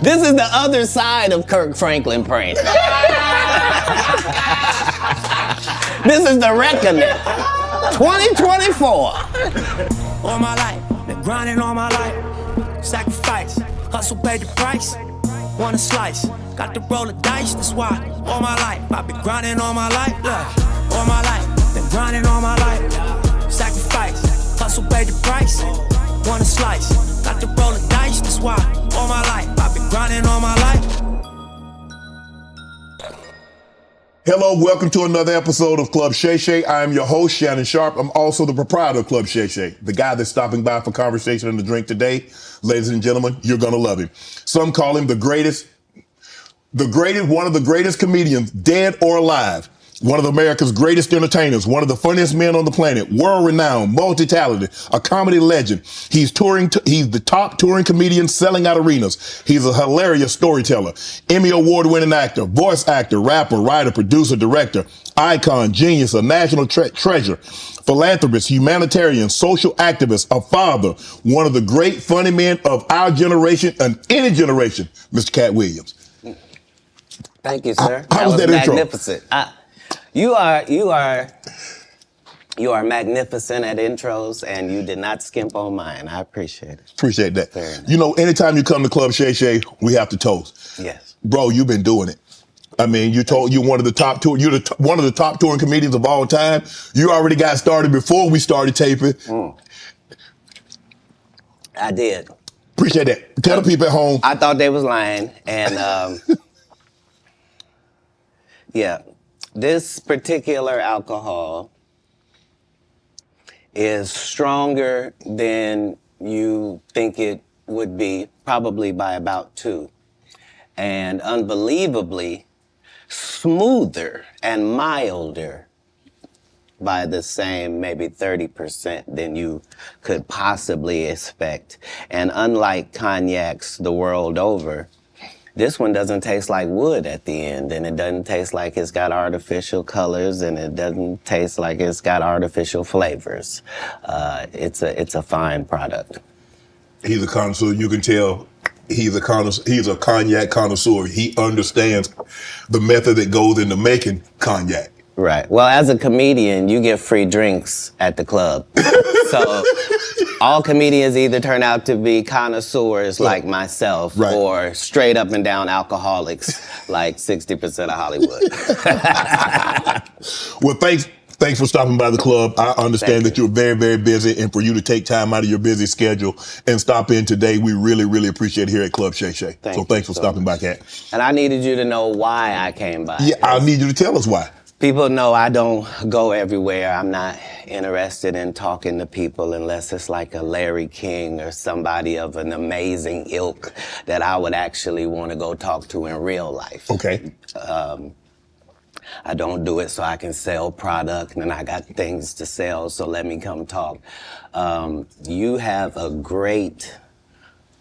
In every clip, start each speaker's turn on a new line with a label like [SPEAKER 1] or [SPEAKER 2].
[SPEAKER 1] This is the other side of Kirk Franklin prank. This is the reckoning. 2024.
[SPEAKER 2] All my life, been grinding all my life. Sacrifice, hustle paid the price. Want a slice, got to roll the dice. That's why all my life, I've been grinding all my life. Look, all my life, been grinding all my life. Sacrifice, hustle paid the price. Want a slice, got to roll the dice. That's why all my life, I've been grinding all my life.
[SPEAKER 3] Hello, welcome to another episode of Club Shay Shay. I am your host, Shannon Sharp. I'm also the proprietor of Club Shay Shay, the guy that's stopping by for conversation and a drink today. Ladies and gentlemen, you're gonna love him. Some call him the greatest, one of the greatest comedians, dead or alive. One of America's greatest entertainers, one of the funniest men on the planet, world-renowned, multi-talented, a comedy legend. He's the top touring comedian selling out arenas. He's a hilarious storyteller, Emmy award-winning actor, voice actor, rapper, writer, producer, director, icon, genius, a national treasure, philanthropist, humanitarian, social activist, a father, one of the great funny men of our generation and any generation, Mr. Katt Williams.
[SPEAKER 1] Thank you, sir.
[SPEAKER 3] How was that
[SPEAKER 1] magnificent. You are magnificent at intros, and you did not skimp on mine. I appreciate it.
[SPEAKER 3] Appreciate that. You know, anytime you come to Club Shay Shay, we have to toast.
[SPEAKER 1] Yes.
[SPEAKER 3] Bro, you've been doing it. I mean, you're one of the top one of the top touring comedians of all time. You already got started before we started taping.
[SPEAKER 1] I did.
[SPEAKER 3] Appreciate that. Tell the people at home.
[SPEAKER 1] I thought they was lying, and yeah. This particular alcohol is stronger than you think it would be, probably by about 2. And unbelievably smoother and milder by the same maybe 30% than you could possibly expect. And unlike cognacs the world over, this one doesn't taste like wood at the end, and it doesn't taste like it's got artificial colors, and it doesn't taste like it's got artificial flavors. It's a fine product.
[SPEAKER 3] He's a connoisseur. You can tell he's a connoisseur. He's a cognac connoisseur. He understands the method that goes into making cognac.
[SPEAKER 1] Right. Well, as a comedian, you get free drinks at the club. So all comedians either turn out to be connoisseurs like myself,
[SPEAKER 3] right,
[SPEAKER 1] or straight up and down alcoholics like 60% of Hollywood.
[SPEAKER 3] Well, thanks for stopping by the club. I understand that you're very, very busy, and for you to take time out of your busy schedule and stop in today, we really, really appreciate it here at Club Shay Shay. So thanks for stopping by, Katt.
[SPEAKER 1] And I needed you to know why I came by.
[SPEAKER 3] Yeah, I need you to tell us why.
[SPEAKER 1] People know I don't go everywhere. I'm not interested in talking to people unless it's like a Larry King or somebody of an amazing ilk that I would actually want to go talk to in real life.
[SPEAKER 3] Okay.
[SPEAKER 1] I don't do it so I can sell product, and I got things to sell, so let me come talk. You have a great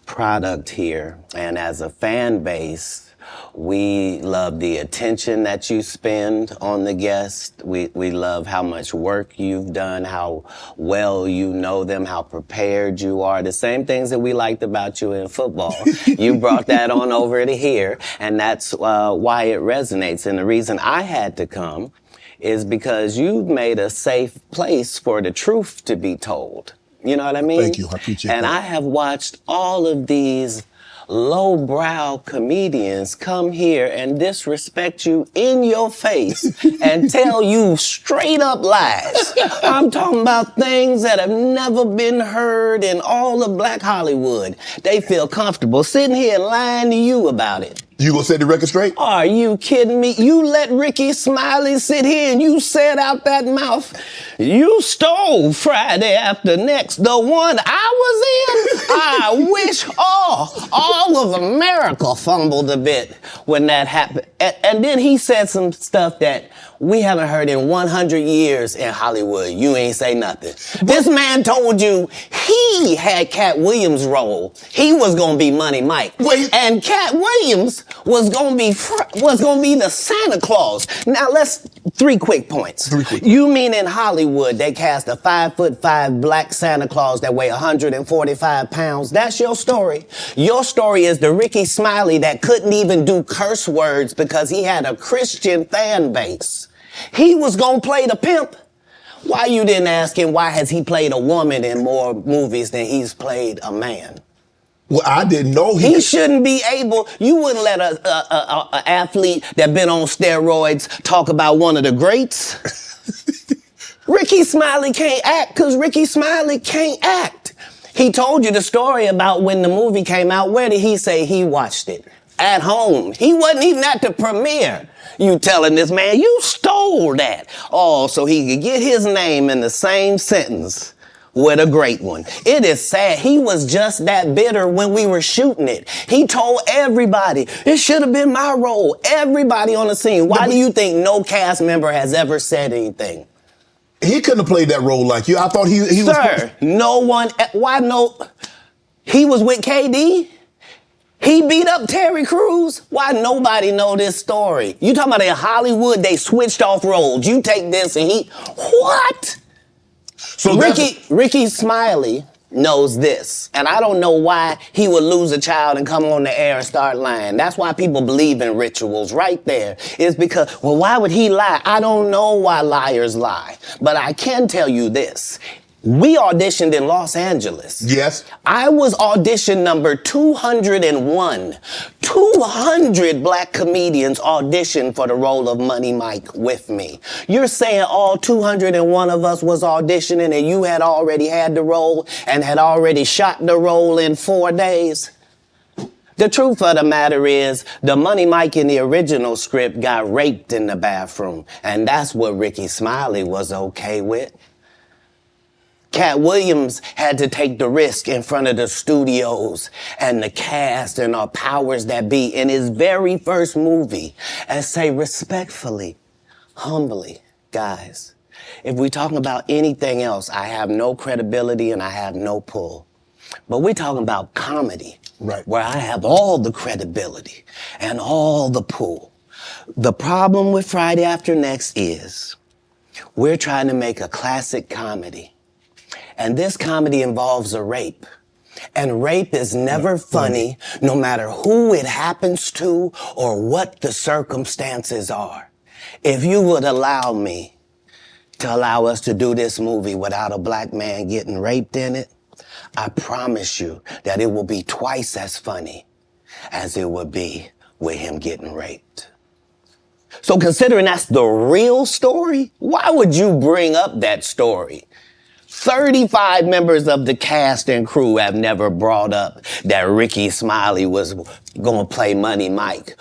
[SPEAKER 1] product here, and as a fan base, we love the attention that you spend on the guest. We love how much work you've done, how well you know them, how prepared you are. The same things that we liked about you in football. You brought that on over to here, and that's why it resonates. And the reason I had to come is because you've made a safe place for the truth to be told. You know what I mean?
[SPEAKER 3] Thank you. I appreciate that.
[SPEAKER 1] And I have watched all of these lowbrow comedians come here and disrespect you in your face and tell you straight up lies. I'm talking about things that have never been heard in all of Black Hollywood. They feel comfortable sitting here and lying to you about it.
[SPEAKER 3] You gonna set the record straight?
[SPEAKER 1] Are you kidding me? You let Ricky Smiley sit here and you said out that mouth, you stole Friday After Next, the one I was in. I wish all of America fumbled a bit when that happened. And then he said some stuff that we haven't heard in 100 years in Hollywood. You ain't say nothing. This man told you he had Katt Williams' role. He was gonna be Money Mike.
[SPEAKER 3] Wait.
[SPEAKER 1] And Katt Williams was gonna be the Santa Claus. Now let's 3 quick points.
[SPEAKER 3] 3 quick.
[SPEAKER 1] You mean in Hollywood they cast a 5'5" black Santa Claus that weigh 145 pounds? That's your story. Your story is the Ricky Smiley that couldn't even do curse words because he had a Christian fan base. He was gonna play the pimp. Why you didn't ask him why has he played a woman in more movies than he's played a man?
[SPEAKER 3] Well, I didn't know
[SPEAKER 1] he shouldn't be able. You wouldn't let a athlete that been on steroids talk about one of the greats. Ricky Smiley can't act because Ricky Smiley can't act. He told you the story about when the movie came out. Where did he say he watched it? At home. He wasn't even at the premiere. You telling this man, you stole that. Oh, so he could get his name in the same sentence with a great one. It is sad. He was just that bitter when we were shooting it. He told everybody, it should have been my role. Everybody on the scene. Why do you think no cast member has ever said anything?
[SPEAKER 3] He couldn't have played that role like you. I thought he was...
[SPEAKER 1] Sir, no one... Why no... He was with KD? He beat up Terry Crews? Why nobody know this story? You talking about in Hollywood, they switched off roles. You take this and he... What? So Ricky Smiley knows this, and I don't know why he would lose a child and come on the air and start lying. That's why people believe in rituals right there. It's because, well, why would he lie? I don't know why liars lie, but I can tell you this. We auditioned in Los Angeles.
[SPEAKER 3] Yes.
[SPEAKER 1] I was audition number 201. 200 black comedians auditioned for the role of Money Mike with me. You're saying all 201 of us was auditioning and you had already had the role and had already shot the role in 4 days? The truth of the matter is, the Money Mike in the original script got raped in the bathroom, and that's what Ricky Smiley was okay with. Katt Williams had to take the risk in front of the studios and the cast and our powers that be in his very first movie and say respectfully, humbly, guys, if we're talking about anything else, I have no credibility and I have no pull. But we're talking about comedy,
[SPEAKER 3] right,
[SPEAKER 1] where I have all the credibility and all the pull. The problem with Friday After Next is we're trying to make a classic comedy. And this comedy involves a rape. And rape is never funny, no matter who it happens to or what the circumstances are. If you would allow me to allow us to do this movie without a black man getting raped in it, I promise you that it will be twice as funny as it would be with him getting raped. So considering that's the real story, why would you bring up that story? 35 members of the cast and crew have never brought up that Ricky Smiley was gonna play Money Mike.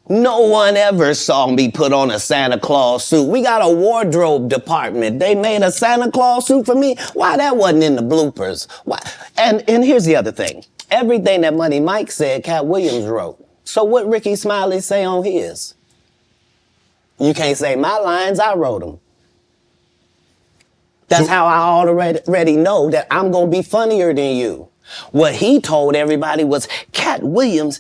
[SPEAKER 1] No one ever saw me put on a Santa Claus suit. We got a wardrobe department. They made a Santa Claus suit for me. Why that wasn't in the bloopers? Why? And here's the other thing. Everything that Money Mike said, Katt Williams wrote. So what Ricky Smiley say on his? You can't say my lines, I wrote them. That's how I already know that I'm going to be funnier than you. What he told everybody was, Katt Williams,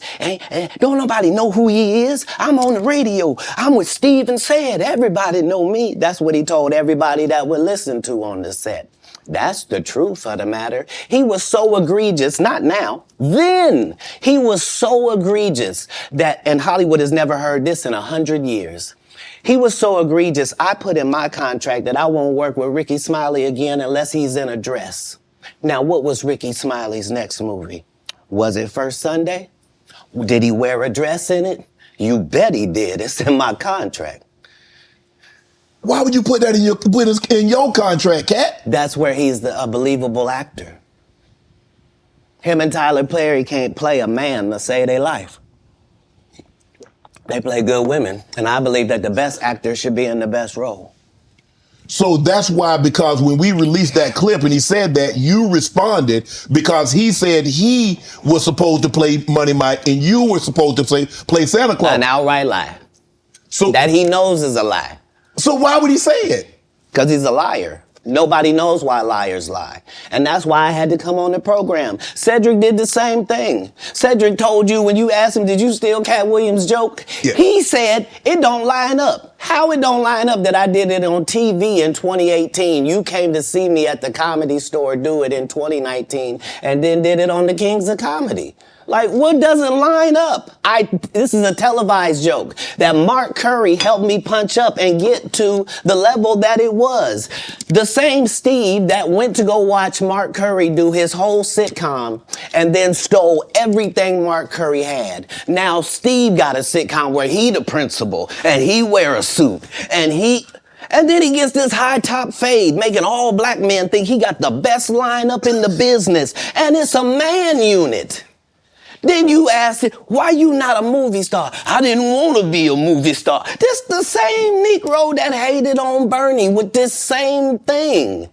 [SPEAKER 1] don't nobody know who he is. I'm on the radio. I'm with Steve and Said. Everybody know me. That's what he told everybody that would listen to on the set. That's the truth of the matter. He was so egregious, not now, then. He was so egregious that, and Hollywood has never heard this in 100 years. He was so egregious, I put in my contract that I won't work with Ricky Smiley again unless he's in a dress. Now, what was Ricky Smiley's next movie? Was it First Sunday? Did he wear a dress in it? You bet he did. It's in my contract.
[SPEAKER 3] Why would you put that in your contract, Katt?
[SPEAKER 1] That's where he's a believable actor. Him and Tyler Perry can't play a man to save their life. They play good women, and I believe that the best actor should be in the best role.
[SPEAKER 3] So that's why, because when we released that clip and he said that, you responded because he said he was supposed to play Money Mike and you were supposed to play Santa Claus.
[SPEAKER 1] An outright lie.
[SPEAKER 3] So
[SPEAKER 1] that he knows is a lie.
[SPEAKER 3] So why would he say it?
[SPEAKER 1] Because he's a liar. Nobody knows why liars lie. And that's why I had to come on the program. Cedric did the same thing. Cedric told you when you asked him, did you steal Katt Williams' joke? Yeah. He said, it don't line up. How it don't line up that I did it on TV in 2018? You came to see me at the Comedy Store do it in 2019 and then did it on the Kings of Comedy. Like, what doesn't line up? This is a televised joke that Mark Curry helped me punch up and get to the level that it was. The same Steve that went to go watch Mark Curry do his whole sitcom and then stole everything Mark Curry had. Now Steve got a sitcom where he the principal and he wear a suit and then he gets this high top fade, making all black men think he got the best lineup in the business. And it's a man unit. Then you ask it, why you not a movie star? I didn't want to be a movie star. This the same Negro that hated on Bernie with this same thing.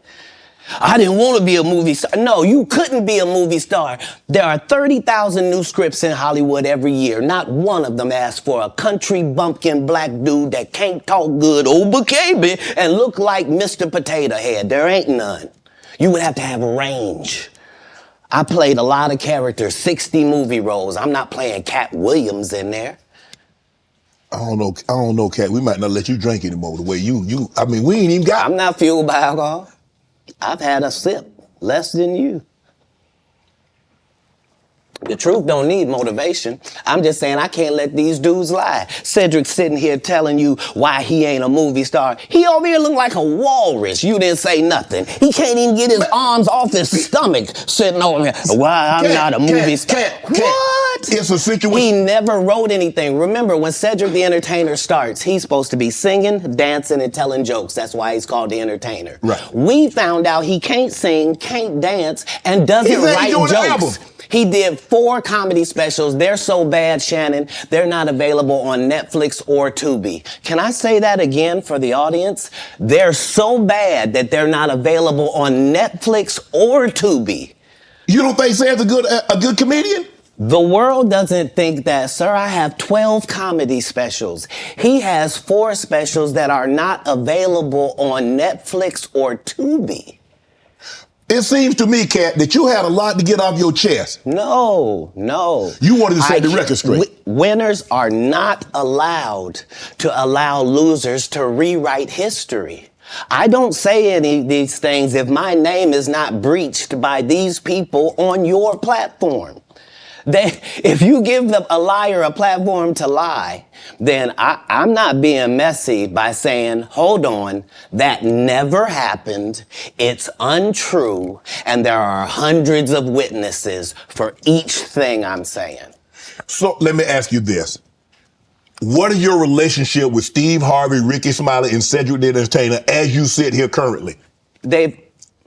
[SPEAKER 1] I didn't want to be a movie star. No, you couldn't be a movie star. There are 30,000 new scripts in Hollywood every year. Not one of them asks for a country bumpkin black dude that can't talk good, Oba-Kaby, and look like Mr. Potato Head. There ain't none. You would have to have range. I played a lot of characters, 60 movie roles. I'm not playing Katt Williams in there.
[SPEAKER 3] I don't know, Katt. We might not let you drink anymore the way I mean, we ain't even got...
[SPEAKER 1] I'm not fueled by alcohol. I've had a sip, less than you. The truth don't need motivation. I'm just saying I can't let these dudes lie. Cedric's sitting here telling you why he ain't a movie star. He over here look like a walrus. You didn't say nothing. He can't even get his arms off his stomach sitting over here. Why I'm not a movie star. What?
[SPEAKER 3] It's a situation.
[SPEAKER 1] He never wrote anything. Remember, when Cedric the Entertainer starts, he's supposed to be singing, dancing, and telling jokes. That's why he's called the Entertainer.
[SPEAKER 3] Right.
[SPEAKER 1] We found out he can't sing, can't dance, and doesn't write jokes. He did 4 comedy specials. They're so bad, Shannon, they're not available on Netflix or Tubi. Can I say that again for the audience? They're so bad that they're not available on Netflix or Tubi.
[SPEAKER 3] You don't think Sam's a good comedian?
[SPEAKER 1] The world doesn't think that, sir. I have 12 comedy specials. He has 4 specials that are not available on Netflix or Tubi.
[SPEAKER 3] It seems to me, Katt, that you had a lot to get off your chest.
[SPEAKER 1] No.
[SPEAKER 3] You wanted to set the record straight.
[SPEAKER 1] Winners are not allowed to allow losers to rewrite history. I don't say any of these things if my name is not breached by these people on your platform. If you give a liar a platform to lie, then I'm not being messy by saying, hold on, that never happened, it's untrue, and there are hundreds of witnesses for each thing I'm saying.
[SPEAKER 3] So let me ask you this. What is your relationship with Steve Harvey, Ricky Smiley, and Cedric the Entertainer as you sit here currently?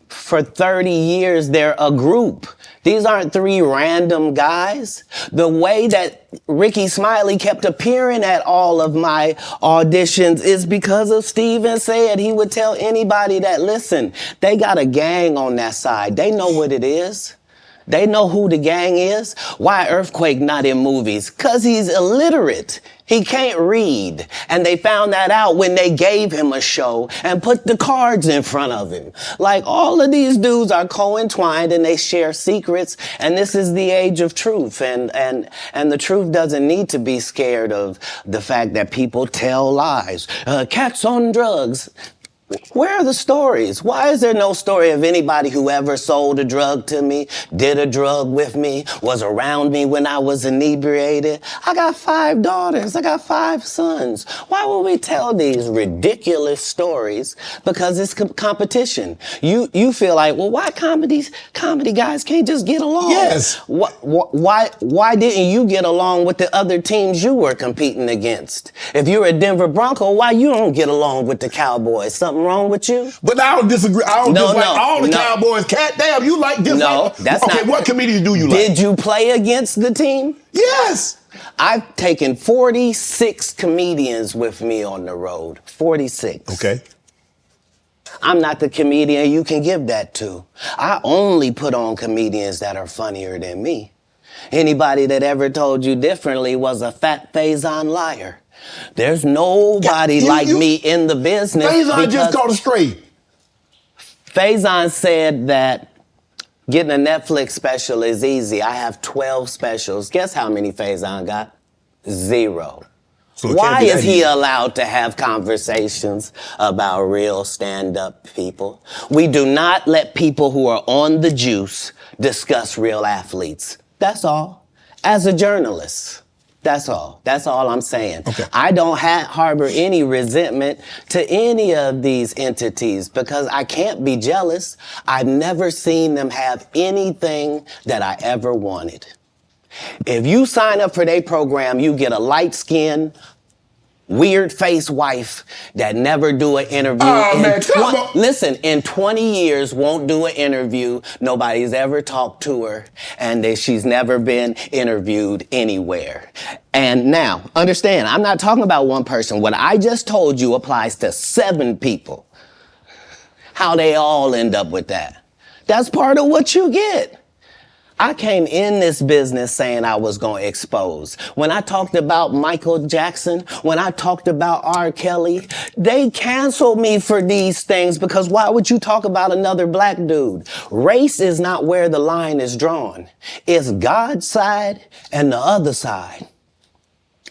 [SPEAKER 1] For 30 years, they're a group. These aren't 3 random guys. The way that Ricky Smiley kept appearing at all of my auditions is because of Steven said he would tell anybody that, listen, they got a gang on that side. They know what it is. They know who the gang is. Why Earthquake not in movies? 'Cause he's illiterate. He can't read. And they found that out when they gave him a show and put the cards in front of him. Like, all of these dudes are co-entwined and they share secrets. And this is the age of truth. And the truth doesn't need to be scared of the fact that people tell lies. Katt's on drugs. Where are the stories? Why is there no story of anybody who ever sold a drug to me, did a drug with me, was around me when I was inebriated? I got 5 daughters. I got 5 sons. Why would we tell these ridiculous stories? Because it's competition. You feel like, well, why comedy guys can't just get along?
[SPEAKER 3] Yes.
[SPEAKER 1] Why didn't you get along with the other teams you were competing against? If you're a Denver Bronco, why you don't get along with the Cowboys? Something wrong with you?
[SPEAKER 3] But I don't disagree. I don't dislike all the Cowboys. Katt, damn, you like this?
[SPEAKER 1] No, that's
[SPEAKER 3] not. Okay, what comedians do you like?
[SPEAKER 1] Did you play against the team?
[SPEAKER 3] Yes.
[SPEAKER 1] I've taken 46 comedians with me on the road. 46.
[SPEAKER 3] Okay.
[SPEAKER 1] I'm not the comedian you can give that to. I only put on comedians that are funnier than me. Anybody that ever told you differently was a fat Faison liar. There's nobody like me in the business.
[SPEAKER 3] Faison just caught a stray.
[SPEAKER 1] Faison said that getting a Netflix special is easy. I have 12 specials. Guess how many Faison got? 0.
[SPEAKER 3] So it
[SPEAKER 1] Why
[SPEAKER 3] can't be that
[SPEAKER 1] is he
[SPEAKER 3] easy.
[SPEAKER 1] allowed to have conversations about real stand-up people? We do not let people who are on the juice discuss real athletes. That's all. As a journalist. That's all. That's all I'm saying.
[SPEAKER 3] Okay.
[SPEAKER 1] I don't harbor any resentment to any of these entities because I can't be jealous. I've never seen them have anything that I ever wanted. If you sign up for their program, you get a light-skinned, weird-faced wife that never do an interview.
[SPEAKER 3] Oh, man, come on.
[SPEAKER 1] Listen, in 20 years, won't do an interview. Nobody's ever talked to her, and she's never been interviewed anywhere. And now, understand, I'm not talking about one person. What I just told you applies to 7 people. How they all end up with that. That's part of what you get. I came in this business saying I was going to expose. When I talked about Michael Jackson, when I talked about R. Kelly, they canceled me for these things because why would you talk about another black dude? Race is not where the line is drawn. It's God's side and the other side.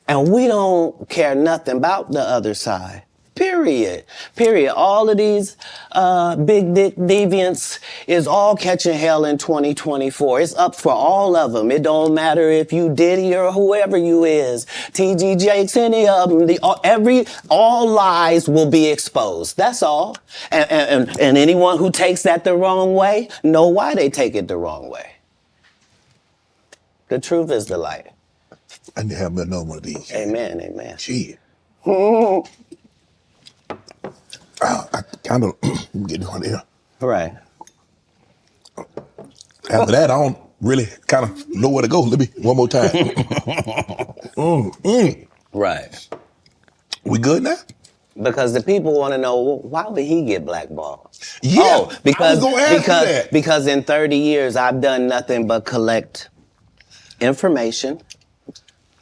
[SPEAKER 1] And we don't care nothing about the other side. Period. Period. All of these big dick deviants is all catching hell in 2024. It's up for all of them. It don't matter if you Diddy or whoever you is. TG Jakes, any of them. All lies will be exposed. That's all. And anyone who takes that the wrong way, know why they take it the wrong way. The truth is the light.
[SPEAKER 3] I need to have another one of these.
[SPEAKER 1] Amen. Amen.
[SPEAKER 3] Shit. I kind of get this one there.
[SPEAKER 1] Right.
[SPEAKER 3] After that, I don't really kind of know where to go. Let me one more time.
[SPEAKER 1] Right.
[SPEAKER 3] We good now?
[SPEAKER 1] Because the people want to know, well, why would he get blackballed?
[SPEAKER 3] Yeah,
[SPEAKER 1] Oh, because,
[SPEAKER 3] I was gonna ask you that.
[SPEAKER 1] because in 30 years, I've done nothing but collect information,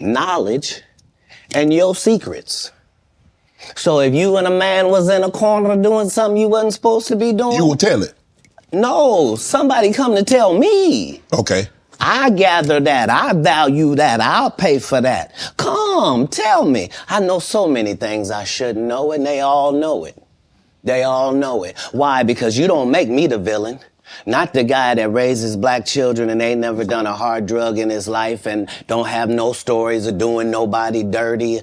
[SPEAKER 1] knowledge, and your secrets. So if you and a man was in a corner doing something you wasn't supposed to be doing.
[SPEAKER 3] You will tell it.
[SPEAKER 1] No, somebody come to tell me.
[SPEAKER 3] Okay.
[SPEAKER 1] I gather that. I value that. I'll pay for that. Come, tell me. I know so many things I shouldn't know, and they all know it. They all know it. Why? Because you don't make me the villain. Not the guy that raises black children and ain't never done a hard drug in his life and don't have no stories of doing nobody dirty.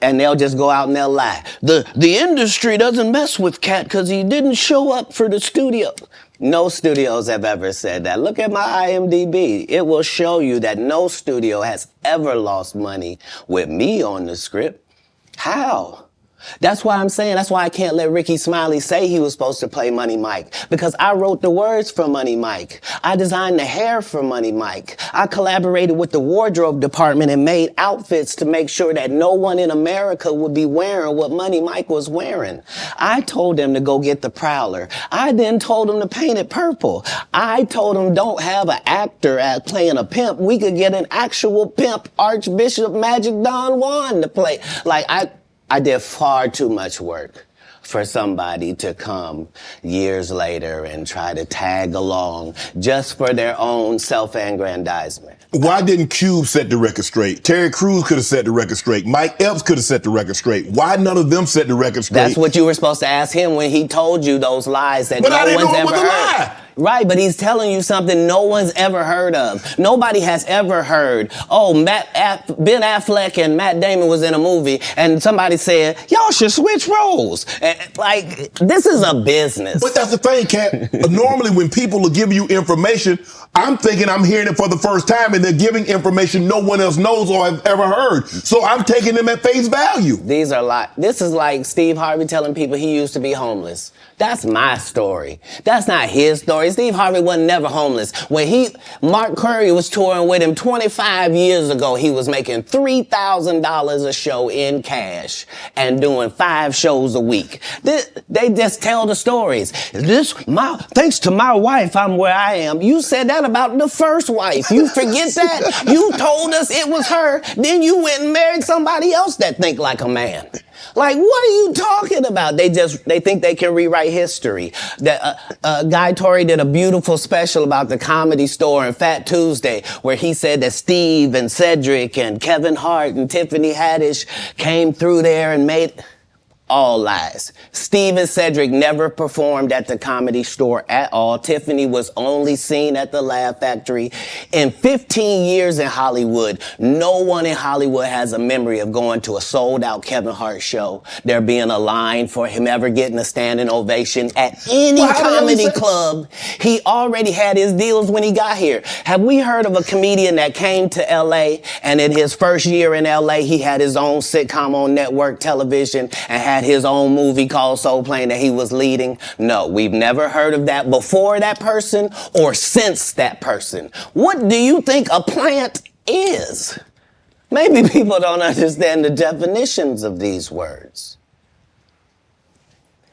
[SPEAKER 1] And they'll just go out and they'll lie. The industry doesn't mess with Katt because he didn't show up for the studio. No studios have ever said that. Look at my IMDb. It will show you that no studio has ever lost money with me on the script. How? That's why I'm saying, that's why I can't let Ricky Smiley say he was supposed to play Money Mike. Because I wrote the words for Money Mike. I designed the hair for Money Mike. I collaborated with the wardrobe department and made outfits to make sure that no one in America would be wearing what Money Mike was wearing. I told them to go get the Prowler. I then told them to paint it purple. I told them don't have an actor playing a pimp. We could get an actual pimp, Archbishop Magic Don Juan, to play. I did far too much work for somebody to come years later and try to tag along just for their own self-aggrandizement.
[SPEAKER 3] Why didn't Cube set the record straight? Terry Crews could have set the record straight. Mike Epps could have set the record straight. Why none of them set the record straight?
[SPEAKER 1] That's what you were supposed to ask him when he told you those lies that
[SPEAKER 3] But I
[SPEAKER 1] no
[SPEAKER 3] didn't
[SPEAKER 1] one's
[SPEAKER 3] know it
[SPEAKER 1] ever
[SPEAKER 3] was a
[SPEAKER 1] heard.
[SPEAKER 3] lie.
[SPEAKER 1] Right, but he's telling you something no one's ever heard of. Nobody has ever heard, oh, Ben Affleck and Matt Damon was in a movie and somebody said, y'all should switch roles. This is a business.
[SPEAKER 3] But that's the thing, Katt. Normally when people are giving you information, I'm thinking I'm hearing it for the first time and they're giving information no one else knows or has ever heard. So I'm taking them at face value.
[SPEAKER 1] These are like, this is like Steve Harvey telling people he used to be homeless. That's my story. That's not his story. Steve Harvey wasn't never homeless. When Mark Curry was touring with him 25 years ago, he was making $3,000 a show in cash and doing 5 shows a week. They just tell the stories. Thanks to my wife, I'm where I am. You said that about the first wife. You forget that? You told us it was her. Then you went and married somebody else that think like a man. Like, what are you talking about? They think they can rewrite history. Guy Torrey did a beautiful special about the Comedy Store and Fat Tuesday, where he said that Steve and Cedric and Kevin Hart and Tiffany Haddish came through there and made... All lies. Steve and Cedric never performed at the Comedy Store at all. Tiffany was only seen at the Laugh Factory. In 15 years in Hollywood, no one in Hollywood has a memory of going to a sold-out Kevin Hart show, there being a line for him ever getting a standing ovation at any comedy club. He already had his deals when he got here. Have we heard of a comedian that came to L.A. and in his first year in L.A. he had his own sitcom on network television and had his own movie called Soul Plane that he was leading? No, we've never heard of that before that person or since that person. What do you think a plant is? Maybe people don't understand the definitions of these words.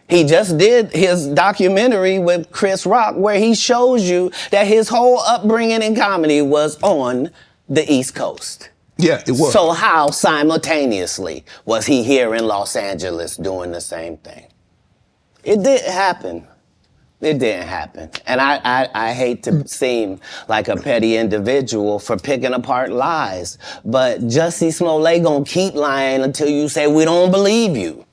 [SPEAKER 1] He just did his documentary with Chris Rock where he shows you that his whole upbringing in comedy was on the East Coast.
[SPEAKER 3] Yeah, it was.
[SPEAKER 1] So how simultaneously was he here in Los Angeles doing the same thing? It didn't happen. It didn't happen. And I hate to seem like a petty individual for picking apart lies, but Jussie Smollett gonna keep lying until you say we don't believe you.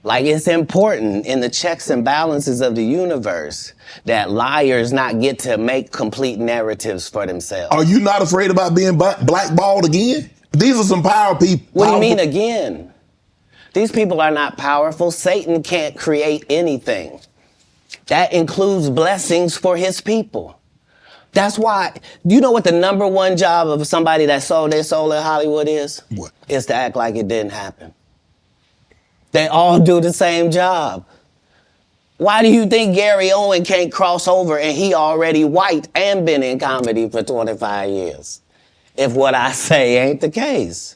[SPEAKER 1] Like, it's important in the checks and balances of the universe that liars not get to make complete narratives for themselves.
[SPEAKER 3] Are you not afraid about being blackballed again? These are some power people.
[SPEAKER 1] What do you mean again? These people are not powerful. Satan can't create anything. That includes blessings for his people. That's why, you know what the number one job of somebody that sold their soul in Hollywood is?
[SPEAKER 3] What?
[SPEAKER 1] Is to act like it didn't happen. They all do the same job. Why do you think Gary Owen can't cross over and he already white and been in comedy for 25 years? If what I say ain't the case.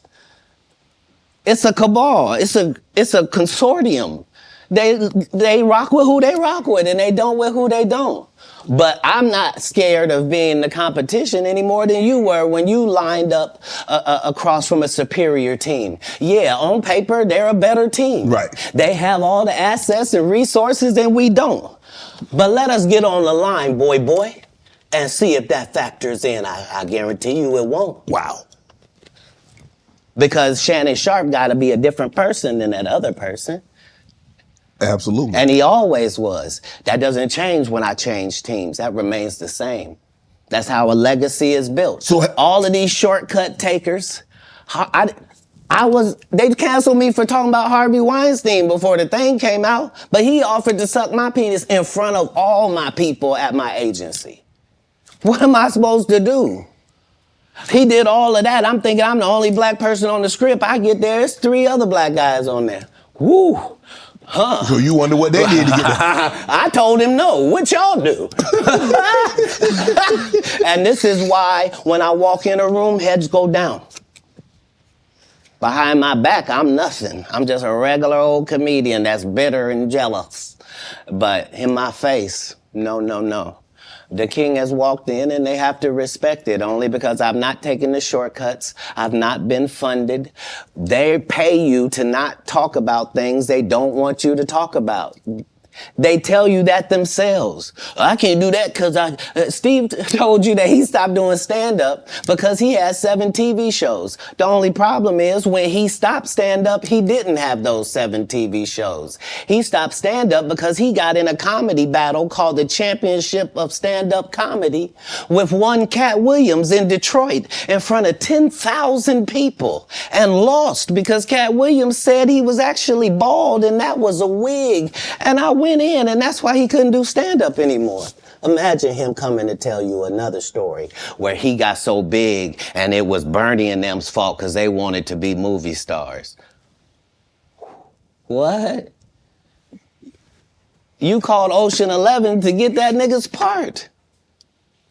[SPEAKER 1] It's a cabal. It's a consortium. They rock with who they rock with and they don't with who they don't. But I'm not scared of being the competition any more than you were when you lined up across from a superior team. Yeah, on paper, they're a better team.
[SPEAKER 3] Right.
[SPEAKER 1] They have all the assets and resources and we don't. But let us get on the line, boy, and see if that factors in. I guarantee you it won't.
[SPEAKER 3] Wow.
[SPEAKER 1] Because Shannon Sharp got to be a different person than that other person.
[SPEAKER 3] Absolutely.
[SPEAKER 1] And he always was. That doesn't change when I change teams. That remains the same. That's how a legacy is built. So all of these shortcut takers, they canceled me for talking about Harvey Weinstein before the thing came out, but he offered to suck my penis in front of all my people at my agency. What am I supposed to do? He did all of that. I'm thinking I'm the only black person on the script. I get there, there's 3 other black guys on there. Woo. Huh.
[SPEAKER 3] So you wonder what they did to get that?
[SPEAKER 1] I told him no. What y'all do? And this is why when I walk in a room, heads go down. Behind my back, I'm nothing. I'm just a regular old comedian that's bitter and jealous. But in my face, no. The king has walked in and they have to respect it only because I've not taken the shortcuts. I've not been funded. They pay you to not talk about things they don't want you to talk about. They tell you that themselves. I can't do that because Steve told you that he stopped doing stand-up because he had 7 TV shows. The only problem is when he stopped stand-up, he didn't have those 7 TV shows. He stopped stand-up because he got in a comedy battle called the Championship of Stand-Up Comedy with one Katt Williams in Detroit in front of 10,000 people and lost because Katt Williams said he was actually bald and that was a wig. And I went in and that's why he couldn't do stand-up anymore. Imagine him coming to tell you another story where he got so big and it was Bernie and them's fault because they wanted to be movie stars. What? You called Ocean 11 to get that nigga's part.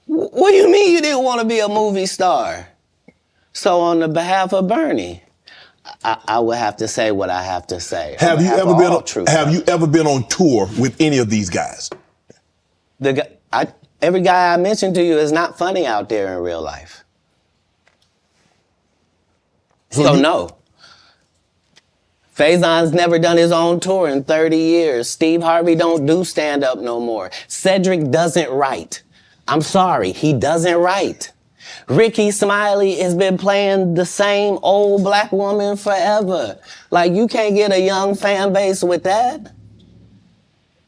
[SPEAKER 1] What do you mean you didn't want to be a movie star? So on the behalf of Bernie, I would have to say what I have to say.
[SPEAKER 3] Have you ever been on tour with any of these guys?
[SPEAKER 1] Every guy I mentioned to you is not funny out there in real life. So no. Faison's never done his own tour in 30 years. Steve Harvey don't do stand-up no more. Cedric doesn't write. I'm sorry, he doesn't write. Ricky Smiley has been playing the same old black woman forever. Like, you can't get a young fan base with that.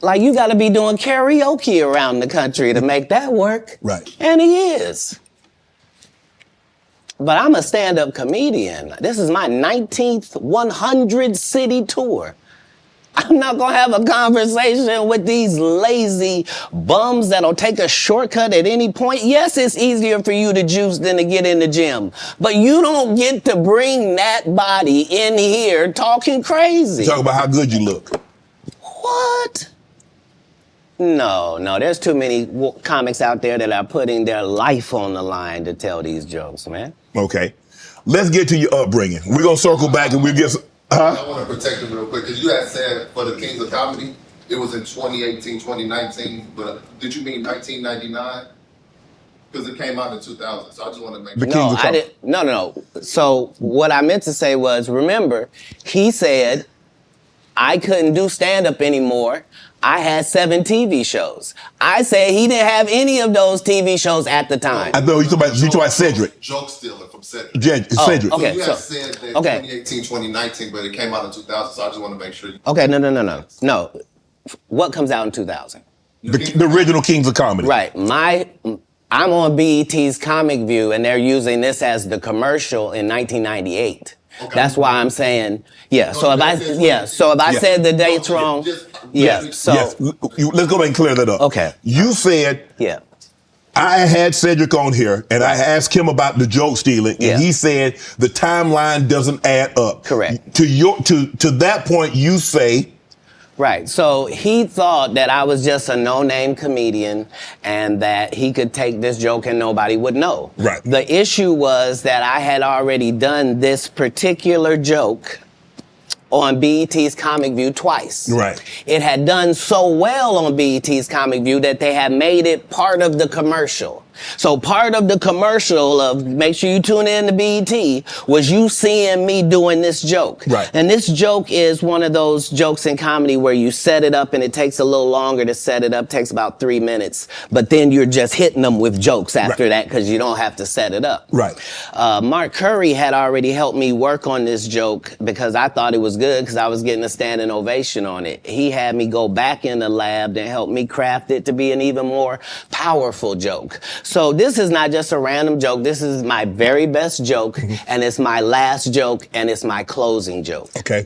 [SPEAKER 1] Like, you gotta be doing karaoke around the country to make that work.
[SPEAKER 3] Right.
[SPEAKER 1] And he is. But I'm a stand-up comedian. This is my 19th 100-city tour. I'm not gonna have a conversation with these lazy bums that'll take a shortcut at any point. Yes, it's easier for you to juice than to get in the gym, but you don't get to bring that body in here talking crazy.
[SPEAKER 3] Talk about how good you look.
[SPEAKER 1] What? No, there's too many comics out there that are putting their life on the line to tell these jokes, man.
[SPEAKER 3] Okay. Let's get to your upbringing. We're going to circle back and we'll get some...
[SPEAKER 4] I want to protect him real quick, because you had said for the Kings of Comedy, it was in 2018, 2019, but did you mean 1999? Because it came out in 2000, so I just want to make sure.
[SPEAKER 1] No, I didn't. No. So what I meant to say was, remember, he said I couldn't do stand-up anymore. I had 7 TV shows. I said he didn't have any of those TV shows at the time.
[SPEAKER 3] I know you talking about Cedric.
[SPEAKER 4] Joke stealing from Cedric.
[SPEAKER 3] Cedric.
[SPEAKER 1] Okay,
[SPEAKER 4] So you had said that 2018, 2019, but it came out in 2000, so I just want to make sure.
[SPEAKER 1] Okay, no. What comes out in 2000?
[SPEAKER 3] The original Kings of Comedy.
[SPEAKER 1] Right. I'm on BET's Comic View, and they're using this as the commercial in 1998. Okay. That's why I'm saying, yeah. So if I said the dates wrong,
[SPEAKER 3] Let's go back and clear that up.
[SPEAKER 1] Okay.
[SPEAKER 3] You said, I had Cedric on here, and I asked him about the joke stealing, and he said the timeline doesn't add up.
[SPEAKER 1] Correct.
[SPEAKER 3] To that point, you say.
[SPEAKER 1] Right. So he thought that I was just a no-name comedian and that he could take this joke and nobody would know.
[SPEAKER 3] Right.
[SPEAKER 1] The issue was that I had already done this particular joke on BET's Comic View twice.
[SPEAKER 3] Right.
[SPEAKER 1] It had done so well on BET's Comic View that they had made it part of the commercial. So part of the commercial of make sure you tune in to BET was you seeing me doing this joke.
[SPEAKER 3] Right.
[SPEAKER 1] And this joke is one of those jokes in comedy where you set it up and it takes a little longer to set it up, takes about 3 minutes, but then you're just hitting them with jokes after that because you don't have to set it up.
[SPEAKER 3] Right.
[SPEAKER 1] Mark Curry had already helped me work on this joke because I thought it was good because I was getting a standing ovation on it. He had me go back in the lab and help me craft it to be an even more powerful joke. So this is not just a random joke. This is my very best joke, and it's my last joke, and it's my closing joke.
[SPEAKER 3] Okay.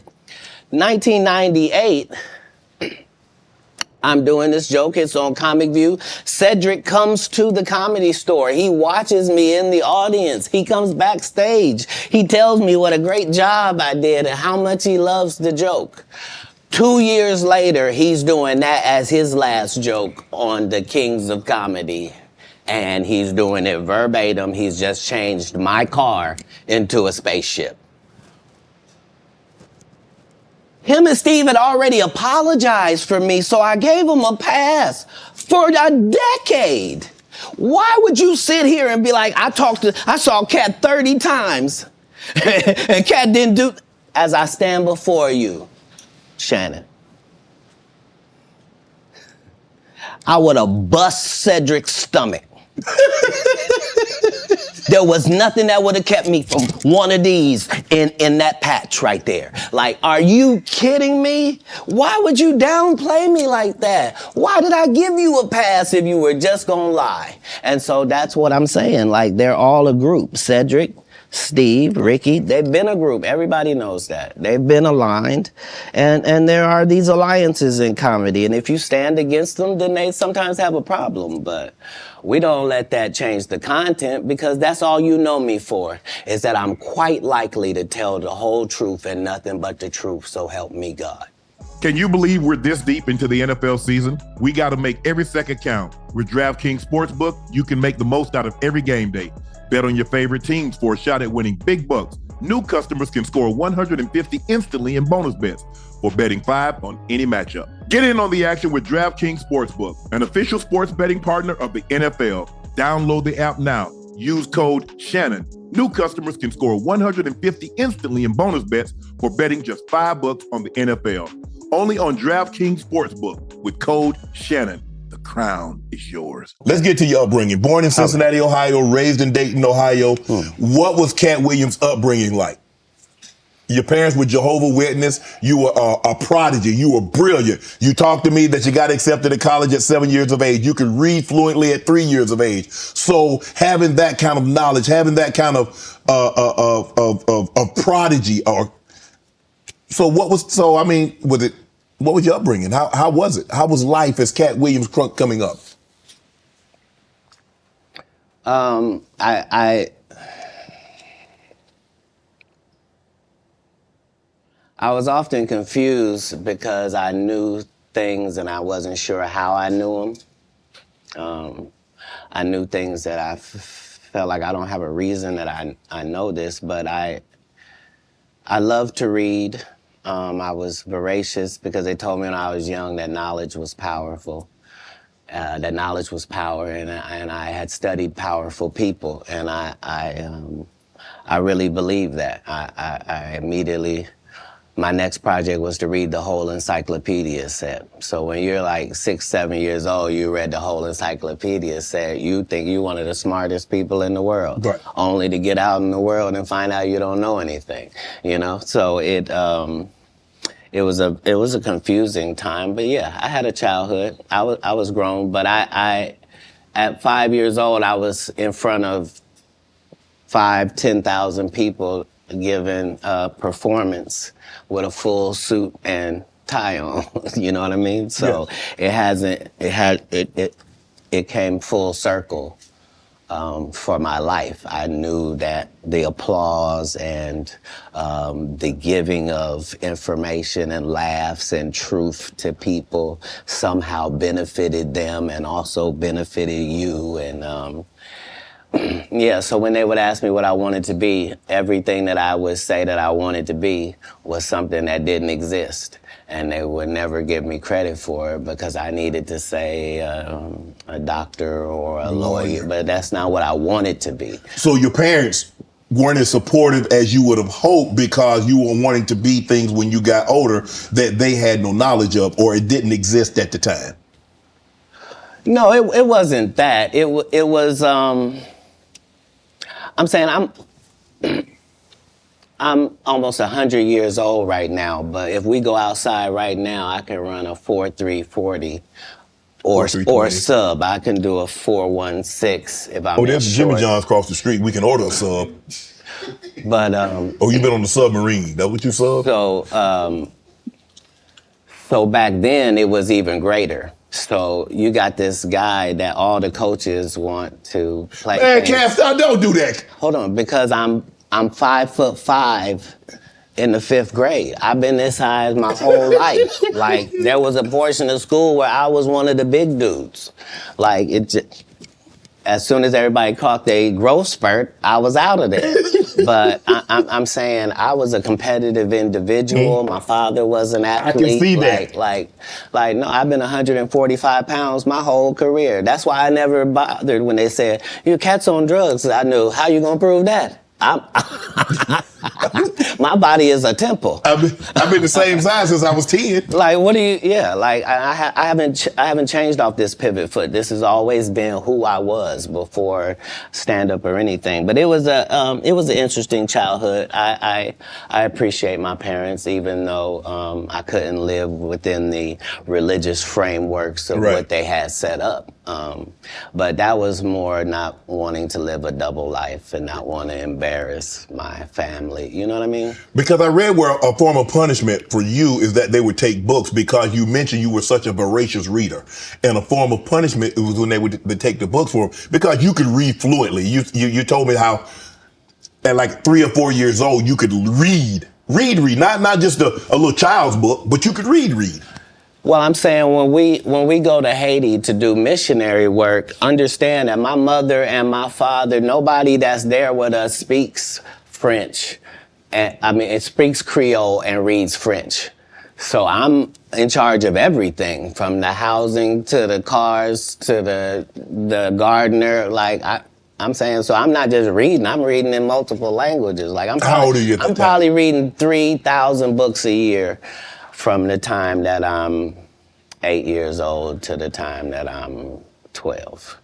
[SPEAKER 1] 1998, I'm doing this joke. It's on Comic View. Cedric comes to the Comedy Store. He watches me in the audience. He comes backstage. He tells me what a great job I did and how much he loves the joke. 2 years later, he's doing that as his last joke on the Kings of Comedy. And he's doing it verbatim. He's just changed my car into a spaceship. Him and Steve had already apologized for me, so I gave him a pass for a decade. Why would you sit here and be like, I saw Katt 30 times, and Katt didn't do, as I stand before you, Shannon, I would have bust Cedric's stomach. There was nothing that would have kept me from one of these in that patch right there. Like, are you kidding me? Why would you downplay me like that? Why did I give you a pass if you were just gonna lie? And so that's what I'm saying. Like, they're all a group. Cedric, Steve, Ricky, they've been a group. Everybody knows that. They've been aligned. And there are these alliances in comedy. And if you stand against them, then they sometimes have a problem. But we don't let that change the content because that's all you know me for, is that I'm quite likely to tell the whole truth and nothing but the truth, so help me God.
[SPEAKER 3] Can you believe we're this deep into the NFL season? We got to make every second count. With DraftKings Sportsbook, you can make the most out of every game day. Bet on your favorite teams for a shot at winning big bucks. New customers can score $150 instantly in bonus bets for betting $5 on any matchup. Get in on the action with DraftKings Sportsbook, an official sports betting partner of the NFL. Download the app now Use code Shannon. New customers can score $150 instantly in bonus bets for betting just $5 on the NFL. Only on DraftKings Sportsbook with code Shannon. The crown is yours. Let's get to your upbringing. Born in Cincinnati, Ohio, raised in Dayton, Ohio. What was Katt Williams' upbringing like? Your parents were Jehovah's Witness. You were a prodigy. You were brilliant. You talked to me that you got accepted to college at 7 years of age. You could read fluently at 3 years of age. So having that kind of knowledge, having that kind of prodigy, what was your upbringing? How was it? How was life as Katt Williams coming up?
[SPEAKER 1] I was often confused because I knew things and I wasn't sure how I knew them. I knew things that I felt like I don't have a reason that I know this, but I love to read. I was voracious because they told me when I was young that knowledge was powerful. That knowledge was power, and I had studied powerful people, and I really believed that. I immediately. My next project was to read the whole encyclopedia set. So when you're like 6, 7 years old, you read the whole encyclopedia set, you think you're one of the smartest people in the world,
[SPEAKER 3] right.
[SPEAKER 1] Only to get out in the world and find out you don't know anything, you know? So it was a confusing time, but yeah, I had a childhood. I was grown, but I at 5 years old, I was in front of 10,000 people giving a performance with a full suit and tie on, you know what I mean? So yeah. It came full circle for my life. I knew that the applause and the giving of information and laughs and truth to people somehow benefited them and also benefited you. And yeah, so when they would ask me what I wanted to be, everything that I would say that I wanted to be was something that didn't exist. And they would never give me credit for it because I needed to say a doctor or a lawyer, but that's not what I wanted to be.
[SPEAKER 3] So your parents weren't as supportive as you would have hoped because you were wanting to be things when you got older that they had no knowledge of or it didn't exist at the time?
[SPEAKER 1] No, it wasn't that. It was... I'm saying I'm almost 100 years old right now, but if we go outside right now, I can run a 4.340 or sub. I can do a 4.16 if I'm
[SPEAKER 3] there's Jimmy John's across the street. We can order a sub.
[SPEAKER 1] But
[SPEAKER 3] you've been on the submarine. That what you sub?
[SPEAKER 1] So back then it was even greater. So you got this guy that all the coaches want to play.
[SPEAKER 3] Man, Cass, don't do that.
[SPEAKER 1] Hold on, because I'm 5'5" in the 5th grade. I've been this high my whole life. Like there was a portion of school where I was one of the big dudes. Like as soon as everybody caught their growth spurt, I was out of there. But I'm saying I was a competitive individual. My father was an athlete.
[SPEAKER 3] I can see that.
[SPEAKER 1] Like, no, I've been 145 pounds my whole career. That's why I never bothered when they said, your cat's on drugs. I knew, how you gonna prove that? My body is a temple.
[SPEAKER 3] I've been the same size since I was 10.
[SPEAKER 1] Like, what do you? Yeah, like I haven't changed off this pivot foot. This has always been who I was before stand up or anything. But it was an interesting childhood. I appreciate my parents, even though I couldn't live within the religious frameworks of what they had set up. But that was more not wanting to live a double life and not want to embarrass my family. You know what I mean? Because
[SPEAKER 3] I read where a form of punishment for you is that they would take books because you mentioned you were such a voracious reader. And a form of punishment was when they would take the books for them because you could read fluently. You told me how at like 3 or 4 years old you could read, not just a little child's book, but you could read.
[SPEAKER 1] Well, I'm saying when we go to Haiti to do missionary work, understand that my mother and my father, nobody that's there with us speaks French. And it speaks Creole and reads French. So I'm in charge of everything, from the housing to the cars to the gardener. Like I'm saying, so I'm not just reading, I'm reading in multiple languages. Like
[SPEAKER 3] How old are you at that
[SPEAKER 1] I'm
[SPEAKER 3] time?
[SPEAKER 1] probably reading 3,000 books a year from the time that I'm 8 years old to the time that I'm 12.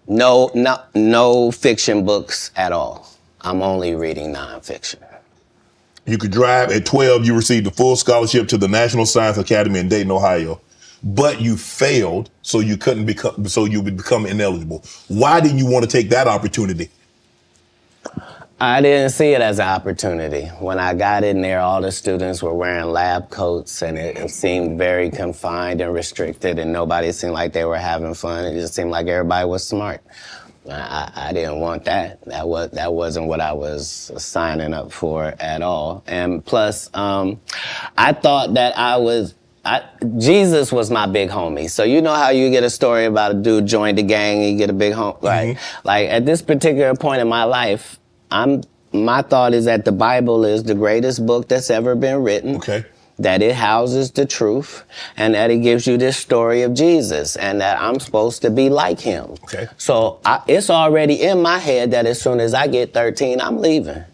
[SPEAKER 1] No fiction books at all. I'm only reading nonfiction.
[SPEAKER 3] You could drive. At 12, you received a full scholarship to the National Science Academy in Dayton, Ohio, but you failed, so you would become ineligible. Why didn't you want to take that opportunity?
[SPEAKER 1] I didn't see it as an opportunity. When I got in there, all the students were wearing lab coats, and it seemed very confined and restricted, and nobody seemed like they were having fun. It just seemed like everybody was smart. I didn't want that. That wasn't what I was signing up for at all. And plus, I thought that Jesus was my big homie. So you know how you get a story about a dude joined the gang and you get a big homie, right? Like at this particular point in my life, my thought is that the Bible is the greatest book that's ever been written.
[SPEAKER 3] Okay.
[SPEAKER 1] That it houses the truth, and that it gives you this story of Jesus, and that I'm supposed to be like him.
[SPEAKER 3] Okay.
[SPEAKER 1] So it's already in my head that as soon as I get 13, I'm leaving.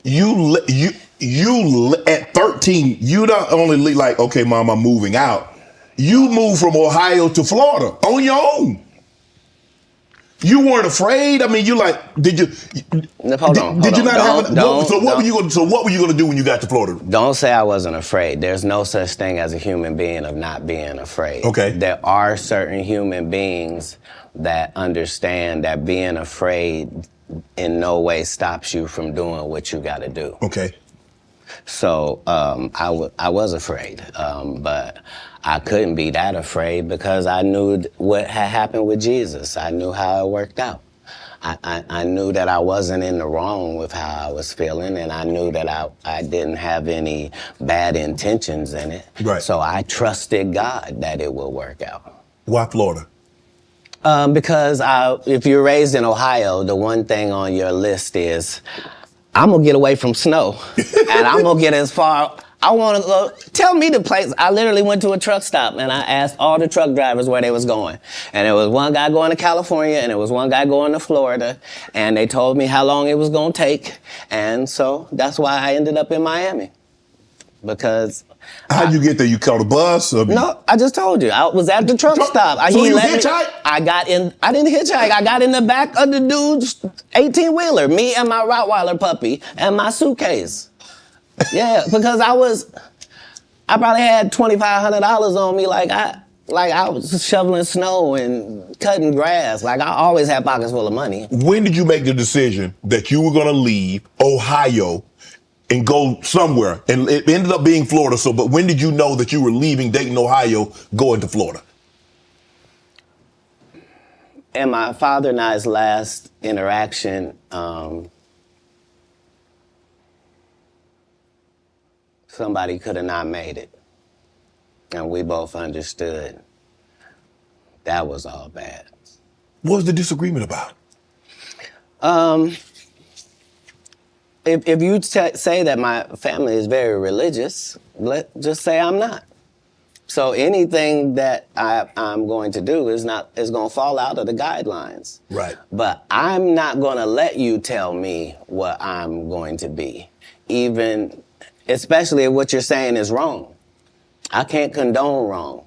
[SPEAKER 3] You at 13, you don't only leave like, okay, Mom, I'm moving out. You moved from Ohio to Florida on your own. You weren't afraid. I mean, you like, did you?
[SPEAKER 1] Hold on.
[SPEAKER 3] Did you not have?
[SPEAKER 1] So
[SPEAKER 3] what were you going to do when you got to Florida?
[SPEAKER 1] Don't say I wasn't afraid. There's no such thing as a human being of not being afraid.
[SPEAKER 3] Okay.
[SPEAKER 1] There are certain human beings that understand that being afraid in no way stops you from doing what you got to do.
[SPEAKER 3] Okay.
[SPEAKER 1] So I was afraid, but I couldn't be that afraid because I knew what had happened with Jesus. I knew how it worked out. I knew that I wasn't in the wrong with how I was feeling, and I knew that I didn't have any bad intentions in it.
[SPEAKER 3] Right.
[SPEAKER 1] So I trusted God that it would work out.
[SPEAKER 3] Why Florida?
[SPEAKER 1] Because if you're raised in Ohio, the one thing on your list is, I'm gonna get away from snow, and I'm gonna get as far. I want to go. Tell me the place. I literally went to a truck stop and I asked all the truck drivers where they was going, and there was one guy going to California and there was one guy going to Florida, and they told me how long it was gonna take, and so that's why I ended up in Miami, because.
[SPEAKER 3] How'd you get there? You caught a bus?
[SPEAKER 1] No, I just told you. I was at the truck stop.
[SPEAKER 3] So you hitchhiked?
[SPEAKER 1] I didn't hitchhike. I got in the back of the dude's 18-wheeler, me and my Rottweiler puppy and my suitcase. Yeah, because I probably had $2,500 on me, like I was shoveling snow and cutting grass. Like I always had pockets full of money.
[SPEAKER 3] When did you make the decision that you were going to leave Ohio and go somewhere? And it ended up being Florida. But when did you know that you were leaving Dayton, Ohio, going to Florida?
[SPEAKER 1] In my father and I's last interaction, somebody could have not made it. And we both understood that was all bad.
[SPEAKER 3] What was the disagreement about?
[SPEAKER 1] If you say that my family is very religious, just say I'm not. So anything that I'm going to do is going to fall out of the guidelines.
[SPEAKER 3] Right.
[SPEAKER 1] But I'm not going to let you tell me what I'm going to be, especially if what you're saying is wrong. I can't condone wrong.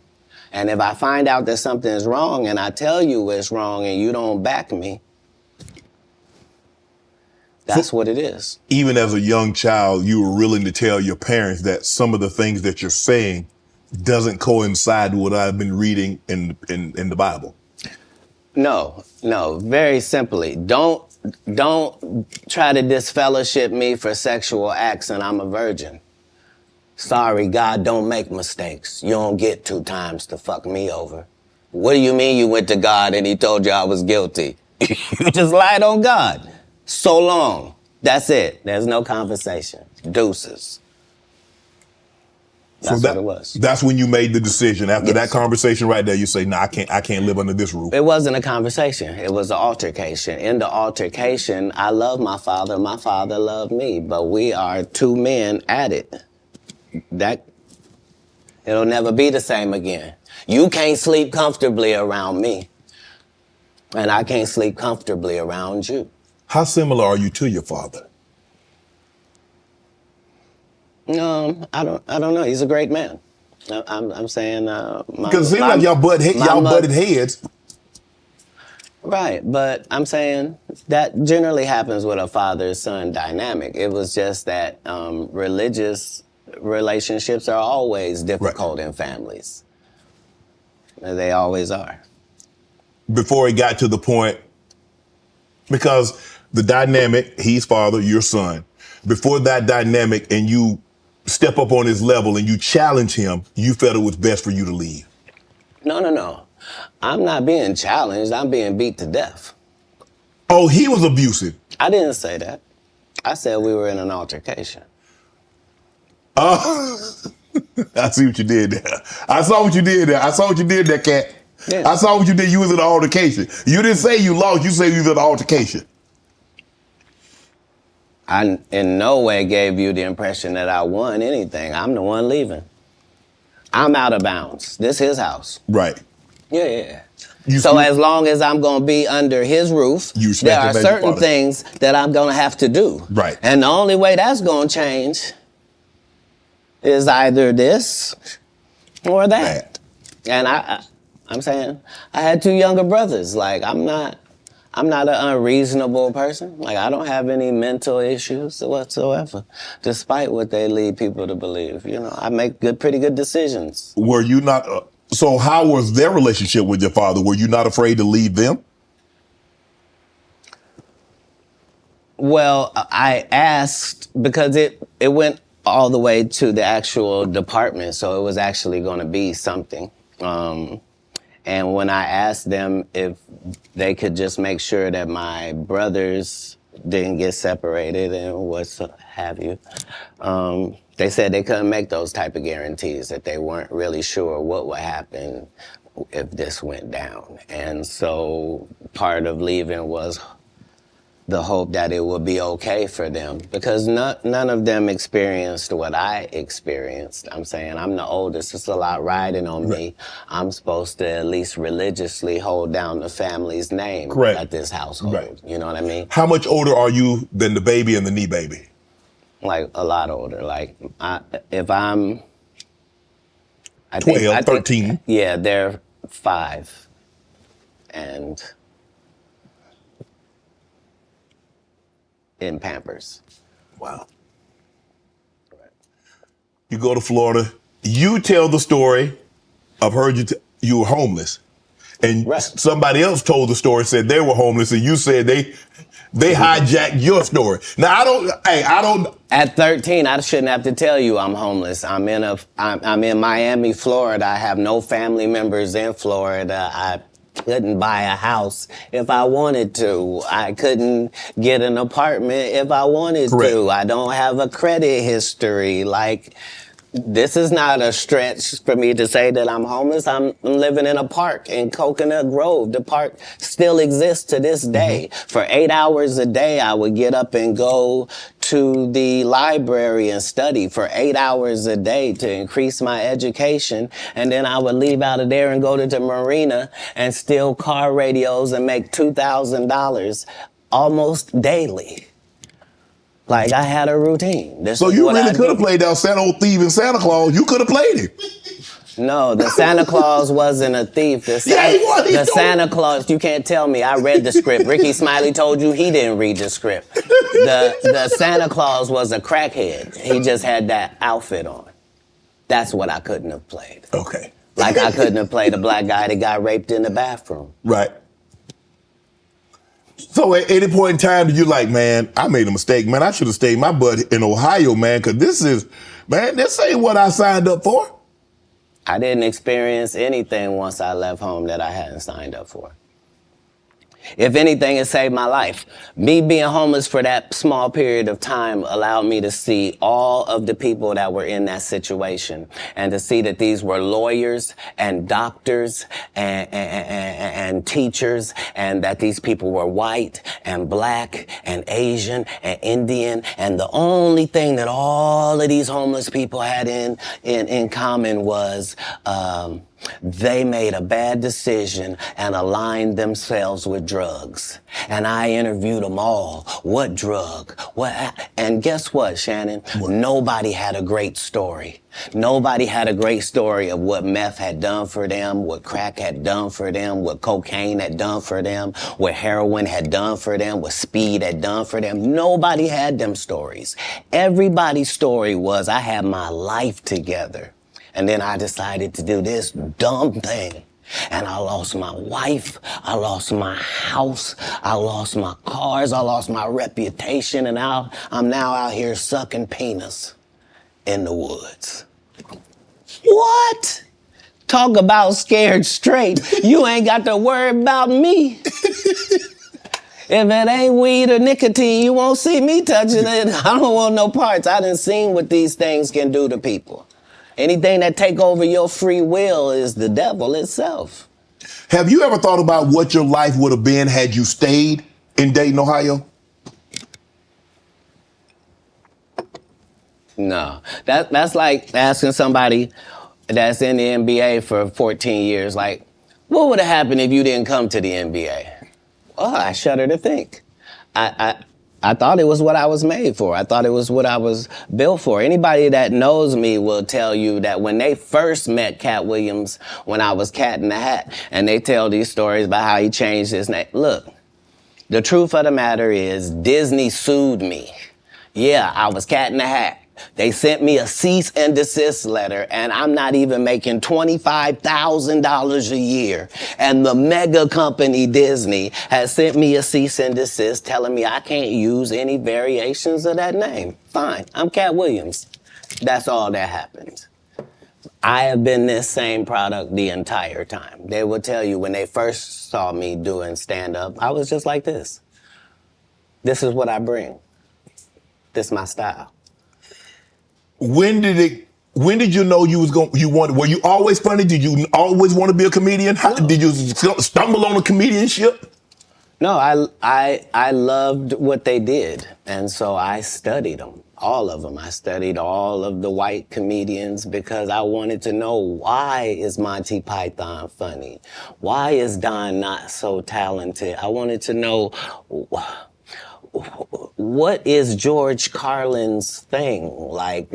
[SPEAKER 1] And if I find out that something is wrong and I tell you it's wrong and you don't back me, that's what it is.
[SPEAKER 3] Even as a young child, you were willing to tell your parents that some of the things that you're saying doesn't coincide with what I've been reading in the Bible.
[SPEAKER 1] No, very simply. Don't try to disfellowship me for sexual acts and I'm a virgin. Sorry, God don't make mistakes. You don't get 2 times to fuck me over. What do you mean you went to God and he told you I was guilty? You just lied on God. So long. That's it. There's no conversation. Deuces. That's what it was.
[SPEAKER 3] That's when you made the decision. After
[SPEAKER 1] Yes.
[SPEAKER 3] that conversation right there, you say, "Nah, I can't live under this roof."
[SPEAKER 1] It wasn't a conversation. It was an altercation. In the altercation, I love my father. My father loved me. But we are 2 men at it. It'll never be the same again. You can't sleep comfortably around me. And I can't sleep comfortably around you.
[SPEAKER 3] How similar are you to your father?
[SPEAKER 1] I don't know. He's a great man. I'm saying,
[SPEAKER 3] because it seems like y'all butted heads.
[SPEAKER 1] Right, but I'm saying that generally happens with a father-son dynamic. It was just that religious relationships are always difficult in families. They always are.
[SPEAKER 3] Before it got to the point, because the dynamic, he's father, you're son. Before that dynamic and you step up on his level and you challenge him, you felt it was best for you to leave.
[SPEAKER 1] No. I'm not being challenged. I'm being beat to death.
[SPEAKER 3] Oh, he was abusive.
[SPEAKER 1] I didn't say that. I said we were in an altercation.
[SPEAKER 3] I see what you did there. I saw what you did there, Katt.
[SPEAKER 1] Yeah.
[SPEAKER 3] I saw what you did. You was in an altercation. You didn't say you lost. You said you was in an altercation.
[SPEAKER 1] I in no way gave you the impression that I won anything. I'm the one leaving. I'm out of bounds. This is his house.
[SPEAKER 3] Right.
[SPEAKER 1] Yeah. So as long as I'm going to be under his roof, there are certain things that I'm going to have to do.
[SPEAKER 3] Right.
[SPEAKER 1] And the only way that's going to change is either this or that. And I'm saying I had two younger brothers. Like, I'm not an unreasonable person. Like, I don't have any mental issues whatsoever, despite what they lead people to believe. You know, I make pretty good decisions.
[SPEAKER 3] Were you not... So how was their relationship with your father? Were you not afraid to leave them?
[SPEAKER 1] Well, I asked because it went all the way to the actual department, so it was actually going to be something. And when I asked them if they could just make sure that my brothers didn't get separated and what have you, they said they couldn't make those type of guarantees, that they weren't really sure what would happen if this went down. And so part of leaving was the hope that it would be okay for them, because none of them experienced what I experienced. I'm saying I'm the oldest. It's a lot riding on me. I'm supposed to at least religiously hold down the family's name at this household. Right. You know what I mean?
[SPEAKER 3] How much older are you than the baby and the knee baby?
[SPEAKER 1] Like a lot older. Like if I'm...
[SPEAKER 3] 13.
[SPEAKER 1] Yeah, they're 5. And... in Pampers.
[SPEAKER 3] Wow. You go to Florida. You tell the story. I've heard you were homeless. And somebody else told the story, said they were homeless, and you said they hijacked your story. Now, I don't.
[SPEAKER 1] At 13, I shouldn't have to tell you I'm homeless. I'm in Miami, Florida. I have no family members in Florida. I couldn't buy a house if I wanted to. I couldn't get an apartment if I wanted to. I don't have a credit history. Like, this is not a stretch for me to say that I'm homeless. I'm living in a park in Coconut Grove. The park still exists to this day. For 8 hours a day, I would get up and go to the library and study for 8 hours a day to increase my education. And then I would leave out of there and go to the marina and steal car radios and make $2,000 almost daily. Like, I had a routine.
[SPEAKER 3] So you really could have played that old thieving Santa Claus. You could have played it.
[SPEAKER 1] No, the Santa Claus wasn't a thief. The Santa Claus, you can't tell me. I read the script. Ricky Smiley told you he didn't read the script. The Santa Claus was a crackhead. He just had that outfit on. That's what I couldn't have played.
[SPEAKER 3] Okay.
[SPEAKER 1] Like, I couldn't have played a black guy that got raped in the bathroom.
[SPEAKER 3] Right. So at any point in time, you're like, man, I made a mistake, man. I should have stayed my butt in Ohio, man, because this ain't what I signed up for.
[SPEAKER 1] I didn't experience anything once I left home that I hadn't signed up for. If anything, it saved my life. Me being homeless for that small period of time allowed me to see all of the people that were in that situation, and to see that these were lawyers and doctors and teachers, and that these people were white and black and Asian and Indian. And the only thing that all of these homeless people had in common was they made a bad decision and aligned themselves with drugs. And I interviewed them all. What drug? And guess what, Shannon?
[SPEAKER 3] What?
[SPEAKER 1] Nobody had a great story. Nobody had a great story of what meth had done for them, what crack had done for them, what cocaine had done for them, what heroin had done for them, what speed had done for them. Nobody had them stories. Everybody's story was, I had my life together. And then I decided to do this dumb thing. And I lost my wife, I lost my house, I lost my cars, I lost my reputation, and I'm now out here sucking penis in the woods. What? Talk about scared straight. You ain't got to worry about me. If it ain't weed or nicotine, you won't see me touching it. I don't want no parts. I done seen what these things can do to people. Anything that take over your free will is the devil itself.
[SPEAKER 3] Have you ever thought about what your life would have been had you stayed in Dayton, Ohio?
[SPEAKER 1] No. That's like asking somebody that's in the NBA for 14 years, like, what would have happened if you didn't come to the NBA? Well, I shudder to think. I thought it was what I was made for. I thought it was what I was built for. Anybody that knows me will tell you that when they first met Katt Williams, when I was Cat in the Hat, and they tell these stories about how he changed his name. Look, the truth of the matter is Disney sued me. Yeah, I was Cat in the Hat. They sent me a cease and desist letter, and I'm not even making $25,000 a year. And the mega company Disney has sent me a cease and desist telling me I can't use any variations of that name. Fine, I'm Katt Williams. That's all that happened. I have been this same product the entire time. They will tell you when they first saw me doing stand-up, I was just like this. This is what I bring. This is my style.
[SPEAKER 3] When did you know were you always funny? Did you always want to be a comedian? Did you stumble on a comedianship?
[SPEAKER 1] No, I loved what they did. And so I studied them, all of them. I studied all of the white comedians because I wanted to know, why is Monty Python funny? Why is Don not so talented? I wanted to know, what is George Carlin's thing? Like,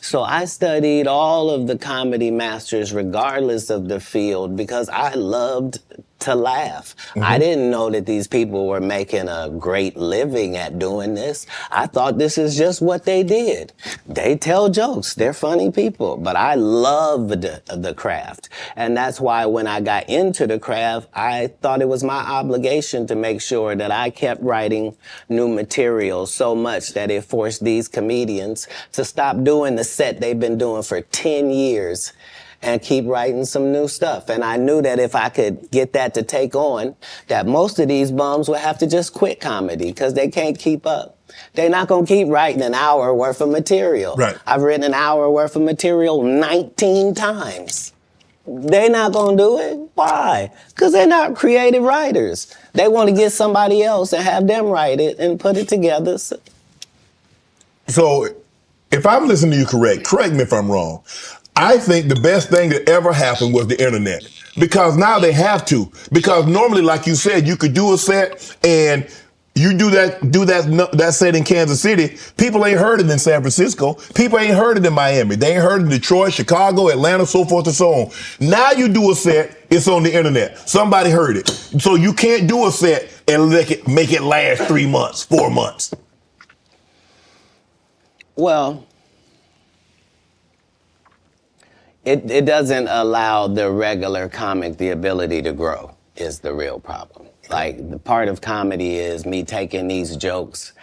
[SPEAKER 1] so I studied all of the comedy masters regardless of the field because I loved to laugh. Mm-hmm. I didn't know that these people were making a great living at doing this. I thought this is just what they did. They tell jokes. They're funny people. But I loved the craft. And that's why when I got into the craft, I thought it was my obligation to make sure that I kept writing new material so much that it forced these comedians to stop doing the set they've been doing for 10 years and keep writing some new stuff. And I knew that if I could get that to take on, that most of these bums would have to just quit comedy because they can't keep up. They're not gonna keep writing an hour worth of material.
[SPEAKER 3] Right.
[SPEAKER 1] I've written an hour worth of material 19 times. They're not gonna do it. Why? Because they're not creative writers. They want to get somebody else and have them write it and put it together.
[SPEAKER 3] So if I'm listening to you correct me if I'm wrong. I think the best thing that ever happened was the internet, because now they have to. Because normally, like you said, you could do a set and you do that set in Kansas City. People ain't heard it in San Francisco. People ain't heard it in Miami. They ain't heard it in Detroit, Chicago, Atlanta, so forth and so on. Now you do a set, it's on the internet. Somebody heard it. So you can't do a set and make it last 3 months, 4 months.
[SPEAKER 1] Well, it doesn't allow the regular comic the ability to grow is the real problem. Like, the part of comedy is me taking these jokes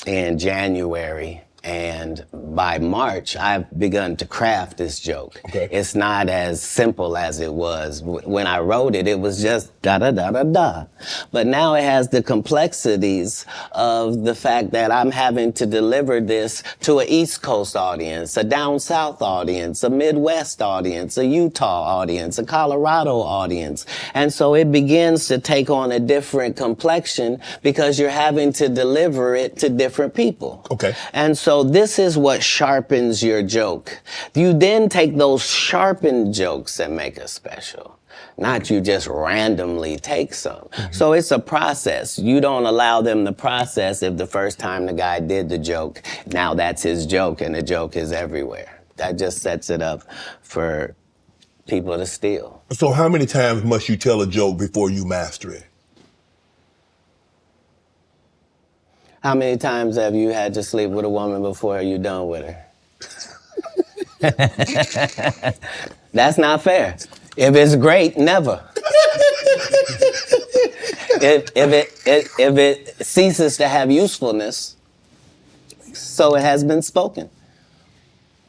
[SPEAKER 1] in January, and by March, I've begun to craft this joke.
[SPEAKER 3] Okay.
[SPEAKER 1] It's not as simple as it was. When I wrote it, it was just da-da-da-da-da. But now it has the complexities of the fact that I'm having to deliver this to an East Coast audience, a down South audience, a Midwest audience, a Utah audience, a Colorado audience. And so it begins to take on a different complexion because you're having to deliver it to different people.
[SPEAKER 3] Okay.
[SPEAKER 1] And so so this is what sharpens your joke. You then take those sharpened jokes and make a special. Not you just randomly take some. So it's a process. You don't allow them to process if the first time the guy did the joke, now that's his joke and the joke is everywhere. That just sets it up for people to steal.
[SPEAKER 3] So how many times must you tell a joke before you master it?
[SPEAKER 1] How many times have you had to sleep with a woman before you're done with her? That's not fair. If it's great, never. if it ceases to have usefulness, so it has been spoken.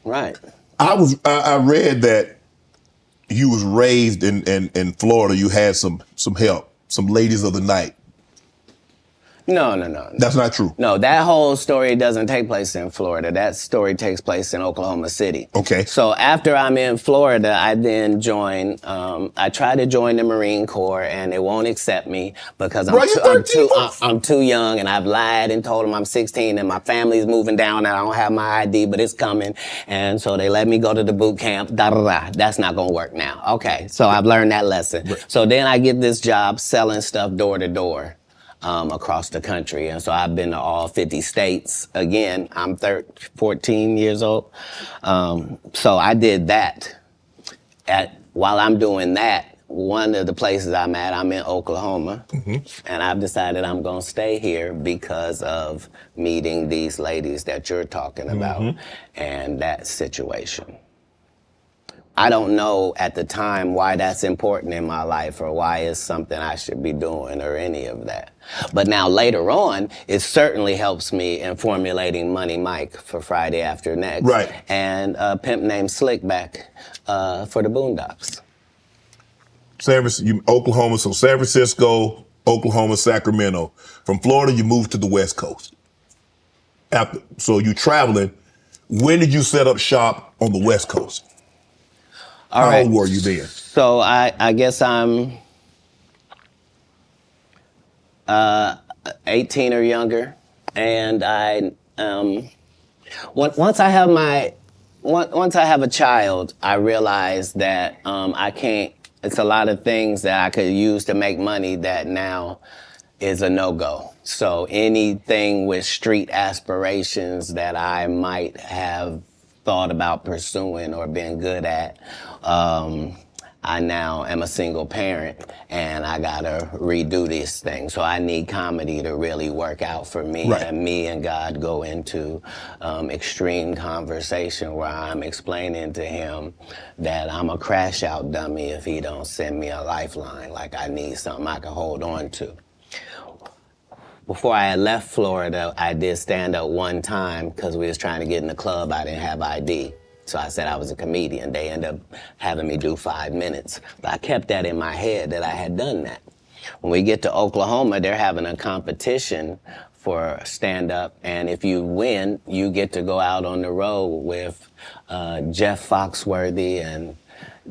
[SPEAKER 1] Right.
[SPEAKER 3] I read that you was raised in Florida. You had some help, some ladies of the night.
[SPEAKER 1] No.
[SPEAKER 3] That's not true.
[SPEAKER 1] No, that whole story doesn't take place in Florida. That story takes place in Oklahoma City.
[SPEAKER 3] Okay.
[SPEAKER 1] So after I'm in Florida, I then join, I try to join the Marine Corps and they won't accept me because I'm too young and I've lied and told them I'm 16 and my family's moving down and I don't have my ID, but it's coming. And so they let me go to the boot camp, That's not gonna work now. Okay, so I've learned that lesson.
[SPEAKER 3] Right.
[SPEAKER 1] So then I get this job selling stuff door to door. Across the country. And so I've been to all 50 states. Again, I'm 14 years old. So I did that. While I'm doing that, one of the places I'm in Oklahoma. And I've decided I'm going to stay here because of meeting these ladies that you're talking about and that situation. I don't know at the time why that's important in my life or why it's something I should be doing or any of that. But now later on, it certainly helps me in formulating Money Mike for Friday After Next.
[SPEAKER 3] Right.
[SPEAKER 1] And a pimp named Slickback for the Boondocks.
[SPEAKER 3] Oklahoma, so San Francisco, Oklahoma, Sacramento. From Florida, you moved to the West Coast. So you traveling. When did you set up shop on the West Coast? How old were you then?
[SPEAKER 1] So I guess I'm 18 or younger, and once I have a child, I realize that I can't. It's a lot of things that I could use to make money that now is a no-go. So anything with street aspirations that I might have thought about pursuing or been good at, I now am a single parent and I gotta redo this thing. So I need comedy to really work out for me.
[SPEAKER 3] Right.
[SPEAKER 1] And me and God go into extreme conversation where I'm explaining to him that I'm a crash out dummy if he don't send me a lifeline. Like I need something I can hold on to. Before I had left Florida, I did stand up one time because we was trying to get in the club. I didn't have ID. So I said I was a comedian. They ended up having me do 5 minutes. But I kept that in my head that I had done that. When we get to Oklahoma, they're having a competition for stand-up. And if you win, you get to go out on the road with Jeff Foxworthy and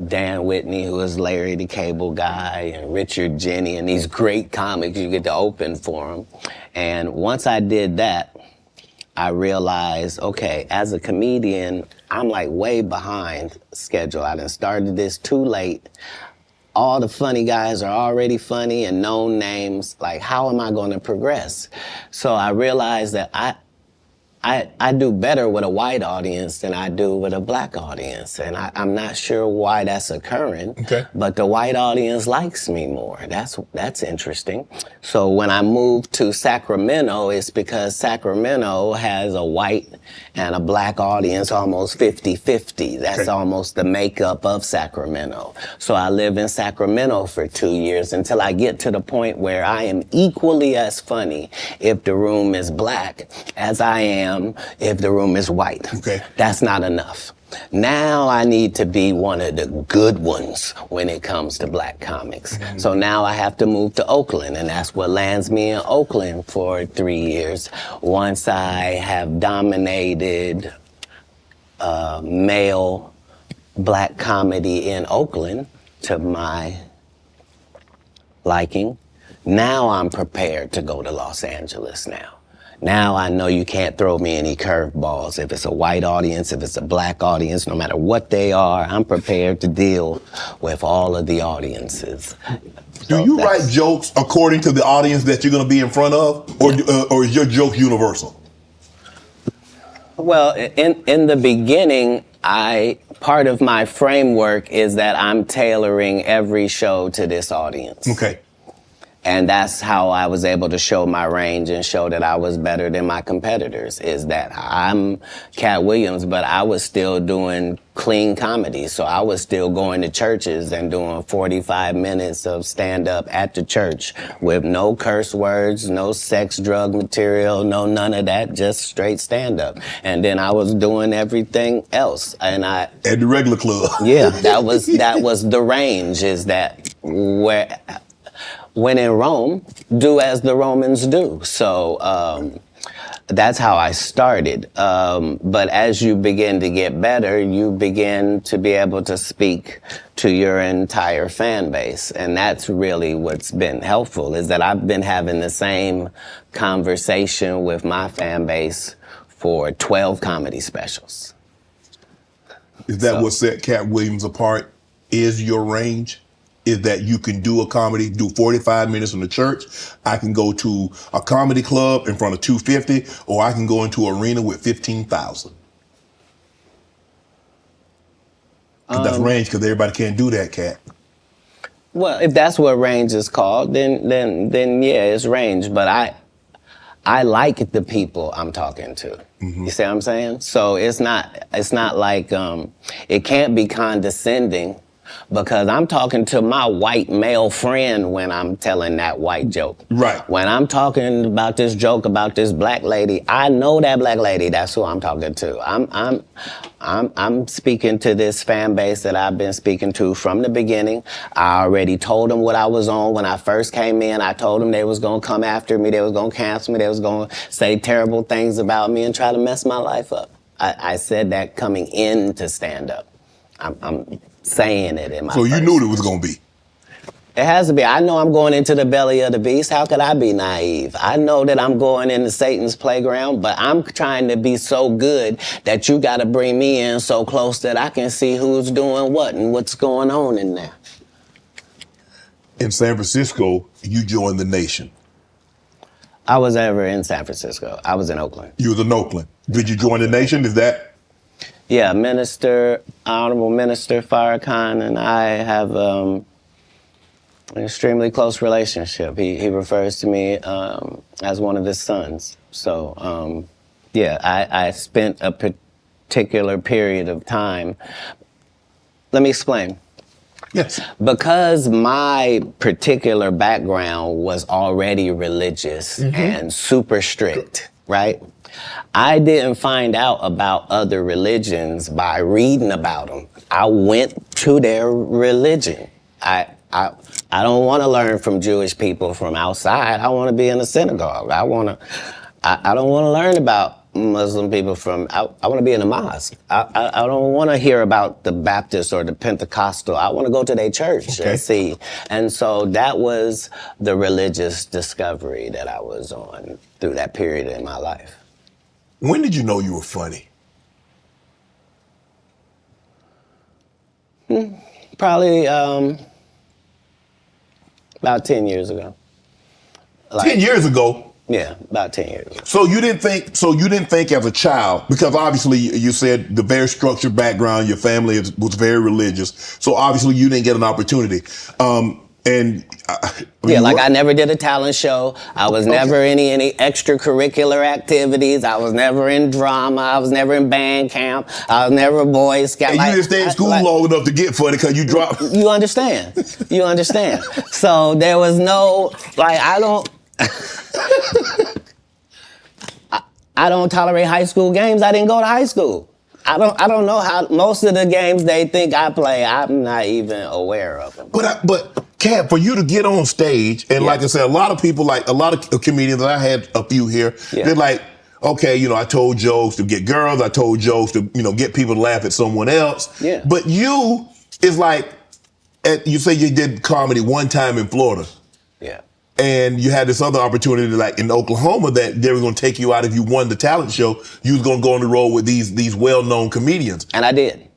[SPEAKER 1] Dan Whitney, who is Larry the Cable Guy, and Richard Jenny, and these great comics. You get to open for them. And once I did that, I realized, okay, as a comedian, I'm like way behind schedule. I done started this too late. All the funny guys are already funny and known names. Like, how am I going to progress? So I realized that I do better with a white audience than I do with a black audience. And I'm not sure why that's occurring,
[SPEAKER 3] okay,
[SPEAKER 1] but the white audience likes me more. That's interesting. So when I moved to Sacramento, it's because Sacramento has a white and a black audience almost 50-50. That's
[SPEAKER 3] okay,
[SPEAKER 1] almost the makeup of Sacramento. So I live in Sacramento for 2 years until I get to the point where I am equally as funny if the room is black as I am if the room is white.
[SPEAKER 3] Okay.
[SPEAKER 1] That's not enough. Now I need to be one of the good ones when it comes to black comics. Mm-hmm. So now I have to move to Oakland, and that's what lands me in Oakland for 3 years. Once I have dominated male black comedy in Oakland to my liking, now I'm prepared to go to Los Angeles now. Now I know you can't throw me any curveballs. If it's a white audience, if it's a black audience, no matter what they are, I'm prepared to deal with all of the audiences.
[SPEAKER 3] Do you write jokes according to the audience that you're going to be in front of, or is your joke universal?
[SPEAKER 1] Well, in the beginning, part of my framework is that I'm tailoring every show to this audience.
[SPEAKER 3] Okay.
[SPEAKER 1] And that's how I was able to show my range and show that I was better than my competitors, is that I'm Katt Williams, but I was still doing clean comedy. So I was still going to churches and doing 45 minutes of stand-up at the church with no curse words, no sex, drug material, no none of that, just straight stand-up. And then I was doing everything else. And at
[SPEAKER 3] the regular club.
[SPEAKER 1] Yeah, that was the range, is that when in Rome, do as the Romans do. So that's how I started. But as you begin to get better, you begin to be able to speak to your entire fan base. And that's really what's been helpful, is that I've been having the same conversation with my fan base for 12 comedy specials.
[SPEAKER 3] Is that what set Katt Williams apart, is your range? Is that you can do a comedy, do 45 minutes in the church. I can go to a comedy club in front of 250, or I can go into an arena with 15,000. That's range, because everybody can't do that, Katt.
[SPEAKER 1] Well, if that's what range is called, then yeah, it's range. But I like the people I'm talking to. You see what I'm saying? So it's not like it can't be condescending, because I'm talking to my white male friend when I'm telling that white joke.
[SPEAKER 3] Right.
[SPEAKER 1] When I'm talking about this joke about this black lady, I know that black lady. That's who I'm talking to. I'm speaking to this fan base that I've been speaking to from the beginning. I already told them what I was on when I first came in. I told them they was gonna come after me. They was gonna cancel me. They was gonna say terrible things about me and try to mess my life up. I said that coming into stand-up. I'm saying it in my
[SPEAKER 3] So you knew it was going to be?
[SPEAKER 1] It has to be. I know I'm going into the belly of the beast. How could I be naive? I know that I'm going into Satan's playground, but I'm trying to be so good that you got to bring me in so close that I can see who's doing what and what's going on in there.
[SPEAKER 3] In San Francisco, you joined the Nation.
[SPEAKER 1] I was never in San Francisco. I was in Oakland.
[SPEAKER 3] You was in Oakland. Did you join the Nation? Is that?
[SPEAKER 1] Yeah, Honorable Minister Farrakhan and I have an extremely close relationship. He refers to me as one of his sons. So, yeah, I spent a particular period of time. Let me explain.
[SPEAKER 3] Yes.
[SPEAKER 1] Because my particular background was already religious and super strict, right? I didn't find out about other religions by reading about them. I went to their religion. I don't want to learn from Jewish people from outside. I want to be in a synagogue. I don't want to learn about Muslim people I want to be in a mosque. I don't want to hear about the Baptist or the Pentecostal. I want to go to their church and see. And so that was the religious discovery that I was on through that period in my life.
[SPEAKER 3] When did you know you were funny?
[SPEAKER 1] Probably about 10 years ago.
[SPEAKER 3] 10 years ago?
[SPEAKER 1] Yeah, about 10 years ago.
[SPEAKER 3] So you didn't think as a child, because obviously you said the very structured background, your family was very religious. So obviously you didn't get an opportunity.
[SPEAKER 1] I never did a talent show. I was never in any extracurricular activities. I was never in drama. I was never in band camp. I was never a Boy Scout.
[SPEAKER 3] And you didn't stay in school long enough to get funny because you dropped.
[SPEAKER 1] You understand. You understand. So there was no, I don't tolerate high school games. I didn't go to high school. I don't know how most of the games they think I play, I'm not even aware of them.
[SPEAKER 3] But Katt, for you to get on stage, and like I said, a lot of people, like a lot of comedians, I had a few here, they're like, okay, I told jokes to get girls, I told jokes to, get people to laugh at someone else.
[SPEAKER 1] Yeah.
[SPEAKER 3] But you is like, you say you did comedy one time in Florida.
[SPEAKER 1] Yeah.
[SPEAKER 3] And you had this other opportunity, like in Oklahoma, that they were going to take you out if you won the talent show. You was going to go on the road with these well-known comedians.
[SPEAKER 1] And I did.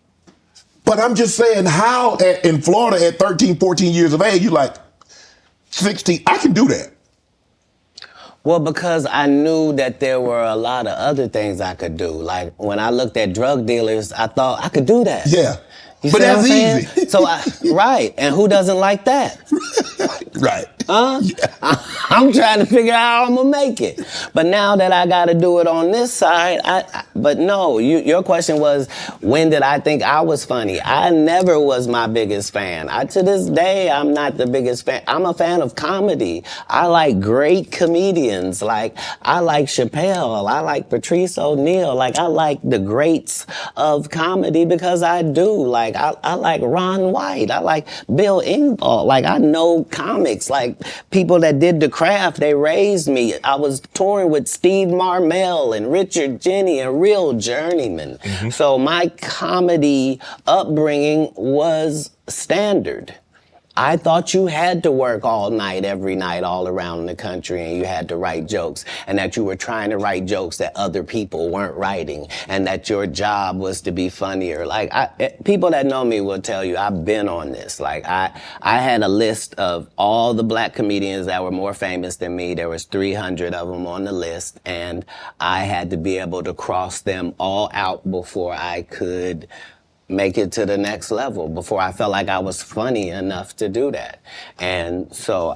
[SPEAKER 3] But I'm just saying, how in Florida at 13, 14 years of age, you like 16, I can do that.
[SPEAKER 1] Well, because I knew that there were a lot of other things I could do. Like when I looked at drug dealers, I thought I could do that.
[SPEAKER 3] Yeah.
[SPEAKER 1] You
[SPEAKER 3] But
[SPEAKER 1] see what
[SPEAKER 3] that's
[SPEAKER 1] I'm
[SPEAKER 3] easy.
[SPEAKER 1] saying? So right. And who doesn't like that?
[SPEAKER 3] Right.
[SPEAKER 1] Huh?
[SPEAKER 3] Yeah.
[SPEAKER 1] I'm trying to figure out how I'm gonna make it. But now that I gotta do it on this side, but no, your question was, when did I think I was funny? I never was my biggest fan. To this day, I'm not the biggest fan. I'm a fan of comedy. I like great comedians. Like, I like Chappelle. I like Patrice O'Neal. Like, I like the greats of comedy because I do. Like, I like Ron White. I like Bill Engvall. Like, I know comics. Like, people that did the craft, they raised me. I was touring with Steve Marmel and Richard Jenny and real journeymen. Mm-hmm. So my comedy upbringing was standard. I thought you had to work all night, every night, all around the country, and you had to write jokes, and that you were trying to write jokes that other people weren't writing, and that your job was to be funnier. Like, people that know me will tell you, I've been on this. Like, I had a list of all the black comedians that were more famous than me. There was 300 of them on the list, and I had to be able to cross them all out before I could make it to the next level, before I felt like I was funny enough to do that. And so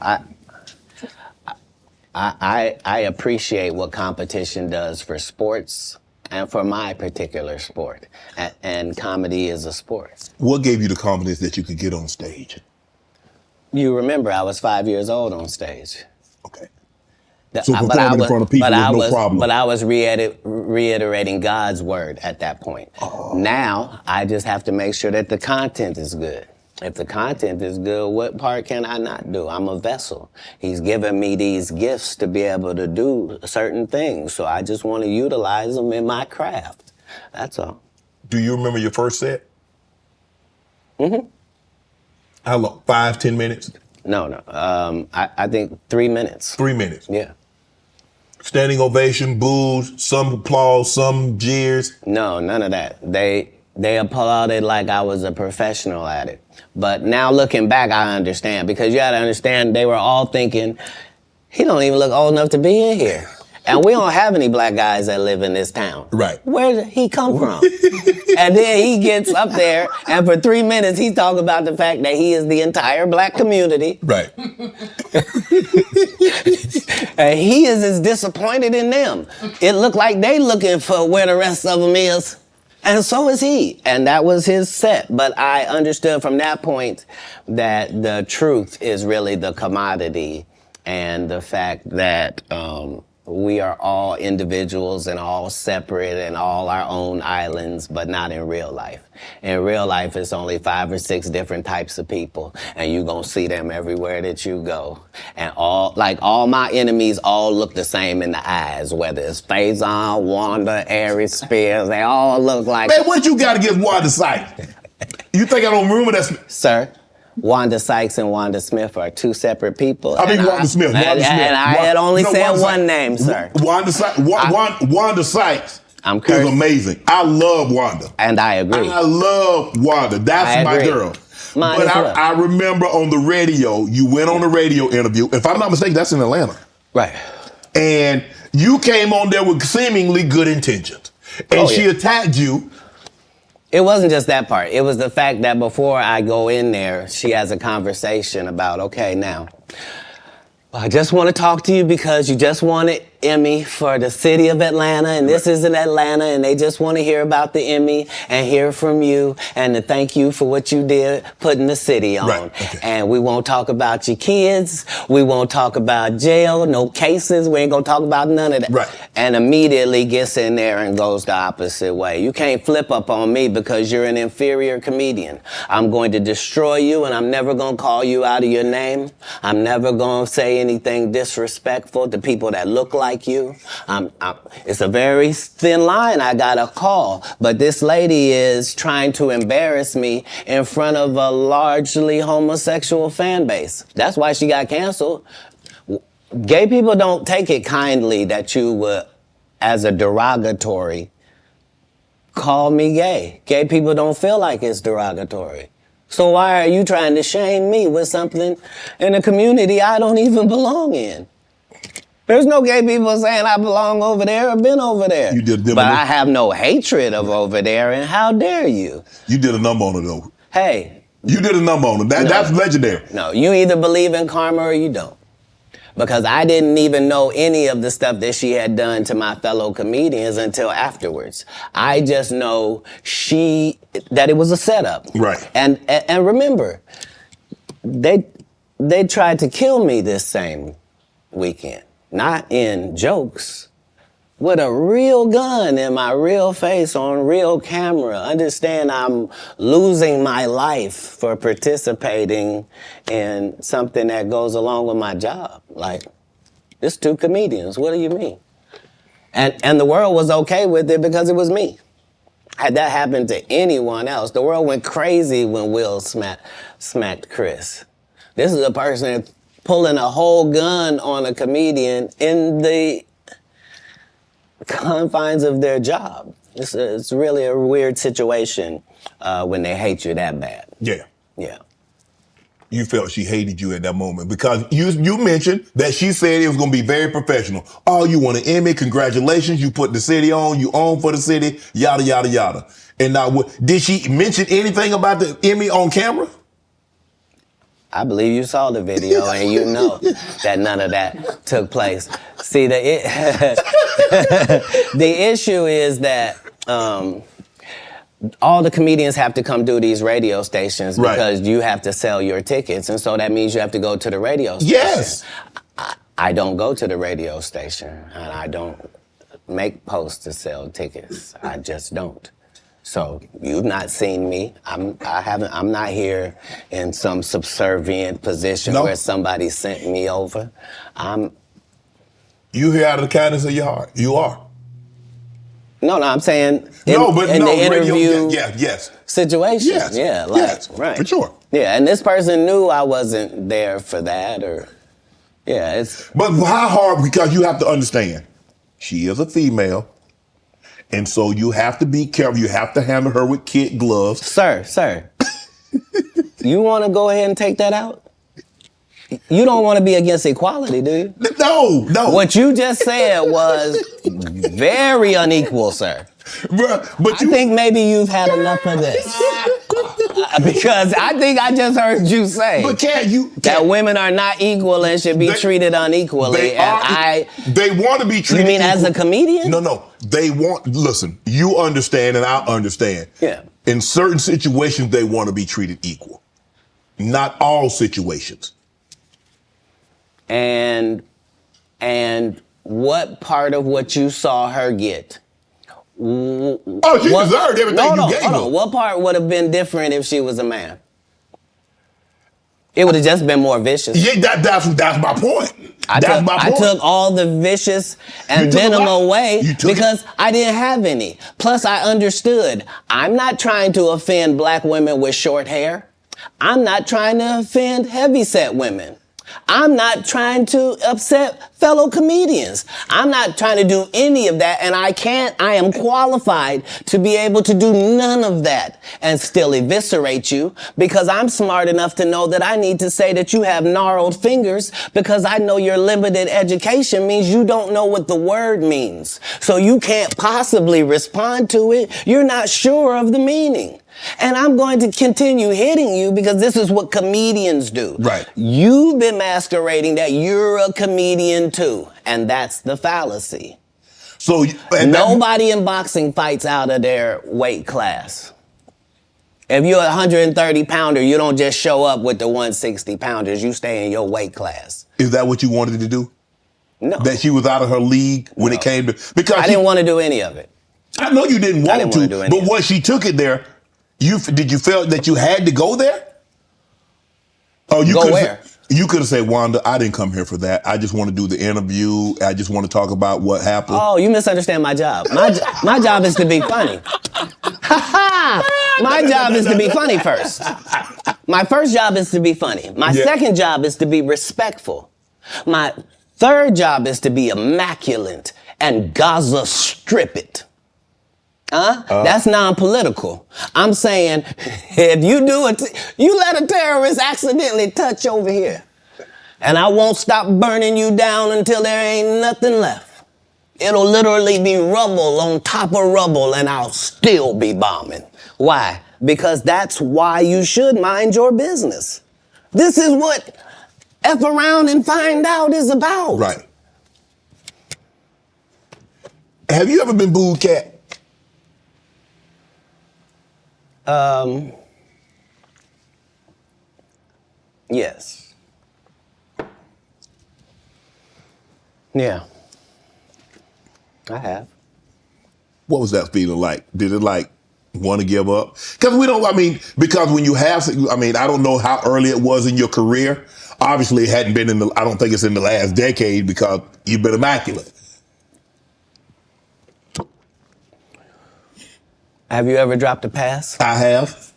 [SPEAKER 1] I appreciate what competition does for sports and for my particular sport. And comedy is a sport.
[SPEAKER 3] What gave you the confidence that you could get on stage?
[SPEAKER 1] You remember I was 5 years old on stage.
[SPEAKER 3] Okay. So performing in front of people was no problem.
[SPEAKER 1] But I was reiterating God's word at that point. Oh. Now, I just have to make sure that the content is good. If the content is good, what part can I not do? I'm a vessel. He's given me these gifts to be able to do certain things, so I just want to utilize them in my craft. That's all.
[SPEAKER 3] Do you remember your first set?
[SPEAKER 1] Mm-hmm.
[SPEAKER 3] How long? 5, 10 minutes?
[SPEAKER 1] No. I think 3 minutes.
[SPEAKER 3] 3 minutes?
[SPEAKER 1] Yeah.
[SPEAKER 3] Standing ovation, boos, some applause, some jeers?
[SPEAKER 1] No, none of that. They applauded like I was a professional at it. But now looking back, I understand. Because you gotta understand, they were all thinking, he don't even look old enough to be in here. And we don't have any black guys that live in this town.
[SPEAKER 3] Right.
[SPEAKER 1] Where did he come from? And then he gets up there, and for 3 minutes, he's talking about the fact that he is the entire black community.
[SPEAKER 3] Right.
[SPEAKER 1] And he is as disappointed in them. It looked like they looking for where the rest of them is. And so is he. And that was his set. But I understood from that point that the truth is really the commodity, and the fact that we are all individuals and all separate and all our own islands, but not in real life. In real life, it's only 5 or 6 different types of people, and you're gonna see them everywhere that you go. And all my enemies all look the same in the eyes, whether it's Faison, Wanda, Aries Spears, they all look like...
[SPEAKER 3] Man, what you got against Wanda Sykes? You think I don't remember that?
[SPEAKER 1] Sir? Wanda Sykes and Wanda Smith are 2 separate people.
[SPEAKER 3] Wanda Smith.
[SPEAKER 1] And I had only said one name, sir.
[SPEAKER 3] Wanda Sykes
[SPEAKER 1] I'm
[SPEAKER 3] is amazing. I love Wanda.
[SPEAKER 1] And I agree.
[SPEAKER 3] I love Wanda. That's my girl.
[SPEAKER 1] Mine
[SPEAKER 3] but
[SPEAKER 1] as well.
[SPEAKER 3] I remember on the radio, you went on a radio interview. If I'm not mistaken, that's in Atlanta.
[SPEAKER 1] Right.
[SPEAKER 3] And you came on there with seemingly good intentions. And she attacked you.
[SPEAKER 1] It wasn't just that part. It was the fact that before I go in there, she has a conversation about, okay, now, I just want to talk to you because you just wanted Emmy for the city of Atlanta, and this is in Atlanta, and they just want to hear about the Emmy and hear from you and to thank you for what you did putting the city on.
[SPEAKER 3] Right. Okay.
[SPEAKER 1] And we won't talk about your kids. We won't talk about jail, no cases. We ain't going to talk about none of that.
[SPEAKER 3] Right.
[SPEAKER 1] And immediately gets in there and goes the opposite way. You can't flip up on me because you're an inferior comedian. I'm going to destroy you, and I'm never going to call you out of your name. I'm never going to say anything disrespectful to people that look like you. It's a very thin line. I got a call, but this lady is trying to embarrass me in front of a largely homosexual fan base. That's why she got canceled. Gay people don't take it kindly that you would, as a derogatory, call me gay. Gay people don't feel like it's derogatory. So why are you trying to shame me with something in a community I don't even belong in? There's no gay people saying I belong over there or been over there.
[SPEAKER 3] You did,
[SPEAKER 1] but I have no hatred of over there, and how dare you?
[SPEAKER 3] You did a number on it, though.
[SPEAKER 1] Hey.
[SPEAKER 3] You did a number on it. That's legendary.
[SPEAKER 1] No, you either believe in karma or you don't. Because I didn't even know any of the stuff that she had done to my fellow comedians until afterwards. I just know that it was a setup.
[SPEAKER 3] Right.
[SPEAKER 1] And remember, they tried to kill me this same weekend. Not in jokes, with a real gun in my real face on real camera. Understand I'm losing my life for participating in something that goes along with my job. Like, it's two comedians, what do you mean? And the world was okay with it because it was me. Had that happened to anyone else, the world went crazy when Will smacked Chris. This is a person pulling a whole gun on a comedian in the confines of their job. It's really a weird situation when they hate you that bad.
[SPEAKER 3] Yeah.
[SPEAKER 1] Yeah.
[SPEAKER 3] You felt she hated you at that moment because you mentioned that she said it was going to be very professional. Oh, you won an Emmy, congratulations, you put the city on, you own for the city, yada, yada, yada. And now, did she mention anything about the Emmy on camera?
[SPEAKER 1] I believe you saw the video and you know that none of that took place. See, the issue is that all the comedians have to come do these radio stations because you have to sell your tickets. And so that means you have to go to the radio station.
[SPEAKER 3] Yes.
[SPEAKER 1] I don't go to the radio station and I don't make posts to sell tickets. I just don't. So you've not seen me. I'm not here in some subservient position where somebody sent me over.
[SPEAKER 3] You here out of the kindness of your heart. You are.
[SPEAKER 1] No, I'm saying
[SPEAKER 3] in
[SPEAKER 1] the interview
[SPEAKER 3] yes.
[SPEAKER 1] situation.
[SPEAKER 3] Yes.
[SPEAKER 1] Yeah, right.
[SPEAKER 3] For sure.
[SPEAKER 1] Yeah, and this person knew I wasn't there for that
[SPEAKER 3] But how hard, because you have to understand, she is a female. And so you have to be careful. You have to handle her with kid gloves.
[SPEAKER 1] Sir. You want to go ahead and take that out? You don't want to be against equality, do you?
[SPEAKER 3] No.
[SPEAKER 1] What you just said was very unequal, sir.
[SPEAKER 3] But
[SPEAKER 1] I think maybe you've had enough of this. Because I think I just heard you say that women are not equal and should be treated unequally.
[SPEAKER 3] They want to be treated
[SPEAKER 1] You mean
[SPEAKER 3] equal.
[SPEAKER 1] as a comedian?
[SPEAKER 3] No. Listen, you understand and I understand.
[SPEAKER 1] Yeah.
[SPEAKER 3] In certain situations, they want to be treated equal. Not all situations.
[SPEAKER 1] And what part of what you saw her get?
[SPEAKER 3] She deserved everything you gave her.
[SPEAKER 1] What part would have been different if she was a man? It would have just been more vicious.
[SPEAKER 3] Yeah, that's my point.
[SPEAKER 1] I took all the vicious and venom away because I didn't have any. Plus, I understood. I'm not trying to offend black women with short hair. I'm not trying to offend heavyset women. I'm not trying to upset fellow comedians. I'm not trying to do any of that, and I am qualified to be able to do none of that and still eviscerate you because I'm smart enough to know that I need to say that you have gnarled fingers because I know your limited education means you don't know what the word means. So you can't possibly respond to it. You're not sure of the meaning. And I'm going to continue hitting you because this is what comedians do.
[SPEAKER 3] Right.
[SPEAKER 1] You've been masquerading that you're a comedian too. And that's the fallacy.
[SPEAKER 3] So
[SPEAKER 1] nobody in boxing fights out of their weight class. If you're a 130 pounder, you don't just show up with the 160 pounders. You stay in your weight class.
[SPEAKER 3] Is that what you wanted to do?
[SPEAKER 1] No.
[SPEAKER 3] That she was out of her league when it came to... Because
[SPEAKER 1] I didn't want to do any of it.
[SPEAKER 3] I know you didn't want to, but once she took it there, did you feel that you had to go there? Oh, you
[SPEAKER 1] go where?
[SPEAKER 3] You could have said, Wanda, I didn't come here for that. I just want to do the interview. I just want to talk about what happened.
[SPEAKER 1] Oh, you misunderstand my job. My job is to be funny. My job is to be funny first. My first job is to be funny. My second job is to be respectful. My Third job is to be immaculate and Gaza strip it. That's non-political. I'm saying if you do it, you let a terrorist accidentally touch over here, and I won't stop burning you down until there ain't nothing left. It'll literally be rubble on top of rubble, and I'll still be bombing. Why? Because that's why you should mind your business. This is what F around and find out is about.
[SPEAKER 3] Right. Have you ever been booed, Katt?
[SPEAKER 1] Yes. Yeah. I have.
[SPEAKER 3] What was that feeling like? Did it like want to give up? Because because when you have, I don't know how early it was in your career. Obviously, it hadn't been I don't think it's in the last decade because you've been immaculate.
[SPEAKER 1] Have you ever dropped a pass?
[SPEAKER 3] I have.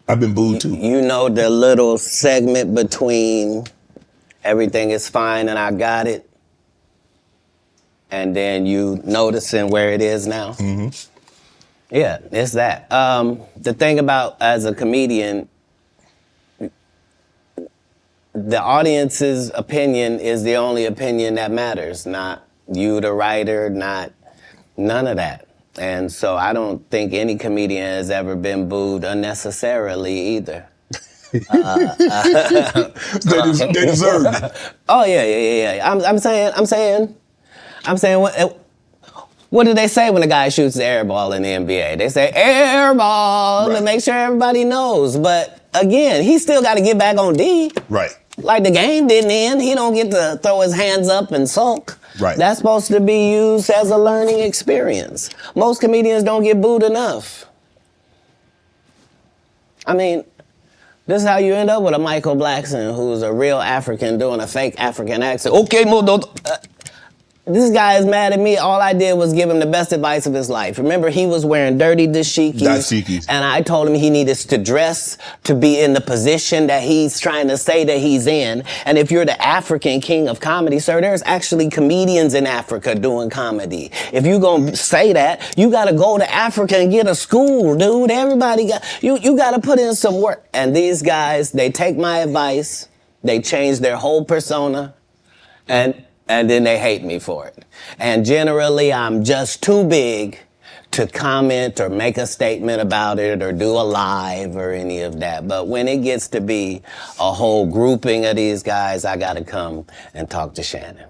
[SPEAKER 3] I've been booed too.
[SPEAKER 1] You know the little segment between everything is fine and I got it, and then you noticing where it is now?
[SPEAKER 3] Mm-hmm.
[SPEAKER 1] Yeah, it's that. The thing about as a comedian, the audience's opinion is the only opinion that matters, not you, the writer, not none of that. And so I don't think any comedian has ever been booed unnecessarily either.
[SPEAKER 3] They deserve it.
[SPEAKER 1] Oh yeah. I'm saying, what do they say when a guy shoots the air ball in the NBA? They say air ball to make sure everybody knows. But again, he still got to get back on D.
[SPEAKER 3] Right.
[SPEAKER 1] Like the game didn't end. He don't get to throw his hands up and sulk.
[SPEAKER 3] Right.
[SPEAKER 1] That's supposed to be used as a learning experience. Most comedians don't get booed enough. I mean, this is how you end up with a Michael Blackson who's a real African doing a fake African accent. Okay, this guy is mad at me. All I did was give him the best advice of his life. Remember, he was wearing dirty dashikis. And I told him he needed to dress to be in the position that he's trying to say that he's in. And if you're the African king of comedy, sir, there's actually comedians in Africa doing comedy. If you're going to say that, you got to go to Africa and get a school, dude. Everybody you got to put in some work. And these guys, they take my advice. They change their whole persona. And then they hate me for it. And generally, I'm just too big to comment or make a statement about it or do a live or any of that. But when it gets to be a whole grouping of these guys, I gotta come and talk to Shannon.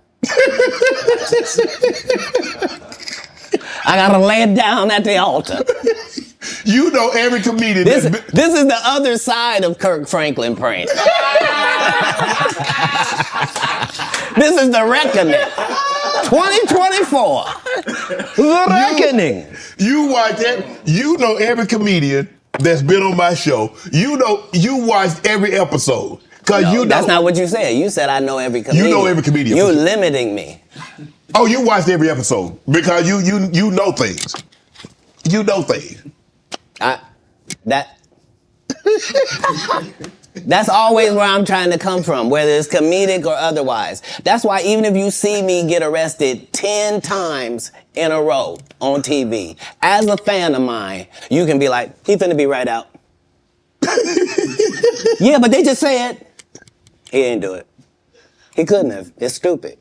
[SPEAKER 1] I gotta lay it down at the altar.
[SPEAKER 3] You know every comedian.
[SPEAKER 1] This is the other side of Kirk Franklin praying. This is the reckoning. 2024. The reckoning.
[SPEAKER 3] You watch that. You know every comedian that's been on my show. You watched every episode.
[SPEAKER 1] That's not what you said. You said I know every comedian.
[SPEAKER 3] You know every comedian.
[SPEAKER 1] You're limiting me.
[SPEAKER 3] Oh, you watched every episode because you know things. You know things.
[SPEAKER 1] That's always where I'm trying to come from, whether it's comedic or otherwise. That's why even if you see me get arrested 10 times in a row on TV, as a fan of mine, you can be like, he finna be right out. Yeah, but they just said he didn't do it. He couldn't have. It's stupid.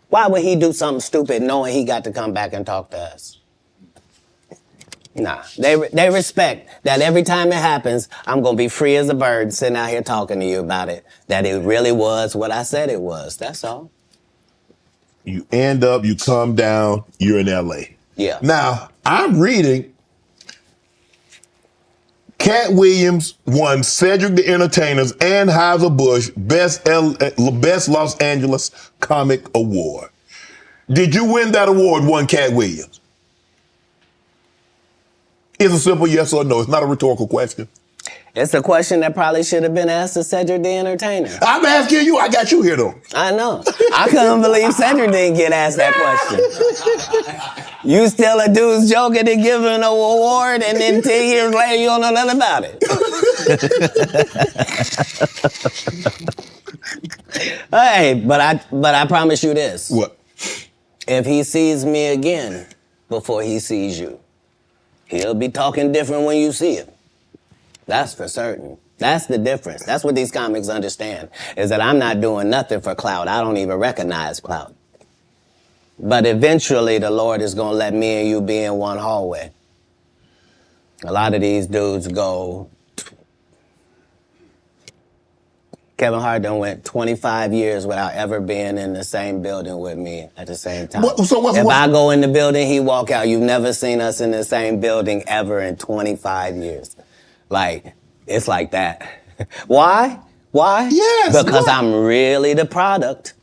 [SPEAKER 1] Why would he do something stupid knowing he got to come back and talk to us? Nah, they respect that every time it happens, I'm going to be free as a bird sitting out here talking to you about it, that it really was what I said it was. That's all.
[SPEAKER 3] You come down, you're in L.A.
[SPEAKER 1] Yeah.
[SPEAKER 3] Now, I'm reading Katt Williams won Cedric the Entertainer's and Anheuser-Busch Best Los Angeles Comic Award. Did you win that award, won Katt Williams? It's a simple yes or no. It's not a rhetorical question.
[SPEAKER 1] It's a question that probably should have been asked to Cedric the Entertainer.
[SPEAKER 3] I'm asking you. I got you here, though.
[SPEAKER 1] I know. I couldn't believe Cedric didn't get asked that question. You still a dude's joking and giving an award, and then 10 years later, you don't know nothing about it. Hey, but I promise you this.
[SPEAKER 3] What?
[SPEAKER 1] If he sees me again before he sees you, he'll be talking different when you see him. That's for certain. That's the difference. That's what these comics understand, is that I'm not doing nothing for clout. I don't even recognize clout. But eventually the Lord is going to let me and you be in one hallway. A lot of these dudes go... Kevin Hart done went 25 years without ever being in the same building with me at the same time. If I go in the building, he walk out. You've never seen us in the same building ever in 25 years. Like, it's like that. Why? Why?
[SPEAKER 3] Yes.
[SPEAKER 1] Because I'm really the product.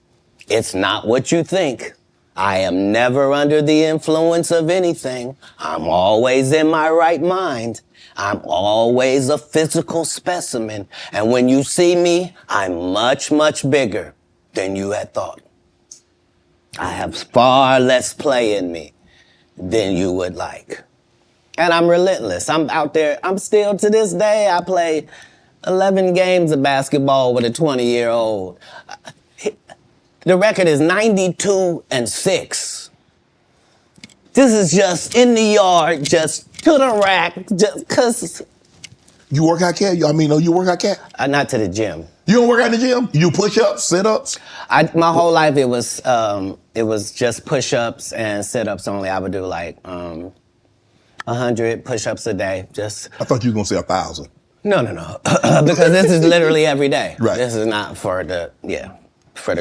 [SPEAKER 1] It's not what you think. I am never under the influence of anything. I'm always in my right mind. I'm always a physical specimen. And when you see me, I'm much, much bigger than you had thought. I have far less play in me than you would like. And I'm relentless. I'm out there. I'm still, to this day, I play 11 games of basketball with a 20-year-old. The record is 92-6. This is just in the yard, just to the rack, just cause.
[SPEAKER 3] You work out, Cat? You work out, Cat?
[SPEAKER 1] Not to the gym.
[SPEAKER 3] You don't work out in the gym? You do push-ups, sit-ups?
[SPEAKER 1] My whole life it was just push-ups and sit-ups only. I would do like 100 push-ups a day. Just.
[SPEAKER 3] I thought you were gonna say 1,000.
[SPEAKER 1] No. Because this is literally every day.
[SPEAKER 3] Right.
[SPEAKER 1] This is not for the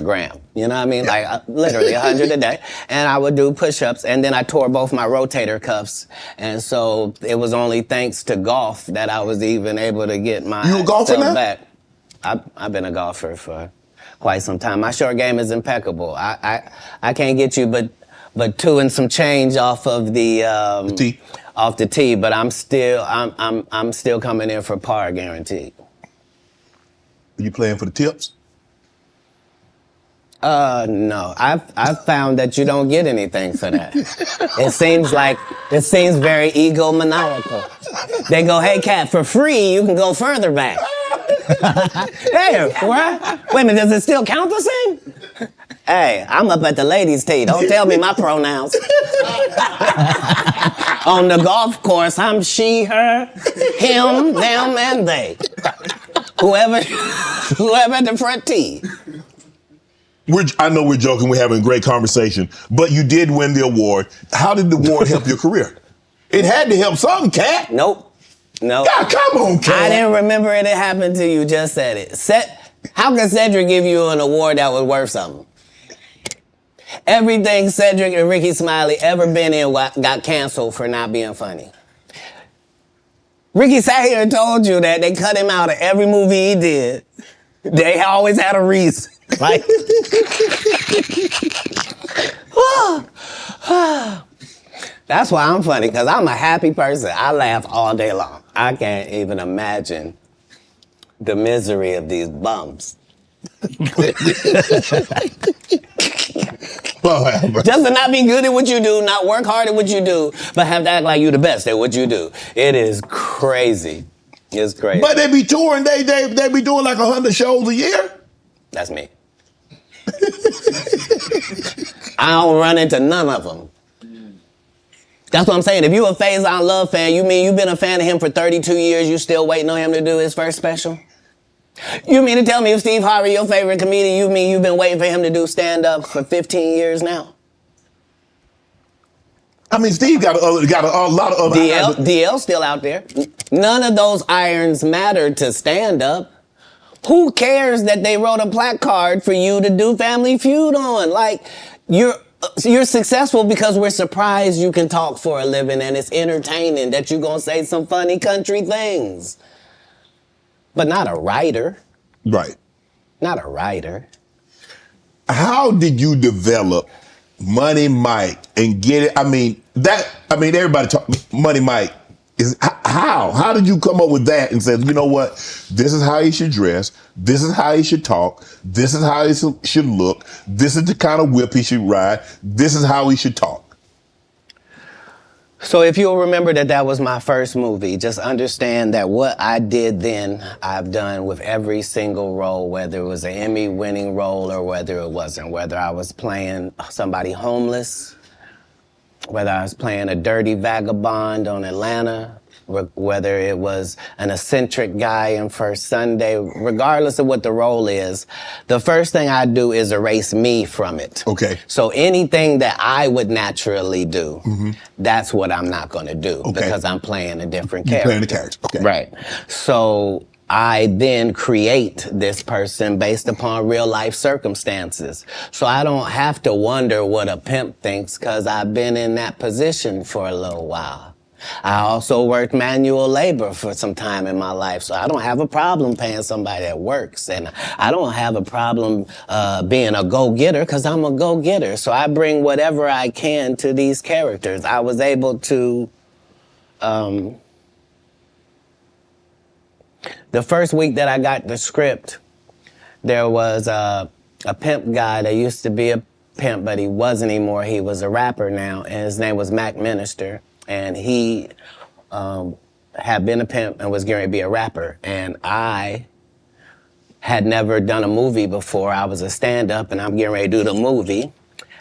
[SPEAKER 1] gram. You know what I mean? Like literally 100 a day. And I would do push-ups, and then I tore both my rotator cuffs. And so it was only thanks to golf that I was even able to get my
[SPEAKER 3] You a golfer now?
[SPEAKER 1] back. I've been a golfer for quite some time. My short game is impeccable. I can't get you but 2 and some change off of the
[SPEAKER 3] tee.
[SPEAKER 1] Off the tee, but I'm still coming in for par guaranteed.
[SPEAKER 3] Are you playing for the tips?
[SPEAKER 1] No. I've found that you don't get anything for that. It seems very egomaniacal. They go, hey, Cat, for free, you can go further back. Hey, what? Wait a minute, does it still count the same? Hey, I'm up at the ladies' tee. Don't tell me my pronouns. On the golf course, I'm she, her, him, them, and they. Whoever at the front tee.
[SPEAKER 3] I know we're joking, we're having a great conversation, but you did win the award. How did the award help your career? It had to help something, Cat.
[SPEAKER 1] Nope.
[SPEAKER 3] God, come on, Cat.
[SPEAKER 1] I didn't remember it happened till you just said it. How can Cedric give you an award that was worth something? Everything Cedric and Ricky Smiley ever been in got canceled for not being funny. Ricky sat here and told you that they cut him out of every movie he did. They always had a reason. Like, that's why I'm funny, because I'm a happy person. I laugh all day long. I can't even imagine the misery of these bums. Just to not be good at what you do, not work hard at what you do, but have to act like you the best at what you do. It is crazy. It's crazy.
[SPEAKER 3] But they be touring, they be doing like 100 shows a year?
[SPEAKER 1] That's me. I don't run into none of them. That's what I'm saying. If you a Faison Love fan, you mean you've been a fan of him for 32 years, you still waiting on him to do his first special? You mean to tell me if Steve Harvey, your favorite comedian, you mean you've been waiting for him to do stand-up for 15 years now?
[SPEAKER 3] I mean, Steve got a lot of other...
[SPEAKER 1] DL's still out there. None of those irons matter to stand-up. Who cares that they wrote a placard for you to do Family Feud on? Like, you're successful because we're surprised you can talk for a living and it's entertaining that you're gonna say some funny country things. But not a writer.
[SPEAKER 3] Right.
[SPEAKER 1] Not a writer.
[SPEAKER 3] How did you develop Money Mike and get it? Everybody talk Money Mike. How did you come up with that and said, you know what, this is how he should dress, this is how he should talk, this is how he should look, this is the kind of whip he should ride, this is how he should talk?
[SPEAKER 1] So if you'll remember that was my first movie, just understand that what I did then, I've done with every single role, whether it was an Emmy-winning role or whether it wasn't, whether I was playing somebody homeless, whether I was playing a dirty vagabond on Atlanta, whether it was an eccentric guy in First Sunday, regardless of what the role is, the first thing I do is erase me from it.
[SPEAKER 3] Okay.
[SPEAKER 1] So anything that I would naturally do, that's what I'm not going to do because I'm playing a different character.
[SPEAKER 3] You're playing the character. Okay.
[SPEAKER 1] Right. So I then create this person based upon real life circumstances. So I don't have to wonder what a pimp thinks because I've been in that position for a little while. I also worked manual labor for some time in my life, so I don't have a problem paying somebody that works. And I don't have a problem being a go-getter because I'm a go-getter. So I bring whatever I can to these characters. I was able to... the first week that I got the script, there was a pimp guy that used to be a pimp, but he wasn't anymore. He was a rapper now, and his name was Mac Minister. And he had been a pimp and was going to be a rapper. And I had never done a movie before. I was a stand-up, and I'm getting ready to do the movie.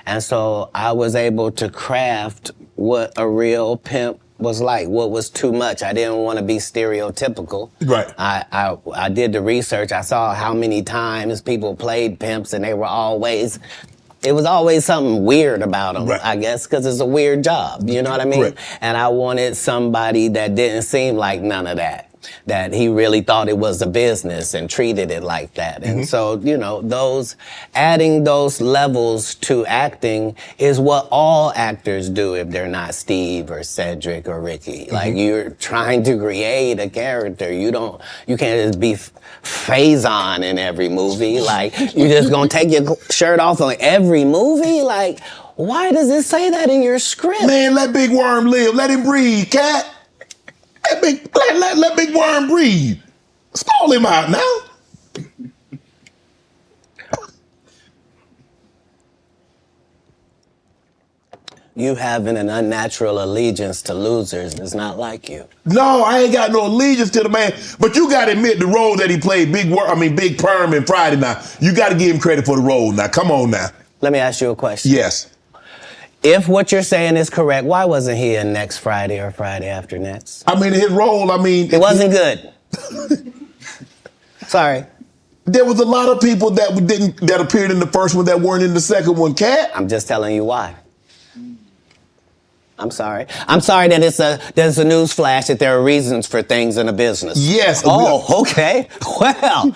[SPEAKER 1] And so I was able to craft what a real pimp was like, what was too much. I didn't want to be stereotypical.
[SPEAKER 3] Right.
[SPEAKER 1] I did the research. I saw how many times people played pimps, and they were always... It was always something weird about them, I guess, because it's a weird job, you know what I mean?
[SPEAKER 3] Right.
[SPEAKER 1] And I wanted somebody that didn't seem like none of that he really thought it was a business and treated it like that. And so, you know, adding those levels to acting is what all actors do if they're not Steve or Cedric or Ricky. Like, you're trying to create a character. You can't just be Faison in every movie. Like, you're just gonna take your shirt off on every movie? Like, why does it say that in your script?
[SPEAKER 3] Man, let Big Worm live. Let him breathe, Katt. Let Big Worm breathe. Stall him out now.
[SPEAKER 1] You having an unnatural allegiance to losers is not like you.
[SPEAKER 3] No, I ain't got no allegiance to the man. But you got to admit the role that he played, Big Perm in Friday now. You got to give him credit for the role now. Come on now.
[SPEAKER 1] Let me ask you a question.
[SPEAKER 3] Yes.
[SPEAKER 1] If what you're saying is correct, why wasn't he in next Friday or Friday after next?
[SPEAKER 3] I mean, his role,
[SPEAKER 1] it wasn't good. Sorry.
[SPEAKER 3] There was a lot of people that appeared in the first one that weren't in the second one, Katt.
[SPEAKER 1] I'm just telling you why. I'm sorry. I'm sorry that there's a news flash that there are reasons for things in a business.
[SPEAKER 3] Yes.
[SPEAKER 1] Oh, okay. Well,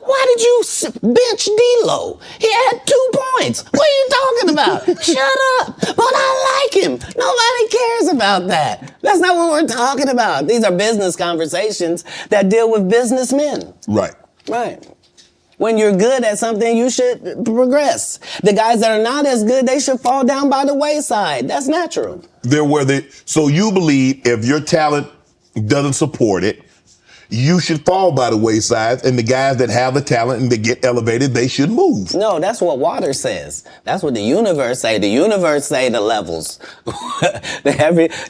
[SPEAKER 1] why did you bench D-Lo? He had 2 points. What are you talking about? Shut up. But I like him. Nobody cares about that. That's not what we're talking about. These are business conversations that deal with businessmen.
[SPEAKER 3] Right.
[SPEAKER 1] Right. When you're good at something, you should progress. The guys that are not as good, they should fall down by the wayside. That's natural.
[SPEAKER 3] So you believe if your talent doesn't support it, you should fall by the wayside, and the guys that have the talent and they get elevated, they should move.
[SPEAKER 1] No, that's what water says. That's what the universe say. The universe say the levels.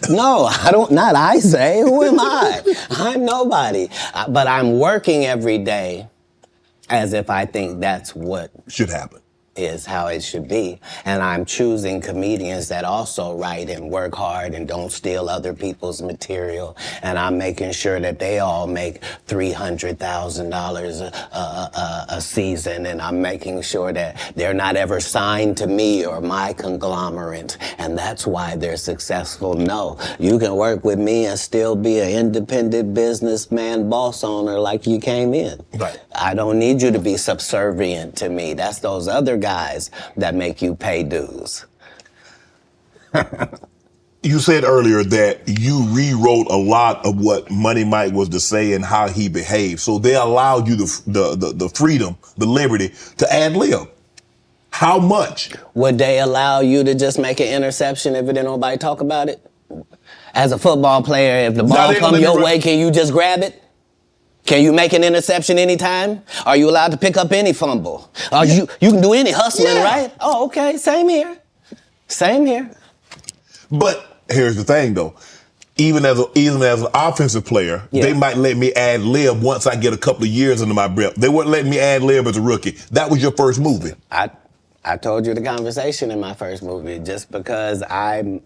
[SPEAKER 1] No, not I say. Who am I? I'm nobody. But I'm working every day as if I think that's what
[SPEAKER 3] should happen.
[SPEAKER 1] Is how it should be. And I'm choosing comedians that also write and work hard and don't steal other people's material. And I'm making sure that they all make $300,000 a season. And I'm making sure that they're not ever signed to me or my conglomerate. And that's why they're successful. No, you can work with me and still be an independent businessman, boss owner like you came in.
[SPEAKER 3] Right.
[SPEAKER 1] I don't need you to be subservient to me. That's those other guys that make you pay dues.
[SPEAKER 3] You said earlier that you rewrote a lot of what Money Mike was to say and how he behaved. So they allowed you the freedom, the liberty to ad lib. How much?
[SPEAKER 1] Would they allow you to just make an interception if didn't nobody talk about it? As a football player, if the ball comes your way, can you just grab it? Can you make an interception anytime? Are you allowed to pick up any fumble? You can do any hustling, right? Oh, okay, same here. Same here.
[SPEAKER 3] But here's the thing, though. Even as an offensive player, they might let me ad lib once I get a couple of years under my belt. They wouldn't let me ad lib as a rookie. That was your first movie.
[SPEAKER 1] I told you the conversation in my first movie, just because I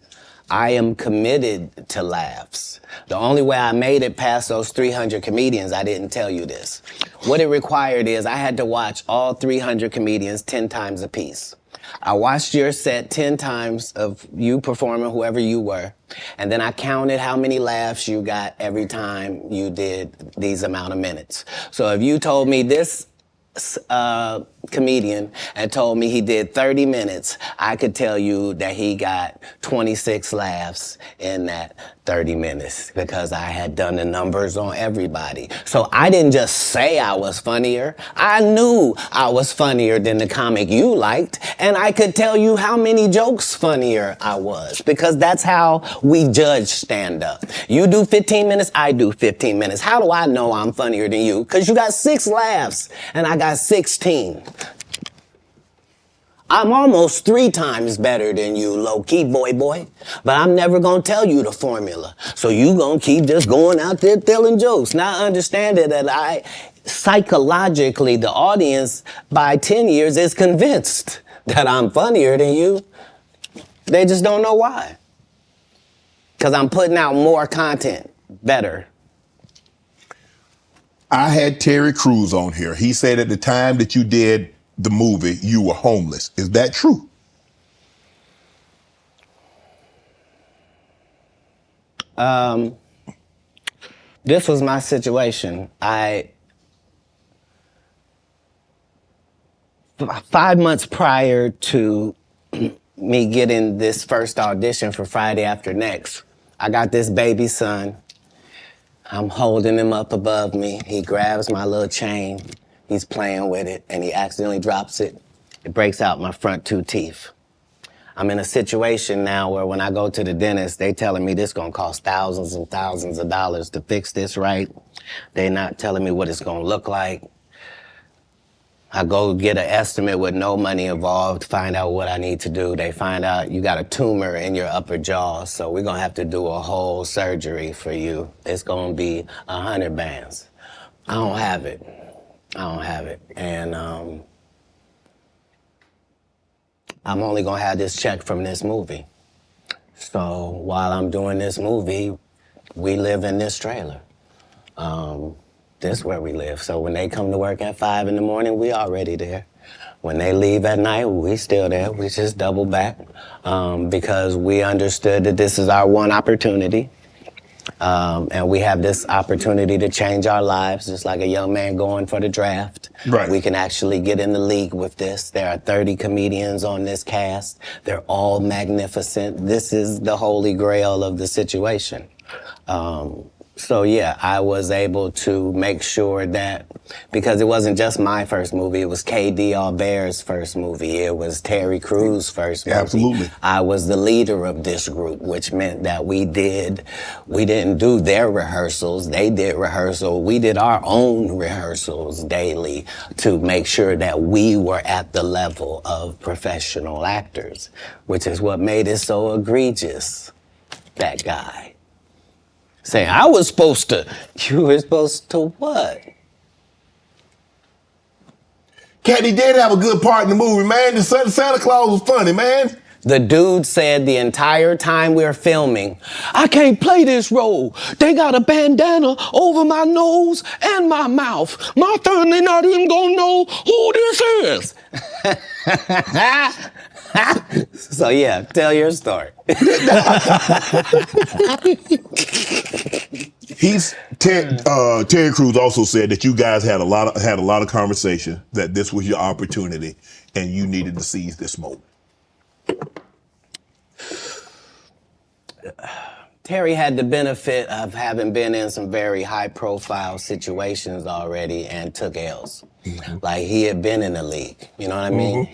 [SPEAKER 1] am committed to laughs. The only way I made it past those 300 comedians, I didn't tell you this. What it required is I had to watch all 300 comedians 10 times a piece. I watched your set 10 times of you performing, whoever you were, and then I counted how many laughs you got every time you did these amount of minutes. So if you told me this comedian and told me he did 30 minutes, I could tell you that he got 26 laughs in that 30 minutes because I had done the numbers on everybody. So I didn't just say I was funnier. I knew I was funnier than the comic you liked, and I could tell you how many jokes funnier I was, because that's how we judge stand-up. You do 15 minutes, I do 15 minutes. How do I know I'm funnier than you? Because you got 6 laughs and I got 16. I'm almost 3 times better than you, low-key boy. But I'm never gonna tell you the formula. So you gonna keep just going out there telling jokes. Now understand that psychologically, the audience by 10 years is convinced that I'm funnier than you. They just don't know why. Because I'm putting out more content, better.
[SPEAKER 3] I had Terry Crews on here. He said at the time that you did the movie, you were homeless. Is that true?
[SPEAKER 1] This was my situation. 5 months prior to me getting this first audition for Friday After Next, I got this baby son. I'm holding him up above me. He grabs my little chain. He's playing with it, and he accidentally drops it. It breaks out my front 2 teeth. I'm in a situation now where when I go to the dentist, they telling me this gonna cost thousands and thousands of dollars to fix this right. They not telling me what it's gonna look like. I go get an estimate with no money involved, find out what I need to do. They find out you got a tumor in your upper jaw, so we're gonna have to do a whole surgery for you. It's gonna be 100 bands. I don't have it. And I'm only gonna have this check from this movie. So while I'm doing this movie, we live in this trailer. This is where we live. So when they come to work at 5 in the morning, we already there. When they leave at night, we still there. We just double back because we understood that this is our one opportunity. And we have this opportunity to change our lives, just like a young man going for the draft.
[SPEAKER 3] Right.
[SPEAKER 1] We can actually get in the league with this. There are 30 comedians on this cast. They're all magnificent. This is the holy grail of the situation. So yeah, I was able to make sure that, because it wasn't just my first movie, it was K.D. Albert's first movie, it was Terry Crews' first movie.
[SPEAKER 3] Absolutely.
[SPEAKER 1] I was the leader of this group, which meant that we didn't do their rehearsals, they did rehearsal, we did our own rehearsals daily to make sure that we were at the level of professional actors, which is what made it so egregious, that guy. Saying, you were supposed to what?
[SPEAKER 3] Katt, he did have a good part in the movie, man. The Santa Claus was funny, man.
[SPEAKER 1] The dude said the entire time we were filming, I can't play this role. They got a bandana over my nose and my mouth. My family not even gonna know who this is. So yeah, tell your story. Terry
[SPEAKER 3] Crews also said that you guys had a lot of conversation, that this was your opportunity and you needed to seize this moment.
[SPEAKER 1] Terry had the benefit of having been in some very high-profile situations already and took L's. Mm-hmm. Like, he had been in the league, you know what I mean?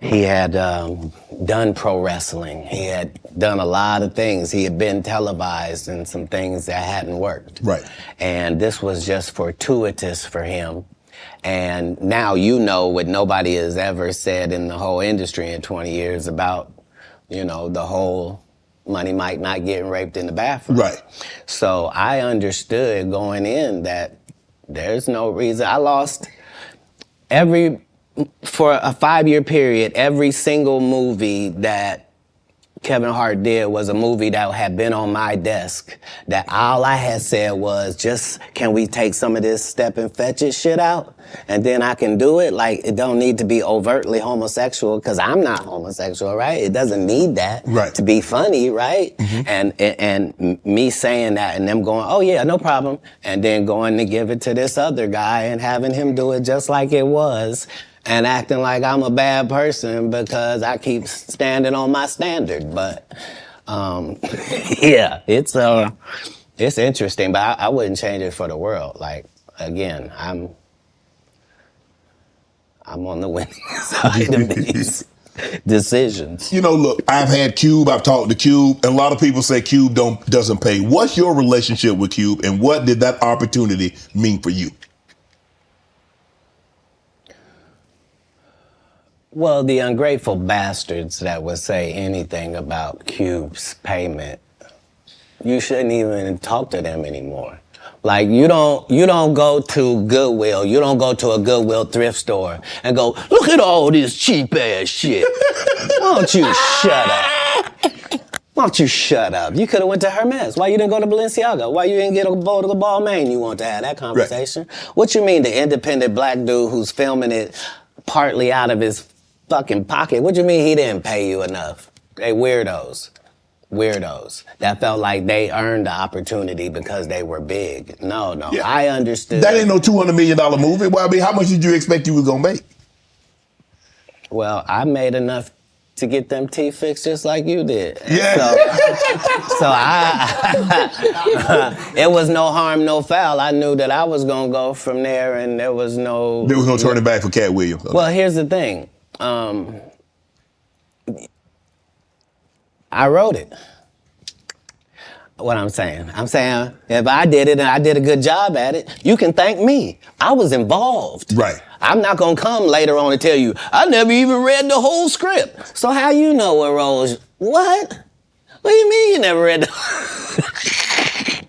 [SPEAKER 1] He had done pro wrestling. He had done a lot of things. He had been televised and some things that hadn't worked.
[SPEAKER 3] Right.
[SPEAKER 1] And this was just fortuitous for him. And now you know what nobody has ever said in the whole industry in 20 years about, you know, the whole Money Mike not getting raped in the bathroom.
[SPEAKER 3] Right.
[SPEAKER 1] So I understood going in that there's no reason. I lost for a 5-year period, every single movie that Kevin Hart did was a movie that had been on my desk, that all I had said was, just, can we take some of this step and fetch it shit out? And then I can do it. Like, it don't need to be overtly homosexual, because I'm not homosexual, right? It doesn't need that to be funny, right? And me saying that and them going, oh yeah, no problem. And then going to give it to this other guy and having him do it just like it was. And acting like I'm a bad person because I keep standing on my standard. But yeah, it's interesting, but I wouldn't change it for the world. Like, again, I'm on the winning side of these decisions.
[SPEAKER 3] You know, look, I've had Cube, I've talked to Cube, and a lot of people say Cube doesn't pay. What's your relationship with Cube, and what did that opportunity mean for you?
[SPEAKER 1] Well, the ungrateful bastards that would say anything about Cube's payment, you shouldn't even talk to them anymore. Like, you don't go to Goodwill, you don't go to a Goodwill thrift store and go, look at all this cheap ass shit. Why don't you shut up? Why don't you shut up? You could have went to Hermes. Why you didn't go to Balenciaga? Why you didn't get a bowl of the Balmain? You want to have that conversation? Right. What you mean the independent black dude who's filming it partly out of his fucking pocket? What you mean he didn't pay you enough? They weirdos. Weirdos. That felt like they earned the opportunity because they were big. No, yeah. I understood.
[SPEAKER 3] That ain't no $200 million movie. Well, I mean, how much did you expect you was gonna make?
[SPEAKER 1] Well, I made enough to get them teeth fixed just like you did.
[SPEAKER 3] Yeah.
[SPEAKER 1] So it was no harm, no foul. I knew that I was gonna go from there, and there was no
[SPEAKER 3] turning back for Katt Williams. Okay.
[SPEAKER 1] Well, here's the thing. I wrote it. What I'm saying if I did it and I did a good job at it, you can thank me. I was involved.
[SPEAKER 3] Right.
[SPEAKER 1] I'm not gonna come later on and tell you, I never even read the whole script. So how you know what roles? What? What do you mean you never read the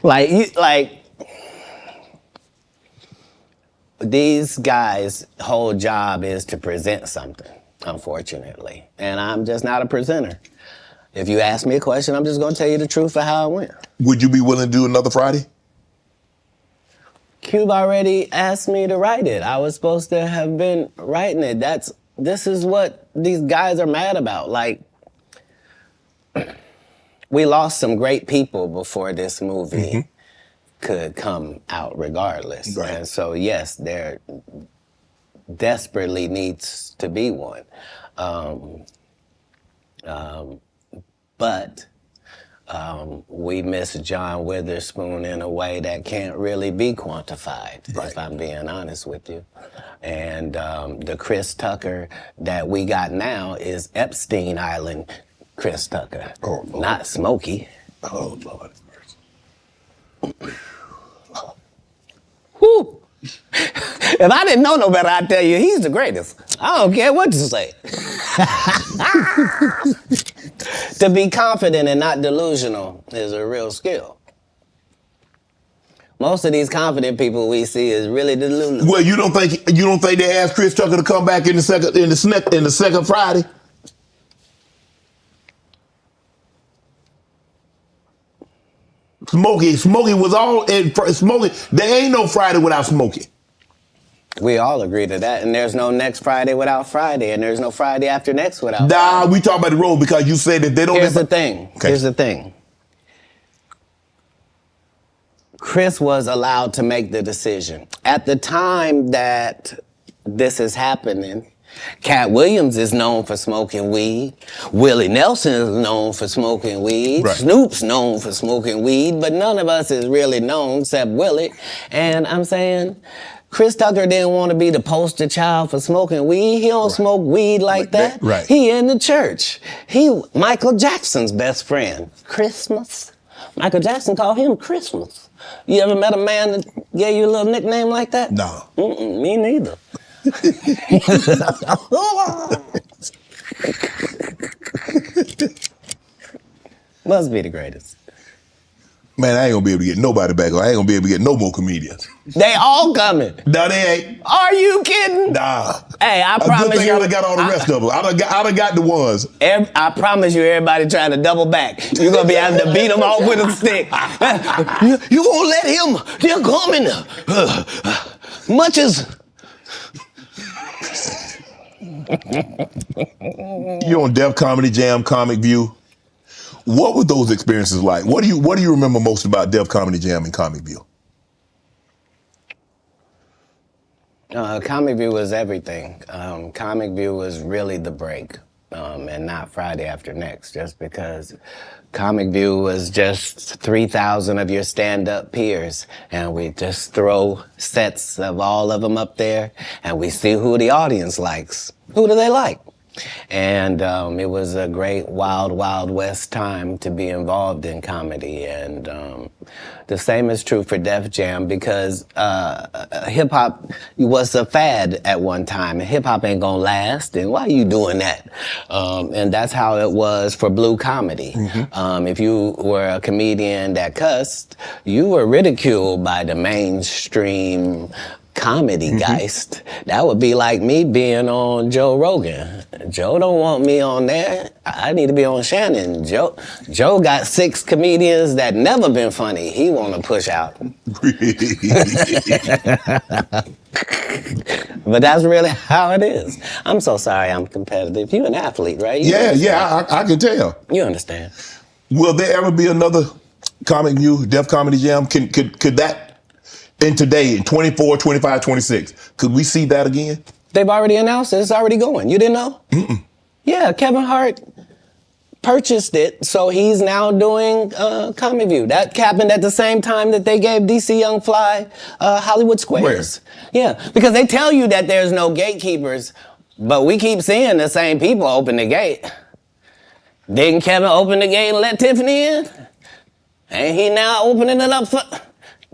[SPEAKER 1] like these guys' whole job is to present something, unfortunately. And I'm just not a presenter. If you ask me a question, I'm just gonna tell you the truth of how it went.
[SPEAKER 3] Would you be willing to do another Friday?
[SPEAKER 1] Cube already asked me to write it. I was supposed to have been writing it. This is what these guys are mad about. Like, we lost some great people before this movie could come out regardless. Right. And so, yes, there desperately needs to be one. But we miss John Witherspoon in a way that can't really be quantified, if I'm being honest with you. And the Chris Tucker that we got now is Epstein Island Chris Tucker, not Smokey.
[SPEAKER 3] Oh, Lord.
[SPEAKER 1] Whew. If I didn't know no better, I'd tell you he's the greatest. I don't care what you say. To be confident and not delusional is a real skill. Most of these confident people we see is really delusional.
[SPEAKER 3] Well, you don't think they asked Chris Tucker to come back in the second Friday? Smokey was all in Smokey. There ain't no Friday without Smokey.
[SPEAKER 1] We all agree to that, and there's no next Friday without Friday, and there's no Friday after next without
[SPEAKER 3] Friday. We talk about the road because you said that they don't.
[SPEAKER 1] Here's the thing. Okay. Here's the thing. Chris was allowed to make the decision. At the time that this is happening, Katt Williams is known for smoking weed. Willie Nelson is known for smoking weed. Right. Snoop's known for smoking weed, but none of us is really known except Willie. And I'm saying, Chris Tucker didn't want to be the poster child for smoking weed. He don't smoke weed like that.
[SPEAKER 3] Right.
[SPEAKER 1] He in the church. He Michael Jackson's best friend. Christmas. Michael Jackson called him Christmas. You ever met a man that gave you a little nickname like that?
[SPEAKER 3] Nah.
[SPEAKER 1] Me neither. Must be the greatest.
[SPEAKER 3] Man, I ain't gonna be able to get nobody back. I ain't gonna be able to get no more comedians.
[SPEAKER 1] They all coming.
[SPEAKER 3] No, they ain't.
[SPEAKER 1] Are you kidding?
[SPEAKER 3] Nah.
[SPEAKER 1] Hey, I
[SPEAKER 3] A
[SPEAKER 1] promise
[SPEAKER 3] good thing
[SPEAKER 1] you.
[SPEAKER 3] I done got all the rest of them. I done got the ones.
[SPEAKER 1] I promise you, everybody trying to double back. You're gonna be having to beat them off with a stick. You gonna let him? They're coming. Much as.
[SPEAKER 3] You on Def Comedy Jam, Comic View. What were those experiences like? What do you remember most about Def Comedy Jam and Comic View?
[SPEAKER 1] Comic View was everything. Comic View was really the break, and not Friday After Next, just because Comic View was just 3,000 of your stand-up peers, and we just throw sets of all of them up there, and we see who the audience likes. Who do they like? And it was a great wild, wild west time to be involved in comedy. And the same is true for Def Jam, because hip hop was a fad at one time, and hip hop ain't gonna last. And why are you doing that? And that's how it was for blue comedy. Mm-hmm. If you were a comedian that cussed, you were ridiculed by the mainstream comedy geist. That would be like me being on Joe Rogan. Joe don't want me on there. I need to be on Shannon. Joe got 6 comedians that never been funny. He want to push out. But that's really how it is. I'm so sorry I'm competitive. You an athlete, right?
[SPEAKER 3] I can tell.
[SPEAKER 1] You understand.
[SPEAKER 3] Will there ever be another Comic View, Def Comedy Jam? Could that, in today, in 24, 25, 26, could we see that again?
[SPEAKER 1] They've already announced it. It's already going. You didn't know?
[SPEAKER 3] Mm-mm.
[SPEAKER 1] Yeah, Kevin Hart purchased it, so he's now doing Comic View. That happened at the same time that they gave DC Young Fly Hollywood Squares.
[SPEAKER 3] Where?
[SPEAKER 1] Yeah, because they tell you that there's no gatekeepers, but we keep seeing the same people open the gate. Didn't Kevin open the gate and let Tiffany in? Ain't he now opening it up for...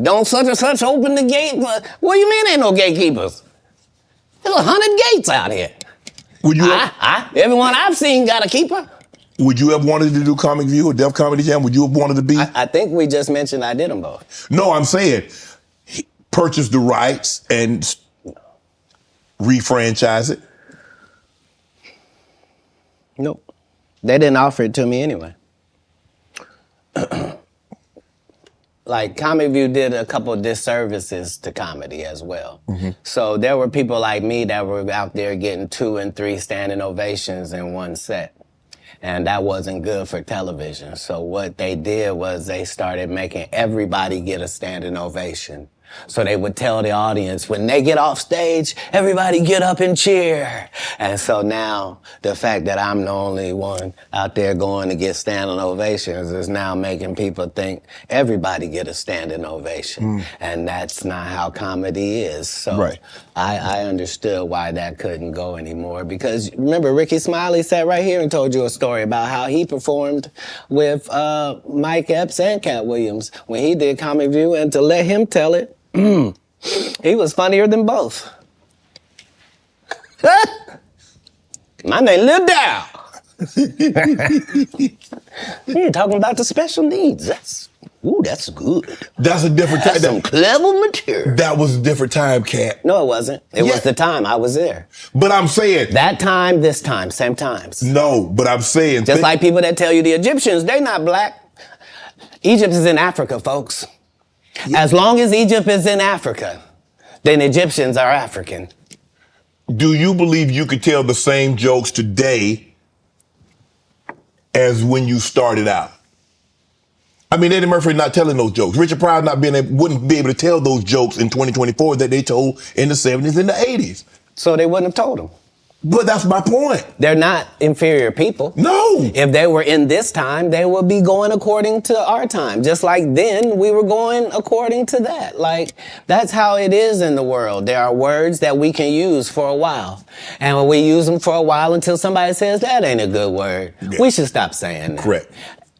[SPEAKER 1] Don't such and such open the gate? What do you mean ain't no gatekeepers? There's 100 gates out here.
[SPEAKER 3] Would you?
[SPEAKER 1] Everyone I've seen got a keeper.
[SPEAKER 3] Would you have wanted to do Comic View or Def Comedy Jam? Would you have wanted to be?
[SPEAKER 1] I think we just mentioned I did them both.
[SPEAKER 3] No, I'm saying he purchased the rights and refranchise it.
[SPEAKER 1] Nope. They didn't offer it to me anyway. Like, Comic View did a couple disservices to comedy as well. Mm-hmm. So there were people like me that were out there getting 2 and 3 standing ovations in one set. And that wasn't good for television. So what they did was they started making everybody get a standing ovation. So they would tell the audience, when they get off stage, everybody get up and cheer. And so now the fact that I'm the only one out there going to get standing ovations is now making people think everybody get a standing ovation. And that's not how comedy is. So
[SPEAKER 3] right.
[SPEAKER 1] I understood why that couldn't go anymore, because remember, Ricky Smiley sat right here and told you a story about how he performed with Mike Epps and Katt Williams when he did Comic View, and to let him tell it, he was funnier than both. My name Lil Dow. You're talking about the special needs. That's good.
[SPEAKER 3] That's a different time.
[SPEAKER 1] That's some clever material.
[SPEAKER 3] That was a different time, Cat.
[SPEAKER 1] No, it wasn't. It was the time I was there.
[SPEAKER 3] But I'm saying...
[SPEAKER 1] That time, this time, same times.
[SPEAKER 3] No, but I'm saying...
[SPEAKER 1] Just like people that tell you the Egyptians, they not black. Egypt is in Africa, folks. Yeah. As long as Egypt is in Africa, then Egyptians are African.
[SPEAKER 3] Do you believe you could tell the same jokes today as when you started out? I mean, Eddie Murphy not telling those jokes. Richard Pryor wouldn't be able to tell those jokes in 2024 that they told in the 70s and the 80s.
[SPEAKER 1] So they wouldn't have told them.
[SPEAKER 3] But that's my point.
[SPEAKER 1] They're not inferior people.
[SPEAKER 3] No.
[SPEAKER 1] If they were in this time, they would be going according to our time. Just like then, we were going according to that. Like, that's how it is in the world. There are words that we can use for a while. And when we use them for a while until somebody says, that ain't a good word, we should stop saying that.
[SPEAKER 3] Correct.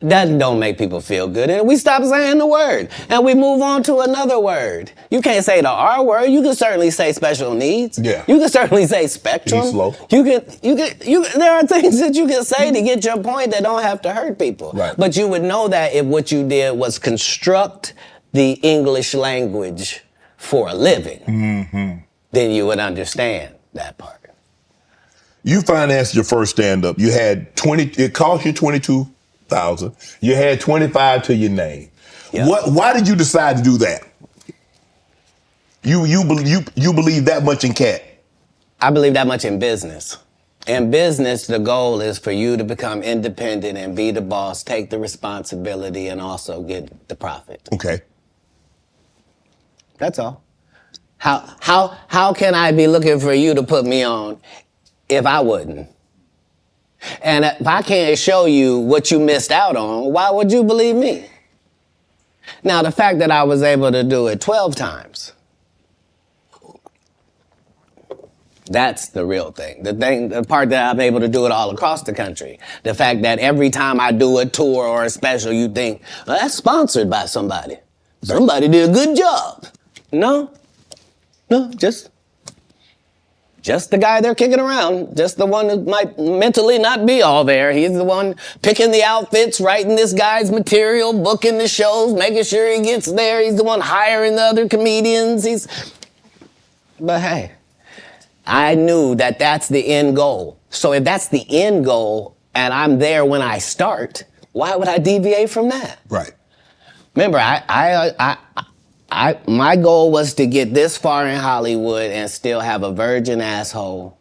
[SPEAKER 1] That don't make people feel good. And we stop saying the word. And we move on to another word. You can't say the R word. You can certainly say special needs.
[SPEAKER 3] Yeah.
[SPEAKER 1] You can certainly say spectrum.
[SPEAKER 3] Be slow.
[SPEAKER 1] There are things that you can say to get your point that don't have to hurt people.
[SPEAKER 3] Right.
[SPEAKER 1] But you would know that if what you did was construct the English language for a living, then you would understand that part.
[SPEAKER 3] You financed your first stand-up. You had it cost you $22,000. You had 25 to your name.
[SPEAKER 1] Yeah.
[SPEAKER 3] Why did you decide to do that? You believe that much in Katt?
[SPEAKER 1] I believe that much in business. In business, the goal is for you to become independent and be the boss, take the responsibility, and also get the profit.
[SPEAKER 3] Okay.
[SPEAKER 1] That's all. How can I be looking for you to put me on if I wouldn't? And if I can't show you what you missed out on, why would you believe me? Now, the fact that I was able to do it 12 times, that's the real thing. The part that I'm able to do it all across the country. The fact that every time I do a tour or a special, you think, well, that's sponsored by somebody. Somebody did a good job. No, just the guy they're kicking around, just the one that might mentally not be all there. He's the one picking the outfits, writing this guy's material, booking the shows, making sure he gets there. He's the one hiring the other comedians. But hey, I knew that that's the end goal. So if that's the end goal and I'm there when I start, why would I deviate from that?
[SPEAKER 3] Right.
[SPEAKER 1] Remember, my goal was to get this far in Hollywood and still have a virgin asshole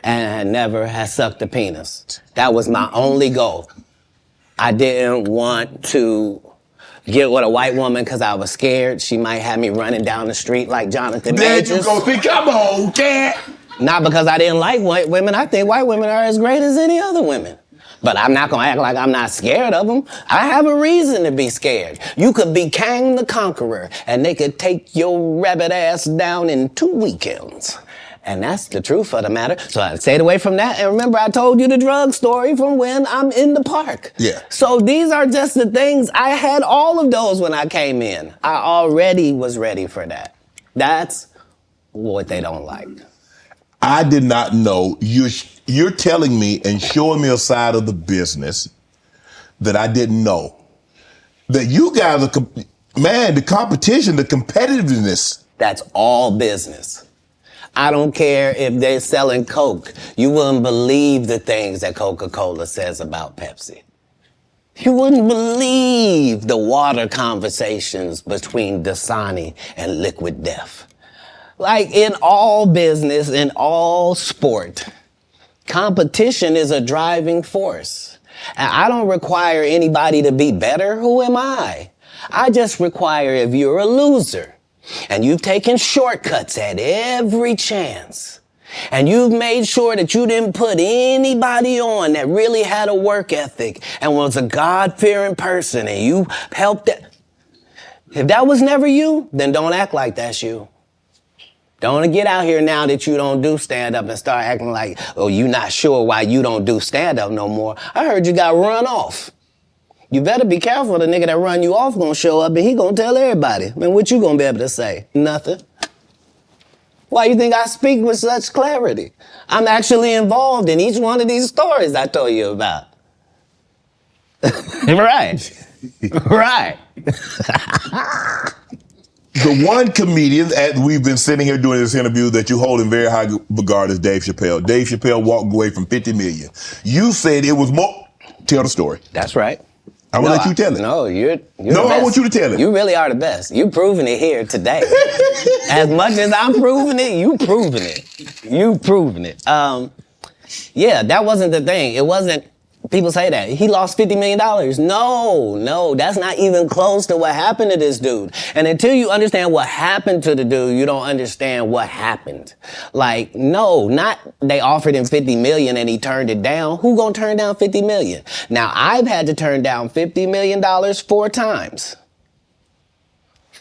[SPEAKER 1] and never have sucked a penis. That was my only goal. I didn't want to get with a white woman because I was scared she might have me running down the street like Jonathan Majors.
[SPEAKER 3] There you go. See, come on, Katt.
[SPEAKER 1] Not because I didn't like white women. I think white women are as great as any other women. But I'm not gonna act like I'm not scared of them. I have a reason to be scared. You could be Kang the Conqueror, and they could take your rabbit ass down in 2 weekends. And that's the truth of the matter. So I stayed away from that. And remember, I told you the drug story from when I'm in the park.
[SPEAKER 3] Yeah.
[SPEAKER 1] So these are just the things. I had all of those when I came in. I already was ready for that. That's what they don't like.
[SPEAKER 3] I did not know. You're telling me and showing me a side of the business that I didn't know. That you guys are, the competition, the competitiveness.
[SPEAKER 1] That's all business. I don't care if they're selling Coke. You wouldn't believe the things that Coca-Cola says about Pepsi. You wouldn't believe the water conversations between Dasani and Liquid Death. Like in all business, in all sport, competition is a driving force. And I don't require anybody to be better. Who am I? I just require if you're a loser and you've taken shortcuts at every chance and you've made sure that you didn't put anybody on that really had a work ethic and was a God-fearing person and you helped it. If that was never you, then don't act like that's you. Don't get out here now that you don't do stand-up and start acting like, oh, you not sure why you don't do stand-up no more. I heard you got run off. You better be careful. The nigga that run you off gonna show up and he gonna tell everybody. Man, what you gonna be able to say? Nothing. Why you think I speak with such clarity? I'm actually involved in each one of these stories I told you about. Right. Right.
[SPEAKER 3] The one comedian that we've been sitting here doing this interview that you hold in very high regard is Dave Chappelle. Dave Chappelle walked away from $50 million. You said it was more. Tell the story.
[SPEAKER 1] That's right.
[SPEAKER 3] I'm gonna let you tell it.
[SPEAKER 1] No, you're
[SPEAKER 3] No,
[SPEAKER 1] the
[SPEAKER 3] I
[SPEAKER 1] best.
[SPEAKER 3] want you to tell it.
[SPEAKER 1] You really are the best. You're proving it here today. As much as I'm proving it, you proving it. You proving it. Yeah, that wasn't the thing. It wasn't. People say that. He lost $50 million. No, that's not even close to what happened to this dude. And until you understand what happened to the dude, you don't understand what happened. Like, no, not they offered him $50 million and he turned it down. Who gonna turn down $50 million? Now, I've had to turn down $50 million 4 times.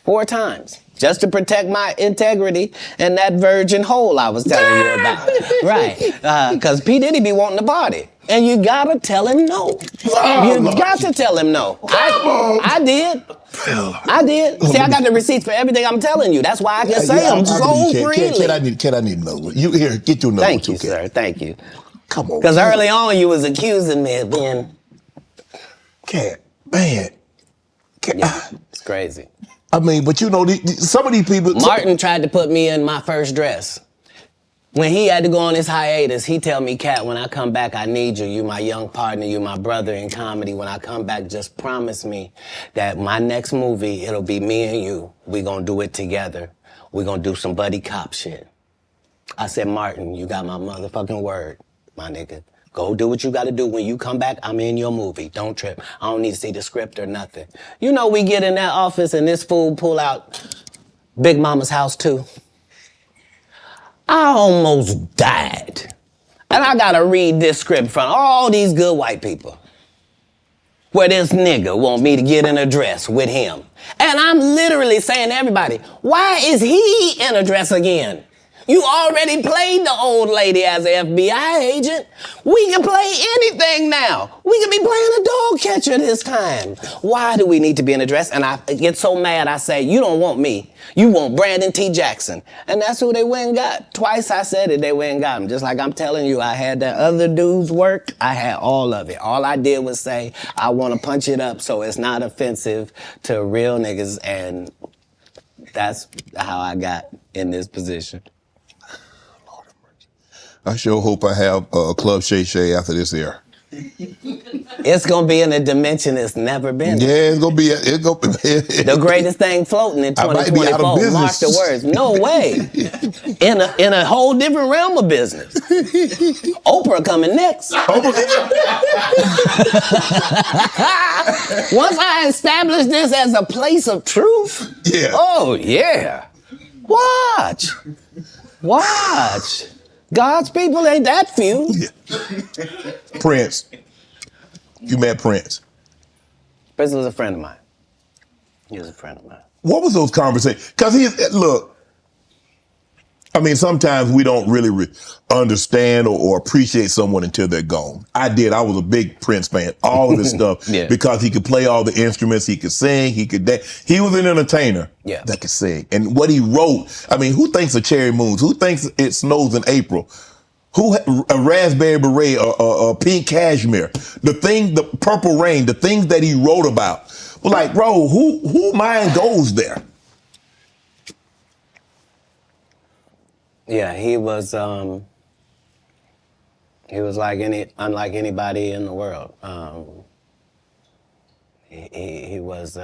[SPEAKER 1] 4 times. Just to protect my integrity and that virgin hole I was telling you about. Right. Because P. Diddy be wanting to party. And you gotta tell him no. You got to tell him no. I did. I did. See, I got the receipts for everything I'm telling you. That's why I can say them so freely.
[SPEAKER 3] Kid, I need another one. You here? Get your number.
[SPEAKER 1] Thank you, sir. Thank you.
[SPEAKER 3] Come on.
[SPEAKER 1] Because early on you was accusing me of being.
[SPEAKER 3] Katt, man. Katt,
[SPEAKER 1] Yeah, it's crazy.
[SPEAKER 3] I mean, but you know, some of these people.
[SPEAKER 1] Martin tried to put me in my first dress. When he had to go on his hiatus, he tell me, Katt, when I come back, I need you. You my young partner. You my brother in comedy. When I come back, just promise me that my next movie, it'll be me and you. We gonna do it together. We gonna do some buddy cop shit. I said, Martin, you got my motherfucking word, my nigga. Go do what you gotta do. When you come back, I'm in your movie. Don't trip. I don't need to see the script or nothing. You know, we get in that office and this fool pull out Big Mama's House 2. I almost died. And I gotta read this script from all these good white people. Where this nigga want me to get in a dress with him. And I'm literally saying to everybody, why is he in a dress again? You already played the old lady as an FBI agent. We can play anything now. We can be playing a dog catcher this time. Why do we need to be in a dress? And I get so mad, I say, you don't want me. You want Brandon T. Jackson. And that's who they went and got. Twice I said it, they went and got him. Just like I'm telling you, I had that other dude's work. I had all of it. All I did was say, I want to punch it up so it's not offensive to real niggas. And that's how I got in this position.
[SPEAKER 3] I sure hope I have a Club Shay Shay after this air.
[SPEAKER 1] It's gonna be in a dimension it's never been.
[SPEAKER 3] Yeah, it's gonna be.
[SPEAKER 1] The greatest thing floating in
[SPEAKER 3] I might be out of
[SPEAKER 1] 2024.
[SPEAKER 3] business.
[SPEAKER 1] Mark the words. No way. In a whole different realm of business. Oprah coming next. Once I establish this as a place of truth.
[SPEAKER 3] Yeah.
[SPEAKER 1] Oh yeah. Watch. God's people ain't that few.
[SPEAKER 3] Prince. You met Prince.
[SPEAKER 1] Prince was a friend of mine. He was a friend of mine.
[SPEAKER 3] What was those conversations? Because look, I mean, sometimes we don't really understand or appreciate someone until they're gone. I did. I was a big Prince fan. All of his stuff.
[SPEAKER 1] Yeah.
[SPEAKER 3] Because he could play all the instruments. He could sing. He could dance. He was an entertainer that could sing. And what he wrote, I mean, who thinks of Cherry Moons? Who thinks it snows in April? Who a raspberry beret or pink cashmere? The purple rain, the things that he wrote about. Well, like, bro, who mind goes there?
[SPEAKER 1] Yeah, he was like unlike anybody in the world. He was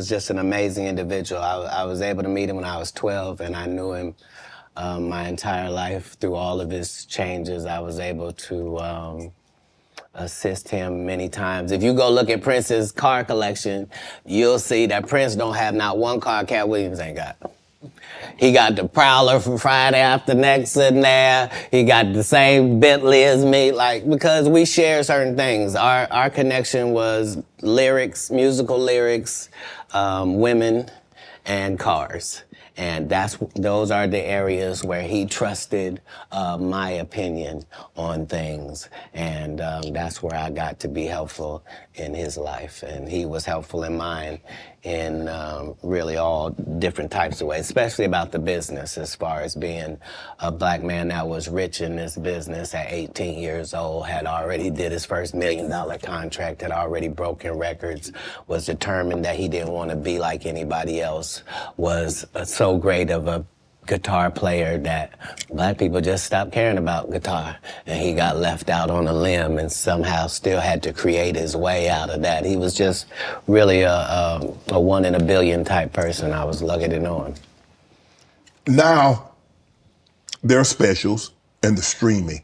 [SPEAKER 1] just an amazing individual. I was able to meet him when I was 12, and I knew him my entire life through all of his changes. I was able to assist him many times. If you go look at Prince's car collection, you'll see that Prince don't have not one car Katt Williams ain't got. He got the Prowler from Friday After Next in there. He got the same Bentley as me, because we share certain things. Our connection was lyrics, musical lyrics, women, and cars. And those are the areas where he trusted my opinion on things. And that's where I got to be helpful in his life. And he was helpful in mine in really all different types of ways, especially about the business, as far as being a black man that was rich in this business at 18 years old, had already did his first $1 million contract, had already broken records, was determined that he didn't want to be like anybody else, was so great of a guitar player that black people just stopped caring about guitar, and he got left out on a limb and somehow still had to create his way out of that. He was just really a 1 in a billion type person. I was lucky to know him.
[SPEAKER 3] Now, there are specials and the streaming.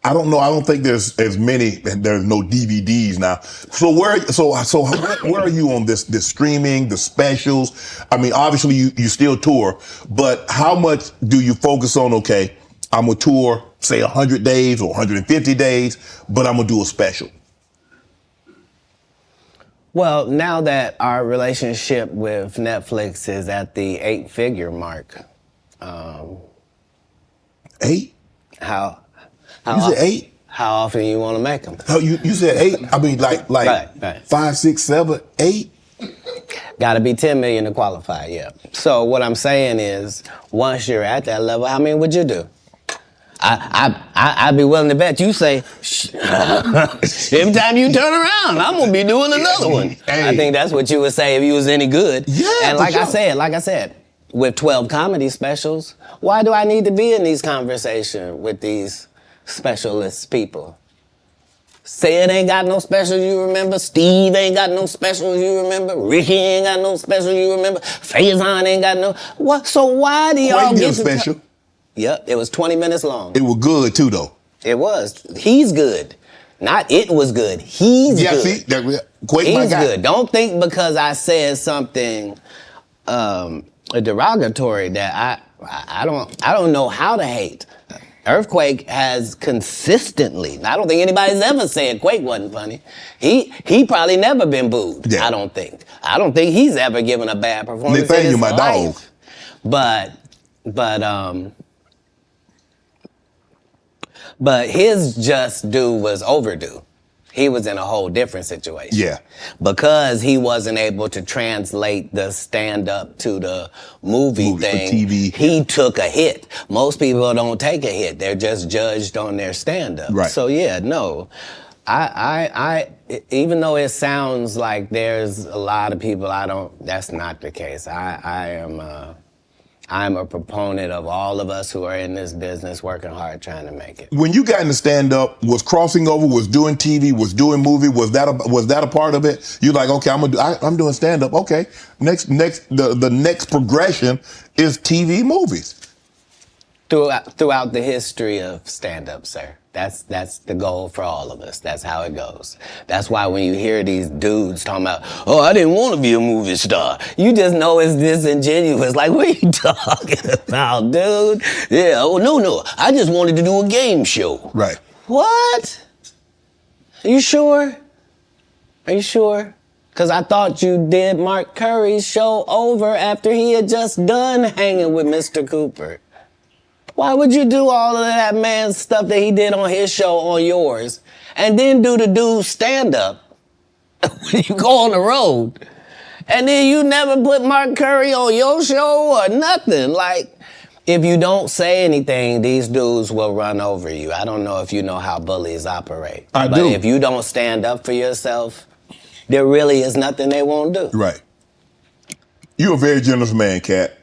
[SPEAKER 3] I don't know. I don't think there's as many, and there's no DVDs now. So where are you on this streaming, the specials? I mean, obviously you still tour, but how much do you focus on, okay, I'm gonna tour, say 100 days or 150 days, but I'm gonna do a special?
[SPEAKER 1] Well, now that our relationship with Netflix is at the 8-figure mark,
[SPEAKER 3] 8? You said 8?
[SPEAKER 1] How often you want to make them?
[SPEAKER 3] Oh, you said 8? I mean, like
[SPEAKER 1] Right.
[SPEAKER 3] 5, 6, 7, 8?
[SPEAKER 1] Got to be 10 million to qualify, yeah. So what I'm saying is, once you're at that level, how many would you do? I'd be willing to bet you say, every time you turn around, I'm gonna be doing another one.
[SPEAKER 3] Hey.
[SPEAKER 1] I think that's what you would say if you was any good.
[SPEAKER 3] Yeah,
[SPEAKER 1] and
[SPEAKER 3] for sure.
[SPEAKER 1] like I said, with 12 comedy specials, why do I need to be in these conversations with these specialist people? Sid ain't got no specials you remember. Steve ain't got no specials you remember. Ricky ain't got no specials you remember. Faison ain't got no. What? So why do y'all
[SPEAKER 3] Quake
[SPEAKER 1] get
[SPEAKER 3] did special.
[SPEAKER 1] Yep, it was 20 minutes long.
[SPEAKER 3] It was good too, though.
[SPEAKER 1] It was. He's good. Not it was good. He's
[SPEAKER 3] Yeah,
[SPEAKER 1] good.
[SPEAKER 3] see, Quake my
[SPEAKER 1] He's
[SPEAKER 3] guy.
[SPEAKER 1] good. Don't think because I said something derogatory that I don't know how to hate. Earthquake has consistently, I don't think anybody's ever said Quake wasn't funny. He probably never been booed.
[SPEAKER 3] Yeah.
[SPEAKER 1] I don't think he's ever given a bad performance in
[SPEAKER 3] Nathaniel,
[SPEAKER 1] his
[SPEAKER 3] my
[SPEAKER 1] life.
[SPEAKER 3] dog.
[SPEAKER 1] But his just due was overdue. He was in a whole different situation.
[SPEAKER 3] Yeah.
[SPEAKER 1] Because he wasn't able to translate the stand-up to the movie
[SPEAKER 3] The
[SPEAKER 1] thing,
[SPEAKER 3] TV.
[SPEAKER 1] he took a hit. Most people don't take a hit. They're just judged on their stand-up.
[SPEAKER 3] Right.
[SPEAKER 1] So yeah, no. I even though it sounds like there's a lot of people that's not the case. I'm a proponent of all of us who are in this business working hard trying to make it.
[SPEAKER 3] When you got into stand-up, was crossing over, was doing TV, was doing movie, was that a part of it? You like, okay, I'm doing stand-up. Okay, the next progression is TV movies.
[SPEAKER 1] Throughout the history of stand-up, sir. That's the goal for all of us. That's how it goes. That's why when you hear these dudes talking about, oh, I didn't want to be a movie star, you just know it's disingenuous. Like, what are you talking about, dude? Yeah, oh, no, I just wanted to do a game show.
[SPEAKER 3] Right.
[SPEAKER 1] What? Are you sure? Because I thought you did Mark Curry's show over after he had just done hanging with Mr. Cooper. Why would you do all of that man's stuff that he did on his show on yours and then do the dude's stand-up when you go on the road? And then you never put Mark Curry on your show or nothing. Like, if you don't say anything, these dudes will run over you. I don't know if you know how bullies operate.
[SPEAKER 3] I
[SPEAKER 1] but
[SPEAKER 3] do.
[SPEAKER 1] If you don't stand up for yourself, there really is nothing they won't do.
[SPEAKER 3] Right. You're a very generous man, Katt.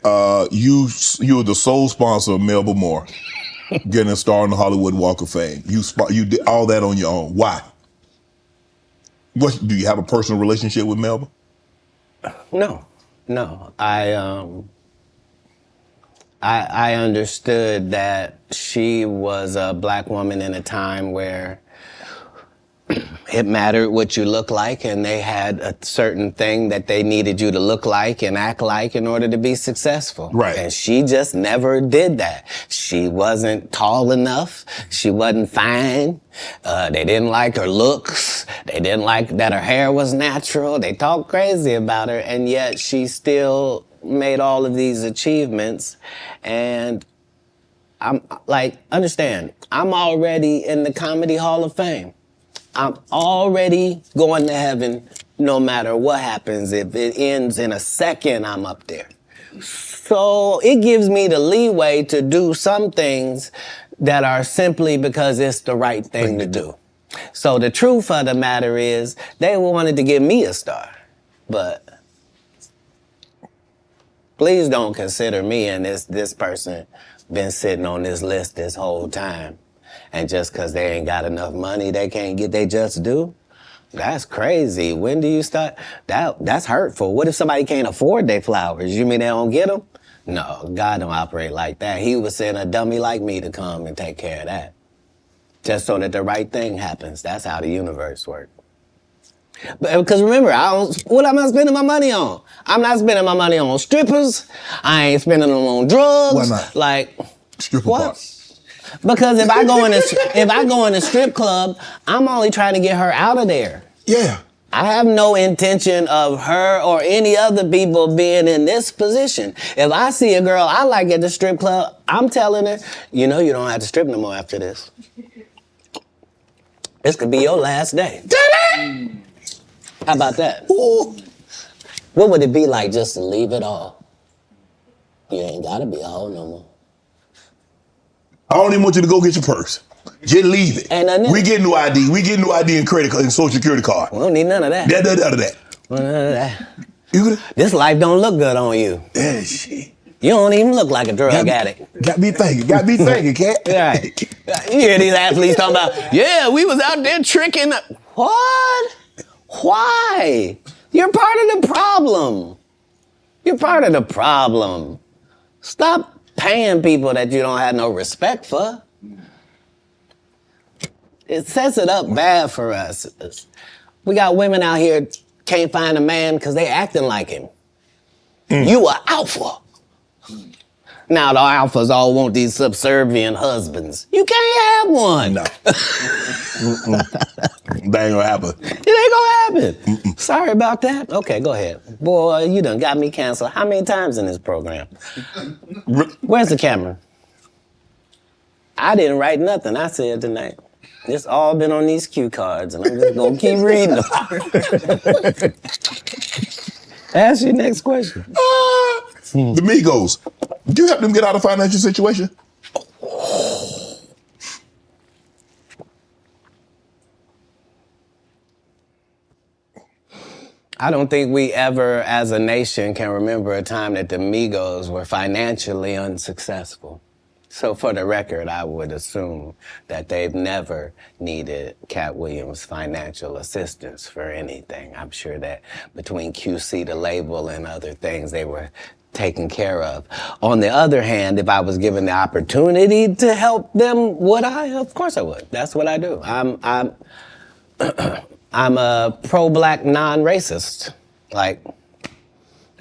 [SPEAKER 3] You were the sole sponsor of Melba Moore getting a star on the Hollywood Walk of Fame. You did all that on your own. Why? Do you have a personal relationship with Melba?
[SPEAKER 1] No. I understood that she was a black woman in a time where it mattered what you look like, and they had a certain thing that they needed you to look like and act like in order to be successful.
[SPEAKER 3] Right.
[SPEAKER 1] And she just never did that. She wasn't tall enough. She wasn't fine. They didn't like her looks. They didn't like that her hair was natural. They talked crazy about her, and yet she still made all of these achievements. And I'm like, understand, I'm already in the Comedy Hall of Fame. I'm already going to heaven no matter what happens. If it ends in a second, I'm up there. So it gives me the leeway to do some things that are simply because it's the right thing to do. So the truth of the matter is, they wanted to give me a star, but please don't consider me and this person been sitting on this list this whole time. And just because they ain't got enough money, they can't get they just due? That's crazy. When do you start? That's hurtful. What if somebody can't afford their flowers? You mean they don't get them? No, God don't operate like that. He would send a dummy like me to come and take care of that. Just so that the right thing happens. That's how the universe works. But because remember, what am I spending my money on? I'm not spending my money on strippers. I ain't spending them on drugs.
[SPEAKER 3] Why not?
[SPEAKER 1] Like,
[SPEAKER 3] Stripper
[SPEAKER 1] what?
[SPEAKER 3] bar.
[SPEAKER 1] Because if I go in a strip club, I'm only trying to get her out of there.
[SPEAKER 3] Yeah.
[SPEAKER 1] I have no intention of her or any other people being in this position. If I see a girl I like at the strip club, I'm telling her, you know, you don't have to strip no more after this. This could be your last day. How about that?
[SPEAKER 3] Ooh.
[SPEAKER 1] What would it be like just to leave it all? You ain't gotta be a hoe no more.
[SPEAKER 3] I don't even want you to go get your purse. Just leave it.
[SPEAKER 1] Ain't nothing in
[SPEAKER 3] We
[SPEAKER 1] it.
[SPEAKER 3] get new ID. We get new ID and credit card and social security card.
[SPEAKER 1] We don't need none of that.
[SPEAKER 3] That.
[SPEAKER 1] None of that.
[SPEAKER 3] You
[SPEAKER 1] This life don't look good on you.
[SPEAKER 3] yeah, shit.
[SPEAKER 1] You don't even look like a drug addict.
[SPEAKER 3] Got me thinking, Cat.
[SPEAKER 1] Right. You hear these athletes talking about, yeah, we was out there tricking. What? Why? You're part of the problem. You're part of the problem. Stop paying people that you don't have no respect for. It sets it up bad for us. We got women out here can't find a man because they acting like him. You are alpha. Now the alphas all want these subservient husbands. You can't have one.
[SPEAKER 3] No. That ain't gonna happen.
[SPEAKER 1] It ain't gonna happen. Sorry about that. Okay, go ahead. Boy, you done got me canceled. How many times in this program? Where's the camera? I didn't write nothing I said tonight. It's all been on these cue cards, and I'm just gonna keep reading them. Ask your next question.
[SPEAKER 3] The Migos. Did you help them get out of financial situation?
[SPEAKER 1] I don't think we ever, as a nation, can remember a time that the Migos were financially unsuccessful. So for the record, I would assume that they've never needed Katt Williams' financial assistance for anything. I'm sure that between QC, the label, and other things, they were taken care of. On the other hand, if I was given the opportunity to help them, would I? Of course I would. That's what I do. I'm a pro-black non-racist. Like,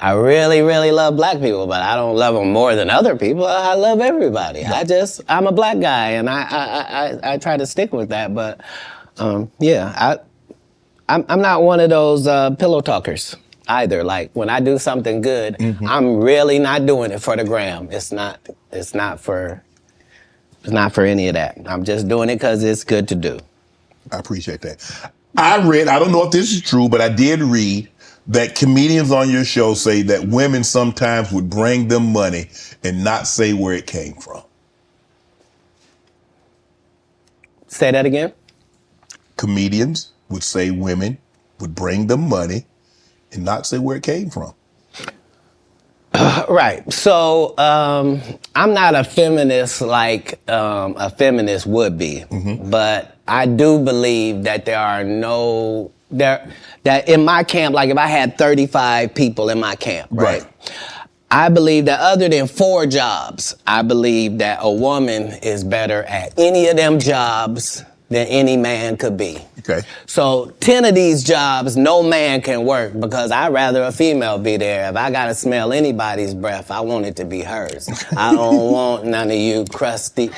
[SPEAKER 1] I really, really love black people, but I don't love them more than other people. I love everybody. Yeah. I'm a black guy, and I try to stick with that. But yeah, I'm not one of those pillow talkers either. Like when I do something good, I'm really not doing it for the gram. It's not for any of that. I'm just doing it because it's good to do.
[SPEAKER 3] I appreciate that. I don't know if this is true, but I did read that comedians on your show say that women sometimes would bring them money and not say where it came from.
[SPEAKER 1] Say that again?
[SPEAKER 3] Comedians would say women would bring them money and not say where it came from.
[SPEAKER 1] Right. So I'm not a feminist like a feminist would be, but I do believe that that in my camp, like if I had 35 people in my camp, right? I believe that other than 4 jobs, I believe that a woman is better at any of them jobs than any man could be.
[SPEAKER 3] Okay.
[SPEAKER 1] So 10 of these jobs, no man can work because I'd rather a female be there. If I gotta smell anybody's breath, I want it to be hers. I don't want none of you crusty.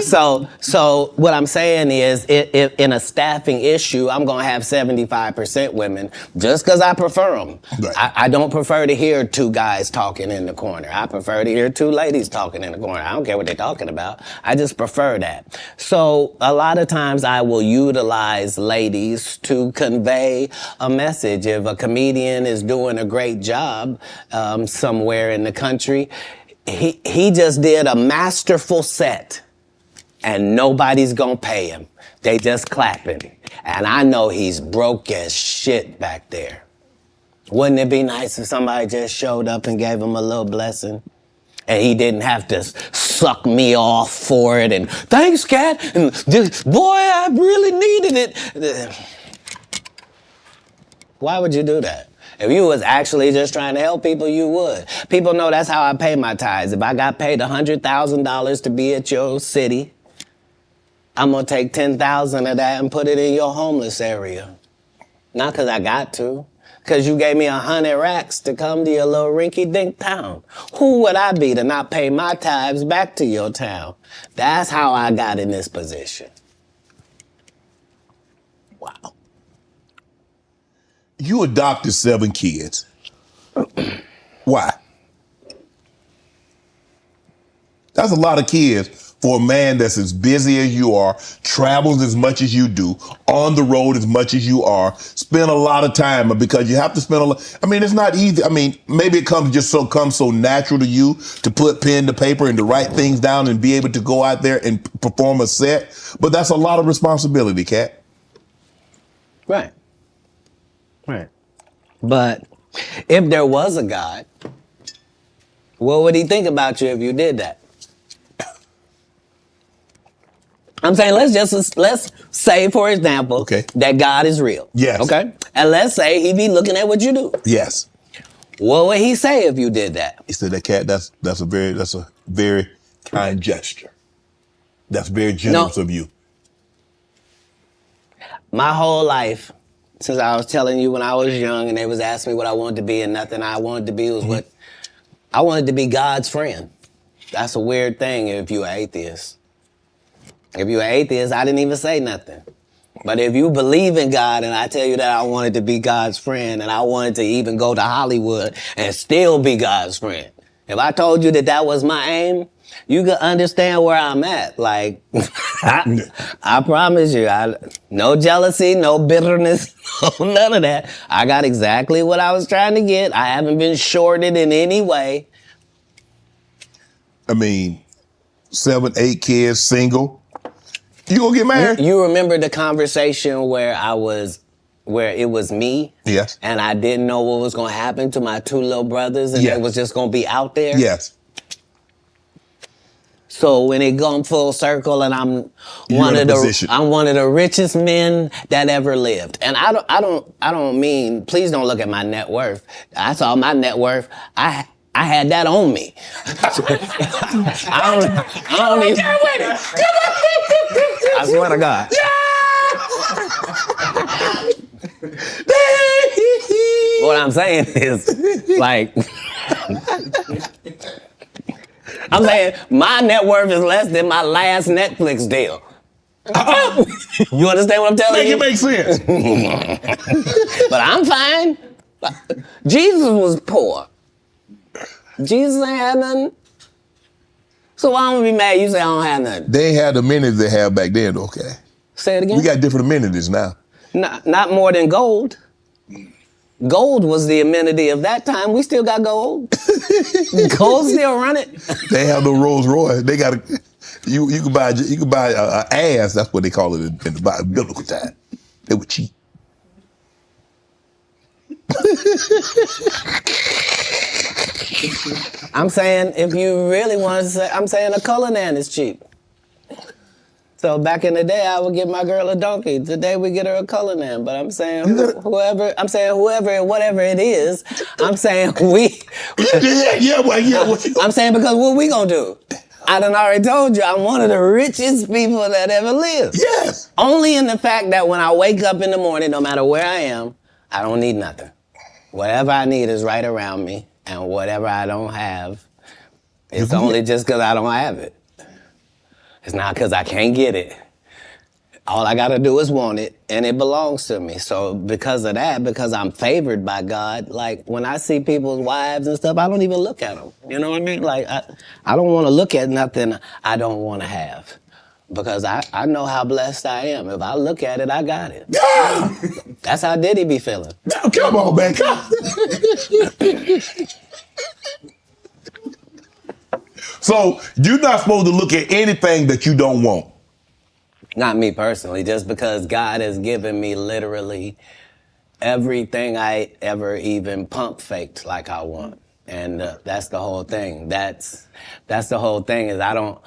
[SPEAKER 1] So what I'm saying is, if in a staffing issue, I'm gonna have 75% women just because I prefer them.
[SPEAKER 3] Right.
[SPEAKER 1] I don't prefer to hear 2 guys talking in the corner. I prefer to hear 2 ladies talking in the corner. I don't care what they're talking about. I just prefer that. So a lot of times I will utilize ladies to convey a message. If a comedian is doing a great job somewhere in the country, he just did a masterful set and nobody's gonna pay him. They just clapping. And I know he's broke as shit back there. Wouldn't it be nice if somebody just showed up and gave him a little blessing? And he didn't have to suck me off for it and thanks, Katt, and just, boy, I really needed it. Why would you do that? If you was actually just trying to help people, you would. People know that's how I pay my tithes. If I got paid $100,000 to be at your city, I'm gonna take 10,000 of that and put it in your homeless area. Not because I got to. Because you gave me 100 racks to come to your little rinky-dink town. Who would I be to not pay my tithes back to your town? That's how I got in this position. Wow.
[SPEAKER 3] You adopted 7 kids. Why? That's a lot of kids for a man that's as busy as you are, travels as much as you do, on the road as much as you are, spend a lot of time because you have to spend a lot. I mean, it's not easy. I mean, maybe it comes so natural to you to put pen to paper and to write things down and be able to go out there and perform a set. But that's a lot of responsibility, Katt.
[SPEAKER 1] Right. Right. But if there was a God, what would he think about you if you did that? I'm saying let's say, for example, that God is real.
[SPEAKER 3] Yes.
[SPEAKER 1] Okay. And let's say he be looking at what you do.
[SPEAKER 3] Yes.
[SPEAKER 1] What would he say if you did that?
[SPEAKER 3] He said, that Katt, that's a very kind gesture. That's very generous of you.
[SPEAKER 1] My whole life, since I was telling you when I was young and they was asking me what I wanted to be, and nothing I wanted to be was what I wanted to be, God's friend. That's a weird thing if you're an atheist. If you're an atheist, I didn't even say nothing. But if you believe in God and I tell you that I wanted to be God's friend and I wanted to even go to Hollywood and still be God's friend, if I told you that that was my aim, you could understand where I'm at. Like, I promise you, no jealousy, no bitterness, none of that. I got exactly what I was trying to get. I haven't been shorted in any way.
[SPEAKER 3] I mean, 7, 8 kids, single. You gonna get married?
[SPEAKER 1] You remember the conversation where it was me?
[SPEAKER 3] Yes.
[SPEAKER 1] And I didn't know what was gonna happen to my 2 little brothers and they was just gonna be out there?
[SPEAKER 3] Yes.
[SPEAKER 1] So when it comes full circle and I'm one of the richest men that ever lived. And I don't mean, please don't look at my net worth. I saw my net worth. I had that on me. I don't even. I swear to God. What I'm saying is, like, I'm saying my net worth is less than my last Netflix deal. You understand what I'm telling you?
[SPEAKER 3] Make it make sense.
[SPEAKER 1] But I'm fine. Jesus was poor. Jesus ain't had nothing. So why don't we be mad you say I don't have nothing?
[SPEAKER 3] They had the amenities they had back then, okay?
[SPEAKER 1] Say it again?
[SPEAKER 3] We got different amenities now.
[SPEAKER 1] Not more than gold. Gold was the amenity of that time. We still got gold. Gold still running.
[SPEAKER 3] They have no Rolls Royce. They got you can buy an ass. That's what they call it in the biblical time. They were cheap.
[SPEAKER 1] I'm saying if you really want to say, I'm saying a Cullinan is cheap. So back in the day, I would give my girl a donkey. Today we get her a Cullinan. But I'm saying whoever, whatever it is, I'm saying we. I'm saying because what we gonna do? I done already told you I'm one of the richest people that ever lived.
[SPEAKER 3] Yes.
[SPEAKER 1] Only in the fact that when I wake up in the morning, no matter where I am, I don't need nothing. Whatever I need is right around me. And whatever I don't have, it's only just because I don't have it. It's not because I can't get it. All I got to do is want it, and it belongs to me. So because of that, because I'm favored by God, like when I see people's wives and stuff, I don't even look at them. You know what I mean? Like I don't want to look at nothing I don't want to have. Because I know how blessed I am. If I look at it, I got it. That's how Diddy be feeling.
[SPEAKER 3] Now, come on, man. So you're not supposed to look at anything that you don't want.
[SPEAKER 1] Not me personally, just because God has given me literally everything I ever even pump faked like I want. And that's the whole thing. That's the whole thing is I don't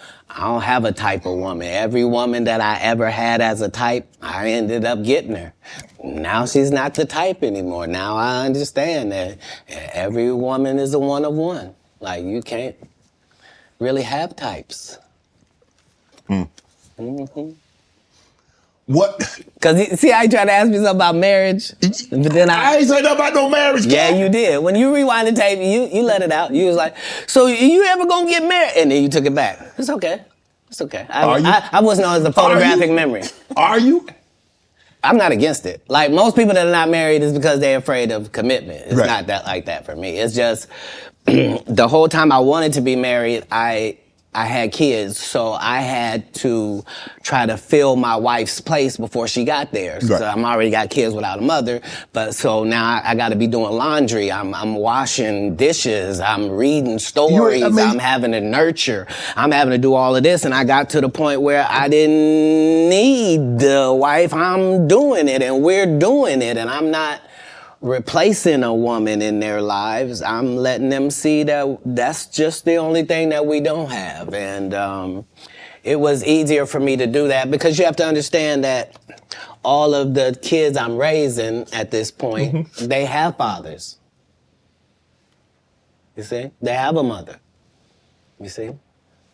[SPEAKER 1] have a type of woman. Every woman that I ever had as a type, I ended up getting her. Now she's not the type anymore. Now I understand that every woman is a one of one. Like you can't really have types. Mm-hmm.
[SPEAKER 3] What?
[SPEAKER 1] Because see how you tried to ask me something about marriage? But then
[SPEAKER 3] I ain't say nothing about no marriage.
[SPEAKER 1] Yeah, you did. When you rewind the tape, you let it out. You was like, so you ever gonna get married? And then you took it back. It's okay. It's okay. I wasn't on as a photographic memory.
[SPEAKER 3] Are you?
[SPEAKER 1] I'm not against it. Like most people that are not married is because they're afraid of commitment. It's not that like that for me. It's just the whole time I wanted to be married, I I had kids, so I had to try to fill my wife's place before she got there.
[SPEAKER 3] Right.
[SPEAKER 1] So I'm already got kids without a mother, but so now I got to be doing laundry. I'm washing dishes. I'm reading stories. I'm having to nurture. I'm having to do all of this, and I got to the point where I didn't need the wife. I'm doing it, and we're doing it, and I'm not replacing a woman in their lives. I'm letting them see that that's just the only thing that we don't have. And it was easier for me to do that because you have to understand that all of the kids I'm raising at this point, they have fathers. You see? They have a mother. You see?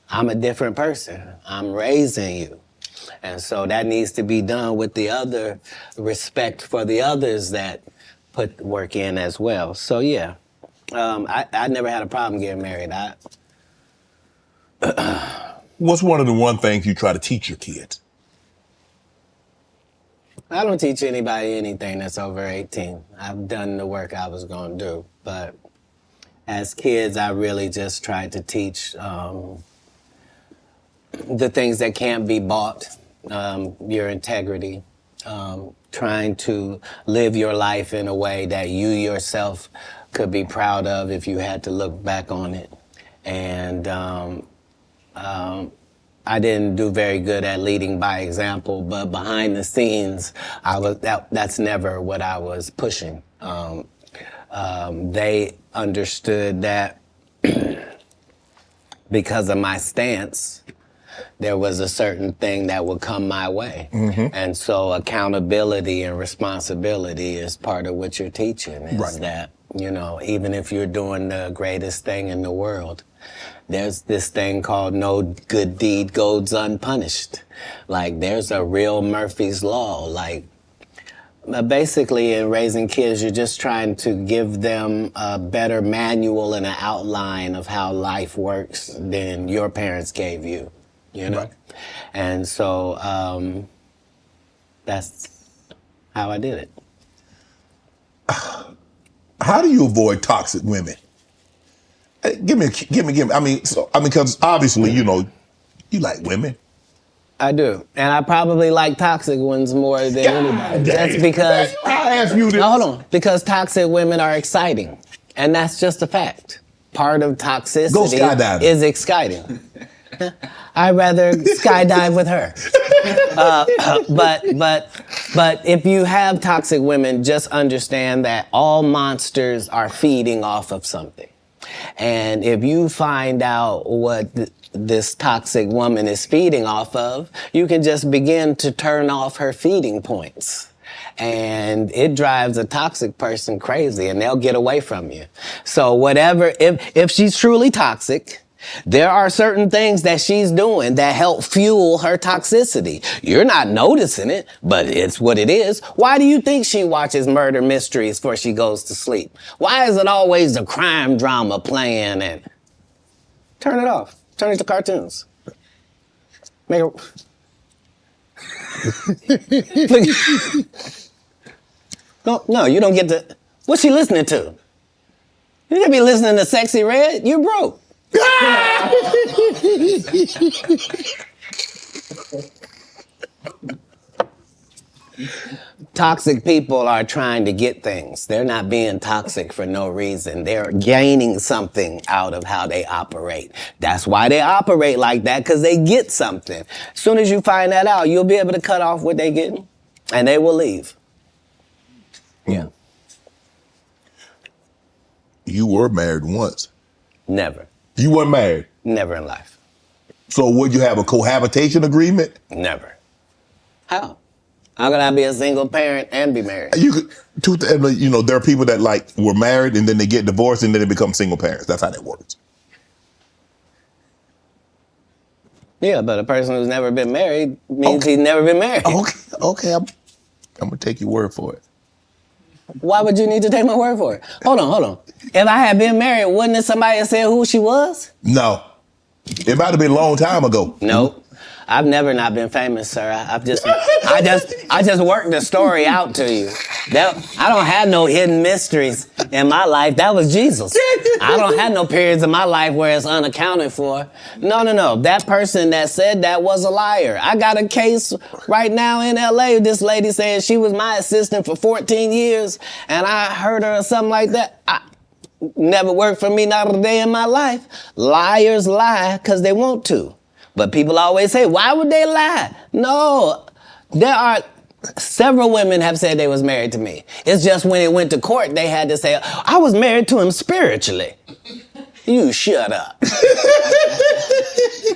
[SPEAKER 1] I'm a different person. I'm raising you. And so that needs to be done with the other respect for the others that put work in as well. So yeah, I never had a problem getting married.
[SPEAKER 3] What's one of the one things you try to teach your kids?
[SPEAKER 1] I don't teach anybody anything that's over 18. I've done the work I was going to do. But as kids, I really just tried to teach the things that can't be bought, your integrity, trying to live your life in a way that you yourself could be proud of if you had to look back on it. And I didn't do very good at leading by example, but behind the scenes, that's never what I was pushing. They understood that because of my stance, there was a certain thing that would come my way. And so accountability and responsibility is part of what you're teaching, is that, you know, even if you're doing the greatest thing in the world, there's this thing called no good deed goes unpunished. Like, there's a real Murphy's Law. Like, basically in raising kids, you're just trying to give them a better manual and an outline of how life works than your parents gave you. You know? Right. And so that's how I did it.
[SPEAKER 3] How do you avoid toxic women? Give me. I mean, because obviously, you know, you like women.
[SPEAKER 1] I do. And I probably like toxic ones more than anybody. That's because
[SPEAKER 3] I ask you this.
[SPEAKER 1] Hold on. Because toxic women are exciting. And that's just a fact. Part of toxicity is exciting. I'd rather skydive with her. But if you have toxic women, just understand that all monsters are feeding off of something. And if you find out what this toxic woman is feeding off of, you can just begin to turn off her feeding points. And it drives a toxic person crazy, and they'll get away from you. So whatever, if she's truly toxic, there are certain things that she's doing that help fuel her toxicity. You're not noticing it, but it's what it is. Why do you think she watches murder mysteries before she goes to sleep? Why is it always the crime drama playing? And turn it off. Turn it to cartoons. Make it. No, you don't get to. What's she listening to? You can't be listening to Sexy Red. You're broke. Toxic people are trying to get things. They're not being toxic for no reason. They're gaining something out of how they operate. That's why they operate like that, because they get something. As soon as you find that out, you'll be able to cut off what they're getting, and they will leave. Yeah.
[SPEAKER 3] You were married once.
[SPEAKER 1] Never.
[SPEAKER 3] You weren't married?
[SPEAKER 1] Never in life.
[SPEAKER 3] So would you have a cohabitation agreement?
[SPEAKER 1] Never. How? How could I be a single parent and be married?
[SPEAKER 3] You could, you know, there are people that like were married and then they get divorced and then they become single parents. That's how that works.
[SPEAKER 1] Yeah, but a person who's never been married means he's never been married.
[SPEAKER 3] Okay, I'm gonna take your word for it.
[SPEAKER 1] Why would you need to take my word for it? Hold on. If I had been married, wouldn't somebody have said who she was?
[SPEAKER 3] No. It might have been a long time ago.
[SPEAKER 1] Nope. I've never not been famous, sir. I just worked the story out to you. I don't have no hidden mysteries in my life. That was Jesus. I don't have no periods in my life where it's unaccounted for. No. That person that said that was a liar. I got a case right now in LA. This lady saying she was my assistant for 14 years and I heard her or something like that. Never worked for me, not a day in my life. Liars lie because they want to. But people always say, why would they lie? No, there are several women have said they was married to me. It's just when it went to court, they had to say, I was married to him spiritually. You shut up.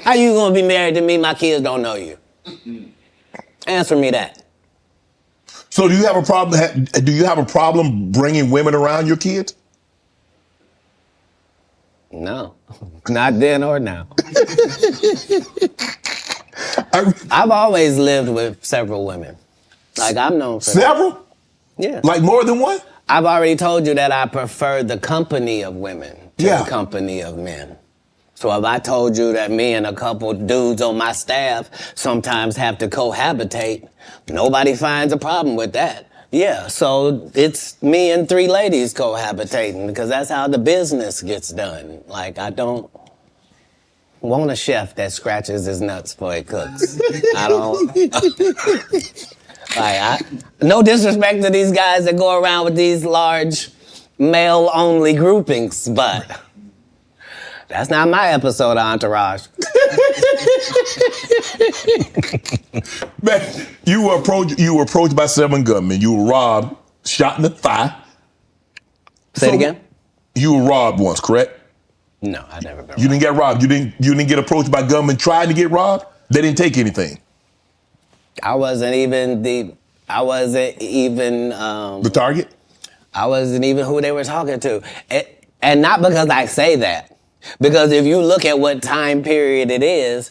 [SPEAKER 1] How you gonna be married to me? My kids don't know you. Answer me that.
[SPEAKER 3] So do you have a problem? Do you have a problem bringing women around your kids?
[SPEAKER 1] No, not then or now. I've always lived with several women. Like, I'm known for
[SPEAKER 3] several?
[SPEAKER 1] That. Yeah.
[SPEAKER 3] Like more than one?
[SPEAKER 1] I've already told you that I prefer the company of women to the company of men. So if I told you that me and a couple dudes on my staff sometimes have to cohabitate, nobody finds a problem with that. Yeah, so it's me and 3 ladies cohabitating because that's how the business gets done. Like, I don't want a chef that scratches his nuts before he cooks. I don't. No disrespect to these guys that go around with these large male-only groupings, but that's not my episode of Entourage.
[SPEAKER 3] Man, you were approached by 7 gunmen. You were robbed, shot in the thigh.
[SPEAKER 1] Say it again?
[SPEAKER 3] You were robbed once, correct?
[SPEAKER 1] No, I never been robbed.
[SPEAKER 3] You didn't get robbed. You didn't get approached by gunmen trying to get robbed? They didn't take anything.
[SPEAKER 1] I wasn't even the
[SPEAKER 3] target?
[SPEAKER 1] I wasn't even who they were talking to. And not because I say that. Because if you look at what time period it is,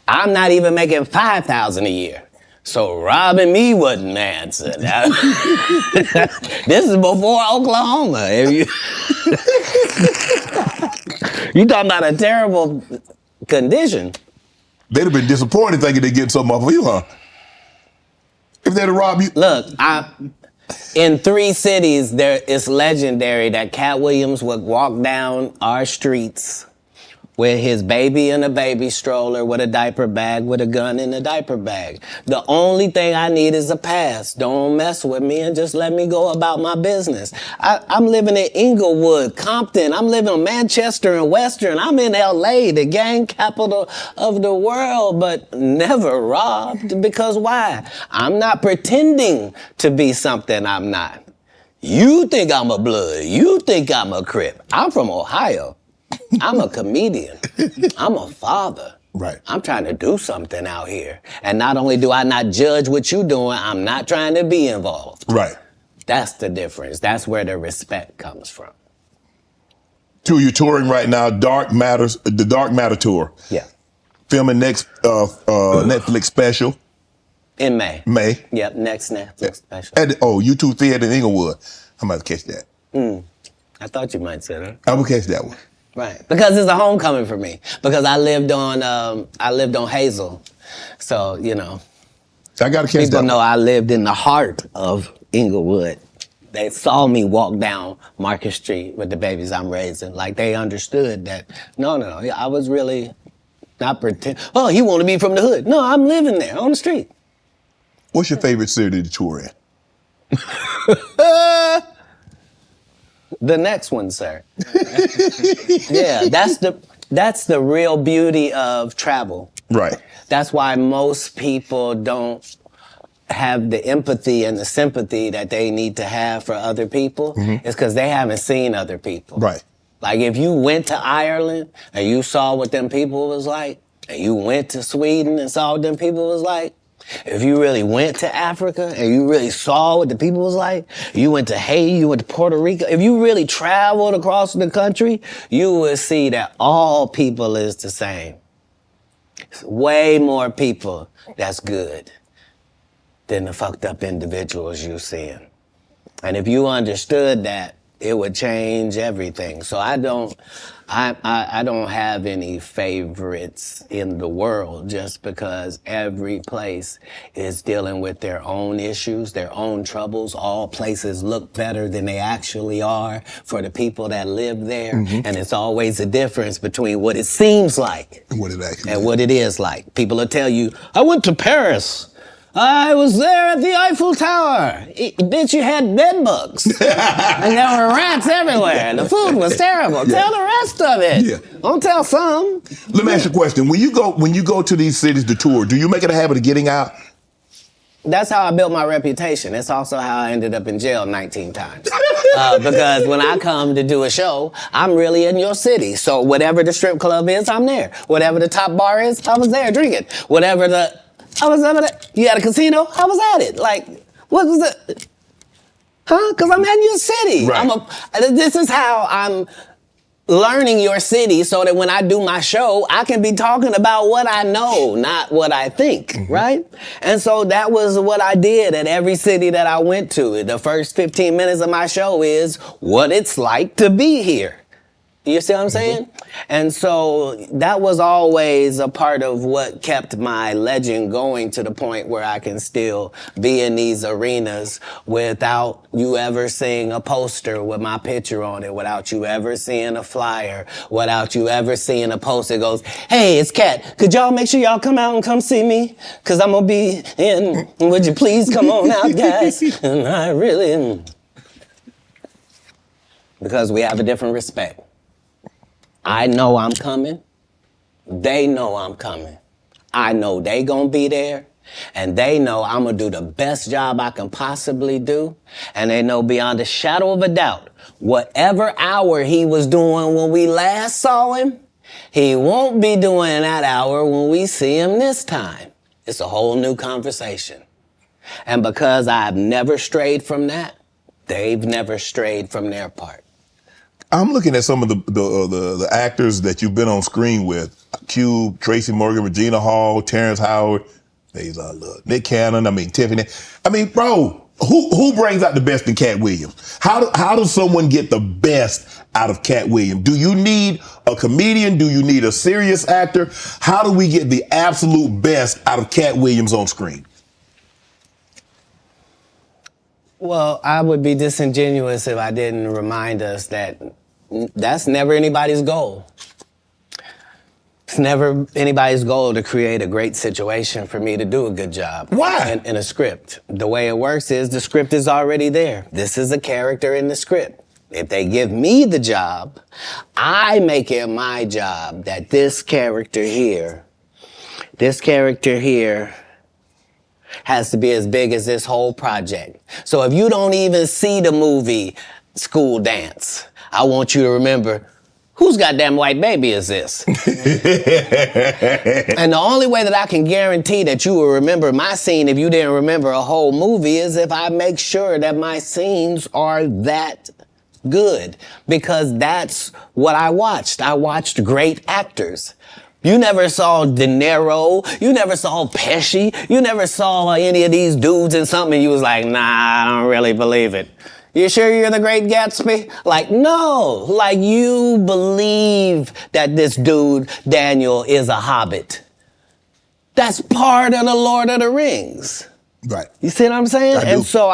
[SPEAKER 1] I'm not even making $5,000 a year. So robbing me wasn't the answer. This is before Oklahoma. You talking about a terrible condition.
[SPEAKER 3] They'd have been disappointed thinking they'd get something off of you, huh? If they'd have robbed you.
[SPEAKER 1] Look, in 3 cities, it's legendary that Katt Williams would walk down our streets with his baby in a baby stroller, with a diaper bag, with a gun in a diaper bag. The only thing I need is a pass. Don't mess with me and just let me go about my business. I'm living in Inglewood, Compton. I'm living in Manchester and Western. I'm in LA, the gang capital of the world, but never robbed. Because why? I'm not pretending to be something I'm not. You think I'm a Blood. You think I'm a Crip. I'm from Ohio. I'm a comedian. I'm a father.
[SPEAKER 3] Right.
[SPEAKER 1] I'm trying to do something out here. And not only do I not judge what you're doing, I'm not trying to be involved.
[SPEAKER 3] Right.
[SPEAKER 1] That's the difference. That's where the respect comes from.
[SPEAKER 3] You're touring right now, the Dark Matter tour.
[SPEAKER 1] Yeah.
[SPEAKER 3] Filming next Netflix special.
[SPEAKER 1] In May.
[SPEAKER 3] May.
[SPEAKER 1] Yep, next Netflix special.
[SPEAKER 3] At U2 Theater in Inglewood. I'm about to catch that.
[SPEAKER 1] I thought you might say that.
[SPEAKER 3] I will catch that one.
[SPEAKER 1] Right, because it's a homecoming for me. Because I lived on Hazel, so I
[SPEAKER 3] gotta catch that.
[SPEAKER 1] People know I lived in the heart of Inglewood. They saw me walk down Market Street with the babies I'm raising. Like they understood that. No, I was really not pretend. Oh, he want to be from the hood. No, I'm living there on the street.
[SPEAKER 3] What's your favorite city to tour in?
[SPEAKER 1] The next one, sir. Yeah, that's the real beauty of travel.
[SPEAKER 3] Right.
[SPEAKER 1] That's why most people don't have the empathy and the sympathy that they need to have for other people. It's because they haven't seen other people.
[SPEAKER 3] Right.
[SPEAKER 1] Like if you went to Ireland and you saw what them people was like, and you went to Sweden and saw what them people was like, if you really went to Africa and you really saw what the people was like, you went to Haiti, you went to Puerto Rico, if you really traveled across the country, you would see that all people is the same. It's way more people that's good than the fucked up individuals you're seeing. And if you understood that, it would change everything. So I don't have any favorites in the world, just because every place is dealing with their own issues, their own troubles. All places look better than they actually are for the people that live there. And it's always a difference between what it seems like
[SPEAKER 3] And what it actually
[SPEAKER 1] and
[SPEAKER 3] is.
[SPEAKER 1] what it is like. People will tell you, I went to Paris. I was there at the Eiffel Tower. Bitch, you had bed bugs. And there were rats everywhere. The food was terrible. Tell the rest of it.
[SPEAKER 3] Yeah.
[SPEAKER 1] Don't tell some.
[SPEAKER 3] Let me ask you a question. When you go to these cities to tour, do you make it a habit of getting out?
[SPEAKER 1] That's how I built my reputation. It's also how I ended up in jail 19 times. Because when I come to do a show, I'm really in your city. So whatever the strip club is, I'm there. Whatever the top bar is, I was there drinking. I was over there. You had a casino? I was at it. Like, what was it? Huh? Because I'm in your city.
[SPEAKER 3] Right.
[SPEAKER 1] This is how I'm learning your city, so that when I do my show, I can be talking about what I know, not what I think, right? And so that was what I did at every city that I went to. The first 15 minutes of my show is what it's like to be here. You see what I'm saying? And so that was always a part of what kept my legend going, to the point where I can still be in these arenas without you ever seeing a poster with my picture on it, without you ever seeing a flyer, without you ever seeing a post that goes, hey, it's Katt. Could y'all make sure y'all come out and come see me? Because I'm going to be in. Would you please come on out, guys? And I really am. Because we have a different respect. I know I'm coming. They know I'm coming. I know they gonna be there. And they know I'm gonna do the best job I can possibly do. And they know beyond a shadow of a doubt, whatever hour he was doing when we last saw him, he won't be doing that hour when we see him this time. It's a whole new conversation. And because I've never strayed from that, they've never strayed from their part.
[SPEAKER 3] I'm looking at some of the actors that you've been on screen with. Cube, Tracy Morgan, Regina Hall, Terrence Howard, Nick Cannon, Tiffany. Bro, who brings out the best in Katt Williams? How does someone get the best out of Katt Williams? Do you need a comedian? Do you need a serious actor? How do we get the absolute best out of Katt Williams on screen?
[SPEAKER 1] Well, I would be disingenuous if I didn't remind us that that's never anybody's goal. It's never anybody's goal to create a great situation for me to do a good job.
[SPEAKER 3] Why?
[SPEAKER 1] In a script. The way it works is the script is already there. This is a character in the script. If they give me the job, I make it my job that this character here has to be as big as this whole project. So if you don't even see the movie School Dance, I want you to remember, whose goddamn white baby is this? And the only way that I can guarantee that you will remember my scene if you didn't remember a whole movie is if I make sure that my scenes are that good. Because that's what I watched. I watched great actors. You never saw De Niro, you never saw Pesci, you never saw any of these dudes in something and you was like, nah, I don't really believe it. You sure you're the Great Gatsby? Like, no. Like, you believe that this dude, Daniel, is a hobbit. That's part of the Lord of the Rings.
[SPEAKER 3] Right.
[SPEAKER 1] You see what I'm saying?
[SPEAKER 3] I do.
[SPEAKER 1] And so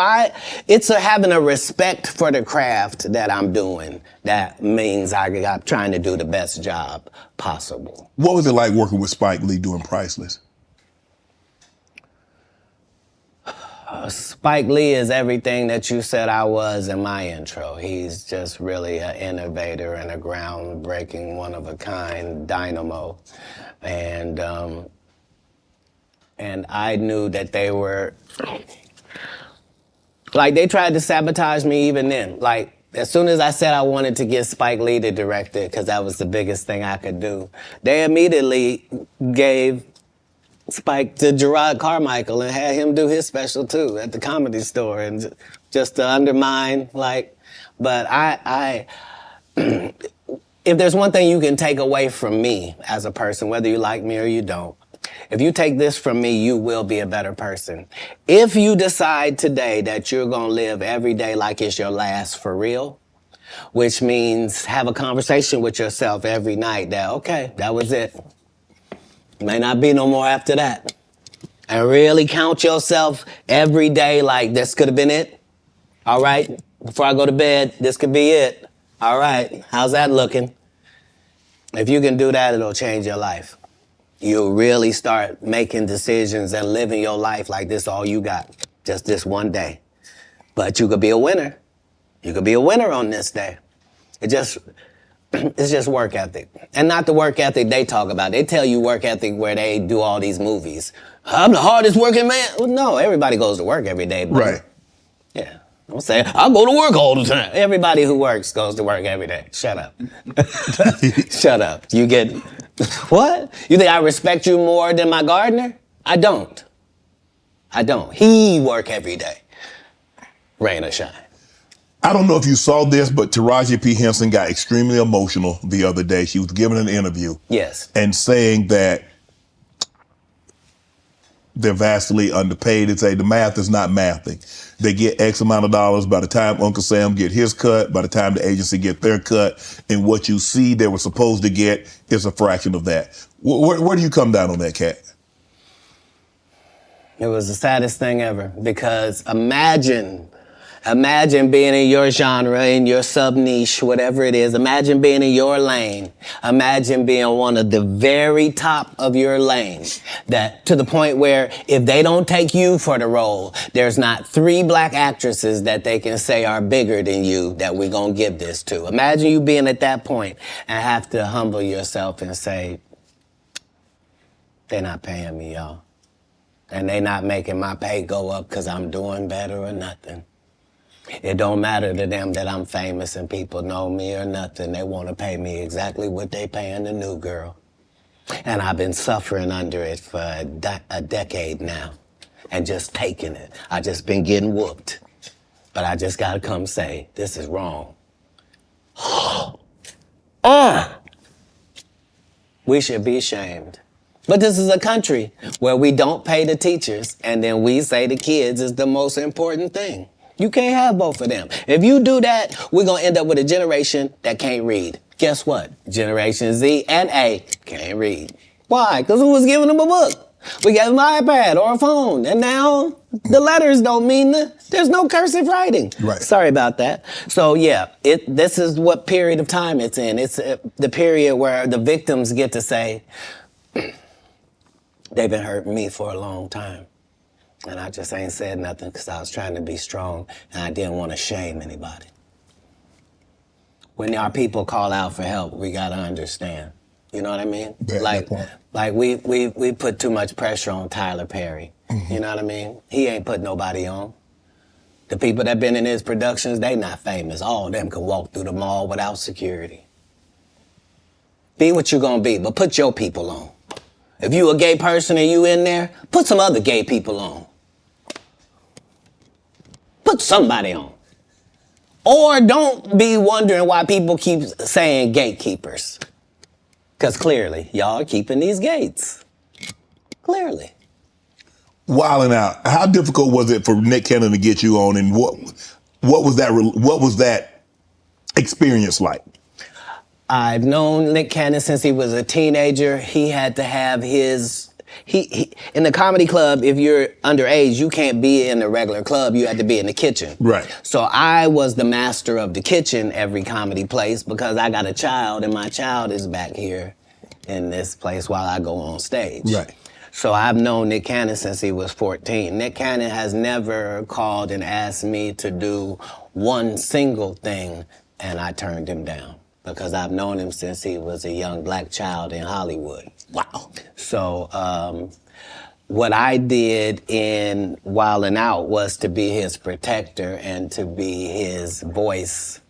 [SPEAKER 1] it's having a respect for the craft that I'm doing. That means I'm trying to do the best job possible.
[SPEAKER 3] What was it like working with Spike Lee doing Priceless?
[SPEAKER 1] Spike Lee is everything that you said I was in my intro. He's just really an innovator and a groundbreaking, one-of-a-kind dynamo. And I knew that they were, like, they tried to sabotage me even then. Like, as soon as I said I wanted to get Spike Lee to direct it, because that was the biggest thing I could do, they immediately gave Spike to Gerard Carmichael and had him do his special too at the Comedy Store, and just to undermine, like, but if there's one thing you can take away from me as a person, whether you like me or you don't, if you take this from me, you will be a better person. If you decide today that you're gonna live every day like it's your last for real, which means have a conversation with yourself every night that, okay, that was it. May not be no more after that. And really count yourself every day like this could have been it. All right, before I go to bed, this could be it. All right, how's that looking? If you can do that, it'll change your life. You'll really start making decisions and living your life like this all you got, just this one day. But you could be a winner. You could be a winner on this day. It's just work ethic. And not the work ethic they talk about. They tell you work ethic where they do all these movies. I'm the hardest working man. Well, no, everybody goes to work every day.
[SPEAKER 3] Right.
[SPEAKER 1] Yeah. Don't say, I go to work all the time. Everybody who works goes to work every day. Shut up. Shut up. You get, what? You think I respect you more than my gardener? I don't. He work every day. Rain or shine.
[SPEAKER 3] I don't know if you saw this, but Taraji P. Henson got extremely emotional the other day. She was giving an interview.
[SPEAKER 1] Yes.
[SPEAKER 3] And saying that they're vastly underpaid. They say the math is not mathing. They get X amount of dollars by the time Uncle Sam get his cut, by the time the agency get their cut, and what you see they were supposed to get is a fraction of that. Where do you come down on that, Katt?
[SPEAKER 1] It was the saddest thing ever, because imagine being in your genre, in your sub-niche, whatever it is. Imagine being in your lane. Imagine being one of the very top of your lane, that to the point where if they don't take you for the role, there's not 3 black actresses that they can say are bigger than you that we're going to give this to. Imagine you being at that point and have to humble yourself and say, they're not paying me, y'all. And they not making my pay go up because I'm doing better or nothing. It don't matter to them that I'm famous and people know me or nothing. They want to pay me exactly what they paying the new girl. And I've been suffering under it for a decade now and just taking it. I just been getting whooped. But I just got to come say, this is wrong. We should be ashamed. But this is a country where we don't pay the teachers and then we say the kids is the most important thing. You can't have both of them. If you do that, we're going to end up with a generation that can't read. Guess what? Generation Z and A can't read. Why? Because who was giving them a book? We gave them an iPad or a phone, and now the letters don't mean there's no cursive writing.
[SPEAKER 3] Right.
[SPEAKER 1] Sorry about that. So yeah, this is what period of time it's in. It's the period where the victims get to say, they've been hurting me for a long time. And I just ain't said nothing because I was trying to be strong and I didn't want to shame anybody. When our people call out for help, we got to understand. You know what I mean? Like we put too much pressure on Tyler Perry. Mm-hmm. You know what I mean? He ain't put nobody on. The people that been in his productions, they not famous. All of them can walk through the mall without security. Be what you gonna be, but put your people on. If you a gay person and you in there, put some other gay people on. Put somebody on. Or don't be wondering why people keep saying gatekeepers. Because clearly, y'all are keeping these gates. Clearly.
[SPEAKER 3] Wilding out. How difficult was it for Nick Cannon to get you on, and what was that experience like?
[SPEAKER 1] I've known Nick Cannon since he was a teenager. He had to have his... He in the comedy club, if you're underage, you can't be in the regular club. You had to be in the kitchen.
[SPEAKER 3] Right.
[SPEAKER 1] So I was the master of the kitchen every comedy place because I got a child, and my child is back here in this place while I go on stage.
[SPEAKER 3] Right.
[SPEAKER 1] So I've known Nick Cannon since he was 14. Nick Cannon has never called and asked me to do one single thing, and I turned him down. Because I've known him since he was a young black child in Hollywood. Wow. So what I did in Wildin' Out was to be his protector and to be his voice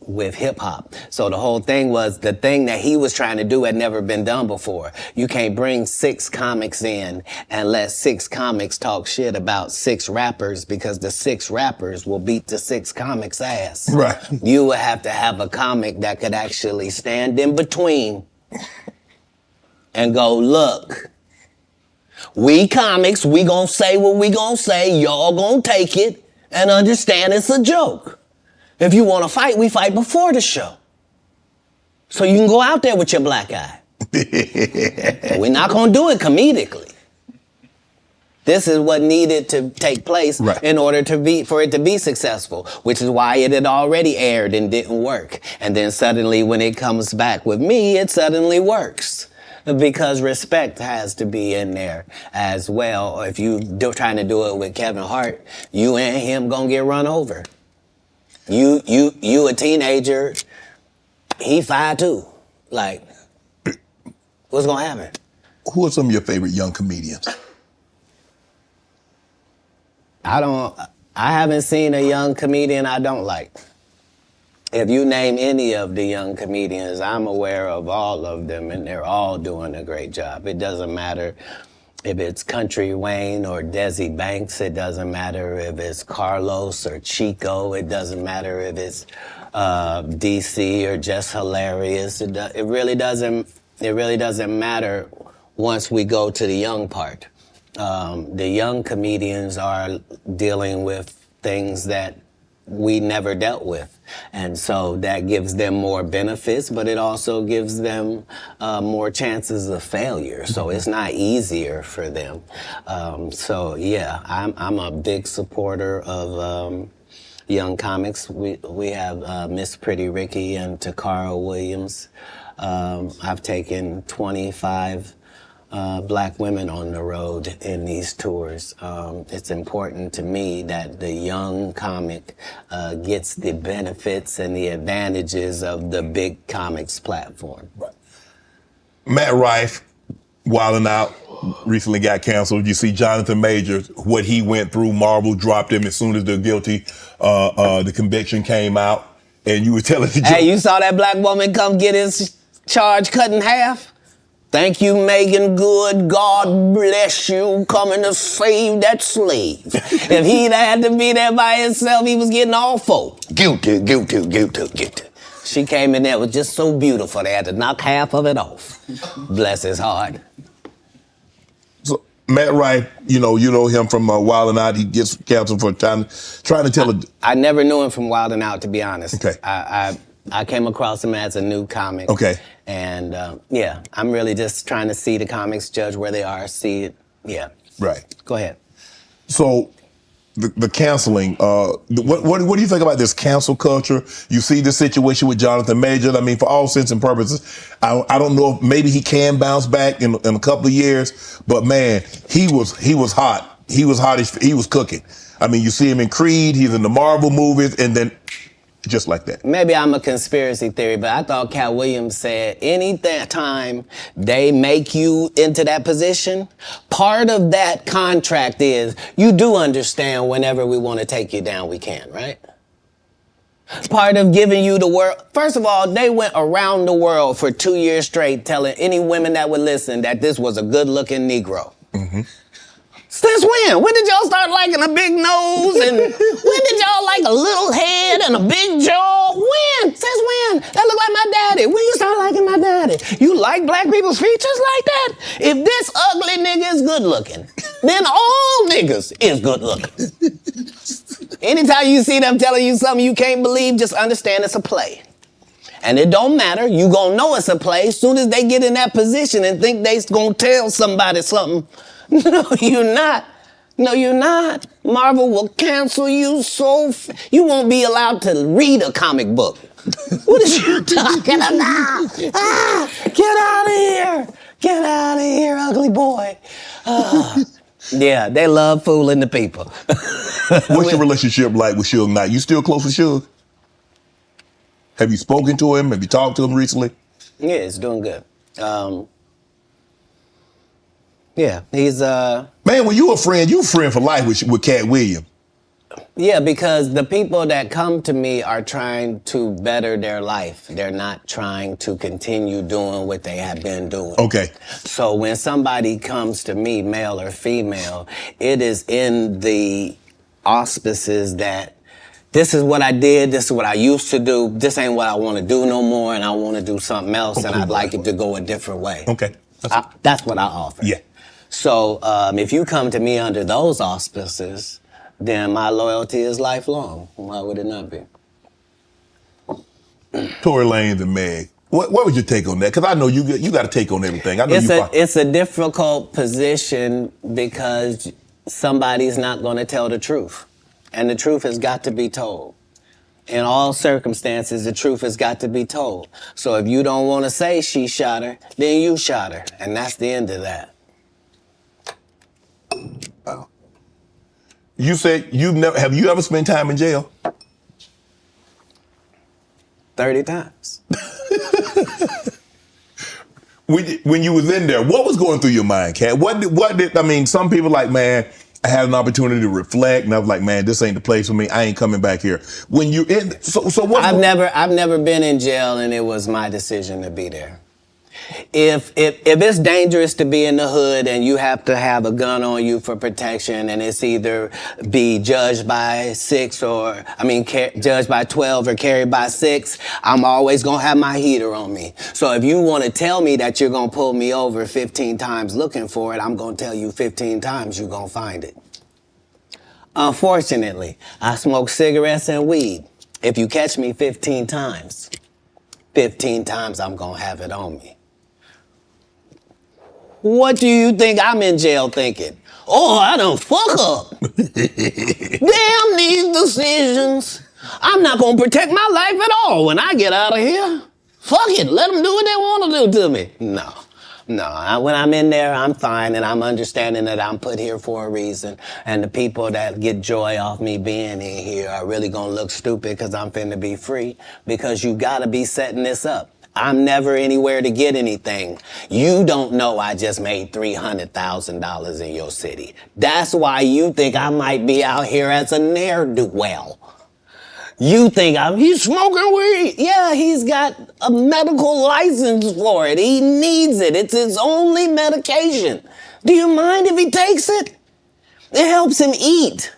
[SPEAKER 1] with hip hop. So the whole thing was the thing that he was trying to do had never been done before. You can't bring 6 comics in and let 6 comics talk shit about 6 rappers because the 6 rappers will beat the 6 comics' ass.
[SPEAKER 3] Right.
[SPEAKER 1] You would have to have a comic that could actually stand in between and go, look, we comics, we gonna say what we gonna say, y'all gonna take it and understand it's a joke. If you want to fight, we fight before the show. So you can go out there with your black eye. We're not going to do it comedically. This is what needed to take place in order for it to be successful, which is why it had already aired and didn't work. And then suddenly when it comes back with me, it suddenly works. Because respect has to be in there as well. If you trying to do it with Kevin Hart, you and him gonna get run over. You a teenager, he 5'2". Like, what's gonna happen?
[SPEAKER 3] Who are some of your favorite young comedians?
[SPEAKER 1] I haven't seen a young comedian I don't like. If you name any of the young comedians, I'm aware of all of them, and they're all doing a great job. It doesn't matter if it's Country Wayne or Desi Banks. It doesn't matter if it's Carlos or Chico. It doesn't matter if it's DC or Just Hilarious. It really doesn't matter once we go to the young part. The young comedians are dealing with things that we never dealt with. And so that gives them more benefits, but it also gives them more chances of failure. So it's not easier for them. So yeah, I'm a big supporter of young comics. We have Miss Pretty Ricky and Takara Williams. I've taken 25 black women on the road in these tours. It's important to me that the young comic gets the benefits and the advantages of the big comics platform.
[SPEAKER 3] Right. Matt Rife, Wildin' Out, recently got canceled. You see Jonathan Majors, what he went through. Marvel dropped him as soon as the conviction came out. And you were telling the
[SPEAKER 1] Hey, you saw that black woman come get his charge cut in half? Thank you, Megan Good. God bless you coming to save that slave. If he'd had to be there by himself, he was getting all four. Guilty, guilty, guilty, guilty. She came in there, was just so beautiful, they had to knock half of it off. Bless his heart.
[SPEAKER 3] So Matt Rife, you know him from Wildin' Out. He gets canceled for trying to tell
[SPEAKER 1] I never knew him from Wildin' Out, to be honest.
[SPEAKER 3] Okay.
[SPEAKER 1] I came across him as a new comic.
[SPEAKER 3] Okay.
[SPEAKER 1] And yeah, I'm really just trying to see the comics, judge where they are, see it. Yeah.
[SPEAKER 3] Right.
[SPEAKER 1] Go ahead.
[SPEAKER 3] So the canceling, what do you think about this cancel culture? You see the situation with Jonathan Majors. I mean, for all intents and purposes, I don't know if maybe he can bounce back in a couple of years, but man, he was hot. He was hot. He was cooking. I mean, you see him in Creed, he's in the Marvel movies, and then just like that.
[SPEAKER 1] Maybe I'm a conspiracy theory, but I thought Katt Williams said any time they make you into that position, part of that contract is you do understand whenever we want to take you down, we can, right? Part of giving you the world. First of all, they went around the world for 2 years straight telling any women that would listen that this was a good-looking Negro. Mm-hmm. Since when? When did y'all start liking a big nose? And when did y'all like a little head and a big jaw? When? Since when? That look like my daddy. When you start liking my daddy? You like black people's features like that? If this ugly nigga is good looking, then all niggas is good looking. Anytime you see them telling you something you can't believe, just understand it's a play. And it don't matter. You gonna know it's a play as soon as they get in that position and think they gonna tell somebody something. No, you're not. No, you're not. Marvel will cancel you you won't be allowed to read a comic book. What is you talking about? Get out of here. Get out of here, ugly boy. Yeah, they love fooling the people.
[SPEAKER 3] What's your relationship like with Suge Knight? You still close with Suge? Have you spoken to him? Have you talked to him recently?
[SPEAKER 1] Yeah, it's doing good. Yeah, he's Man,
[SPEAKER 3] when you a friend for life with Katt Williams.
[SPEAKER 1] Yeah, because the people that come to me are trying to better their life. They're not trying to continue doing what they have been doing.
[SPEAKER 3] Okay.
[SPEAKER 1] So when somebody comes to me, male or female, it is in the auspices that this is what I did, this is what I used to do, this ain't what I want to do no more, and I want to do something else, and I'd like it to go a different way.
[SPEAKER 3] Okay.
[SPEAKER 1] That's what I offer.
[SPEAKER 3] Yeah.
[SPEAKER 1] So if you come to me under those auspices, then my loyalty is lifelong. Why would it not be?
[SPEAKER 3] Tory Lanez and Meg. What was your take on that? Because I know you got a take on everything. I know
[SPEAKER 1] it's a difficult position because somebody's not going to tell the truth. And the truth has got to be told. In all circumstances, the truth has got to be told. So if you don't want to say she shot her, then you shot her. And that's the end of that.
[SPEAKER 3] Wow. You said have you ever spent time in jail?
[SPEAKER 1] 30 times.
[SPEAKER 3] When you was in there, what was going through your mind, Katt? I mean, some people like, man, I had an opportunity to reflect, and I was like, man, this ain't the place for me. I ain't coming back here. When you in, so what?
[SPEAKER 1] I've never been in jail, and it was my decision to be there. If it's dangerous to be in the hood and you have to have a gun on you for protection, and it's either be judged by judged by 12 or carried by 6, I'm always gonna have my heater on me. So if you want to tell me that you're gonna pull me over 15 times looking for it, I'm gonna tell you 15 times you're gonna find it. Unfortunately, I smoke cigarettes and weed. If you catch me 15 times I'm gonna have it on me. What do you think I'm in jail thinking? Oh, I done fuck up. Damn these decisions. I'm not gonna protect my life at all when I get out of here. Fuck it, let them do what they want to do to me. No, when I'm in there, I'm fine, and I'm understanding that I'm put here for a reason, and the people that get joy off me being in here are really gonna look stupid because I'm finna be free, because you gotta be setting this up. I'm never anywhere to get anything. You don't know I just made $300,000 in your city. That's why you think I might be out here as a ne'er-do-well. You think he's smoking weed. Yeah, he's got a medical license for it. He needs it. It's his only medication. Do you mind if he takes it? It helps him eat.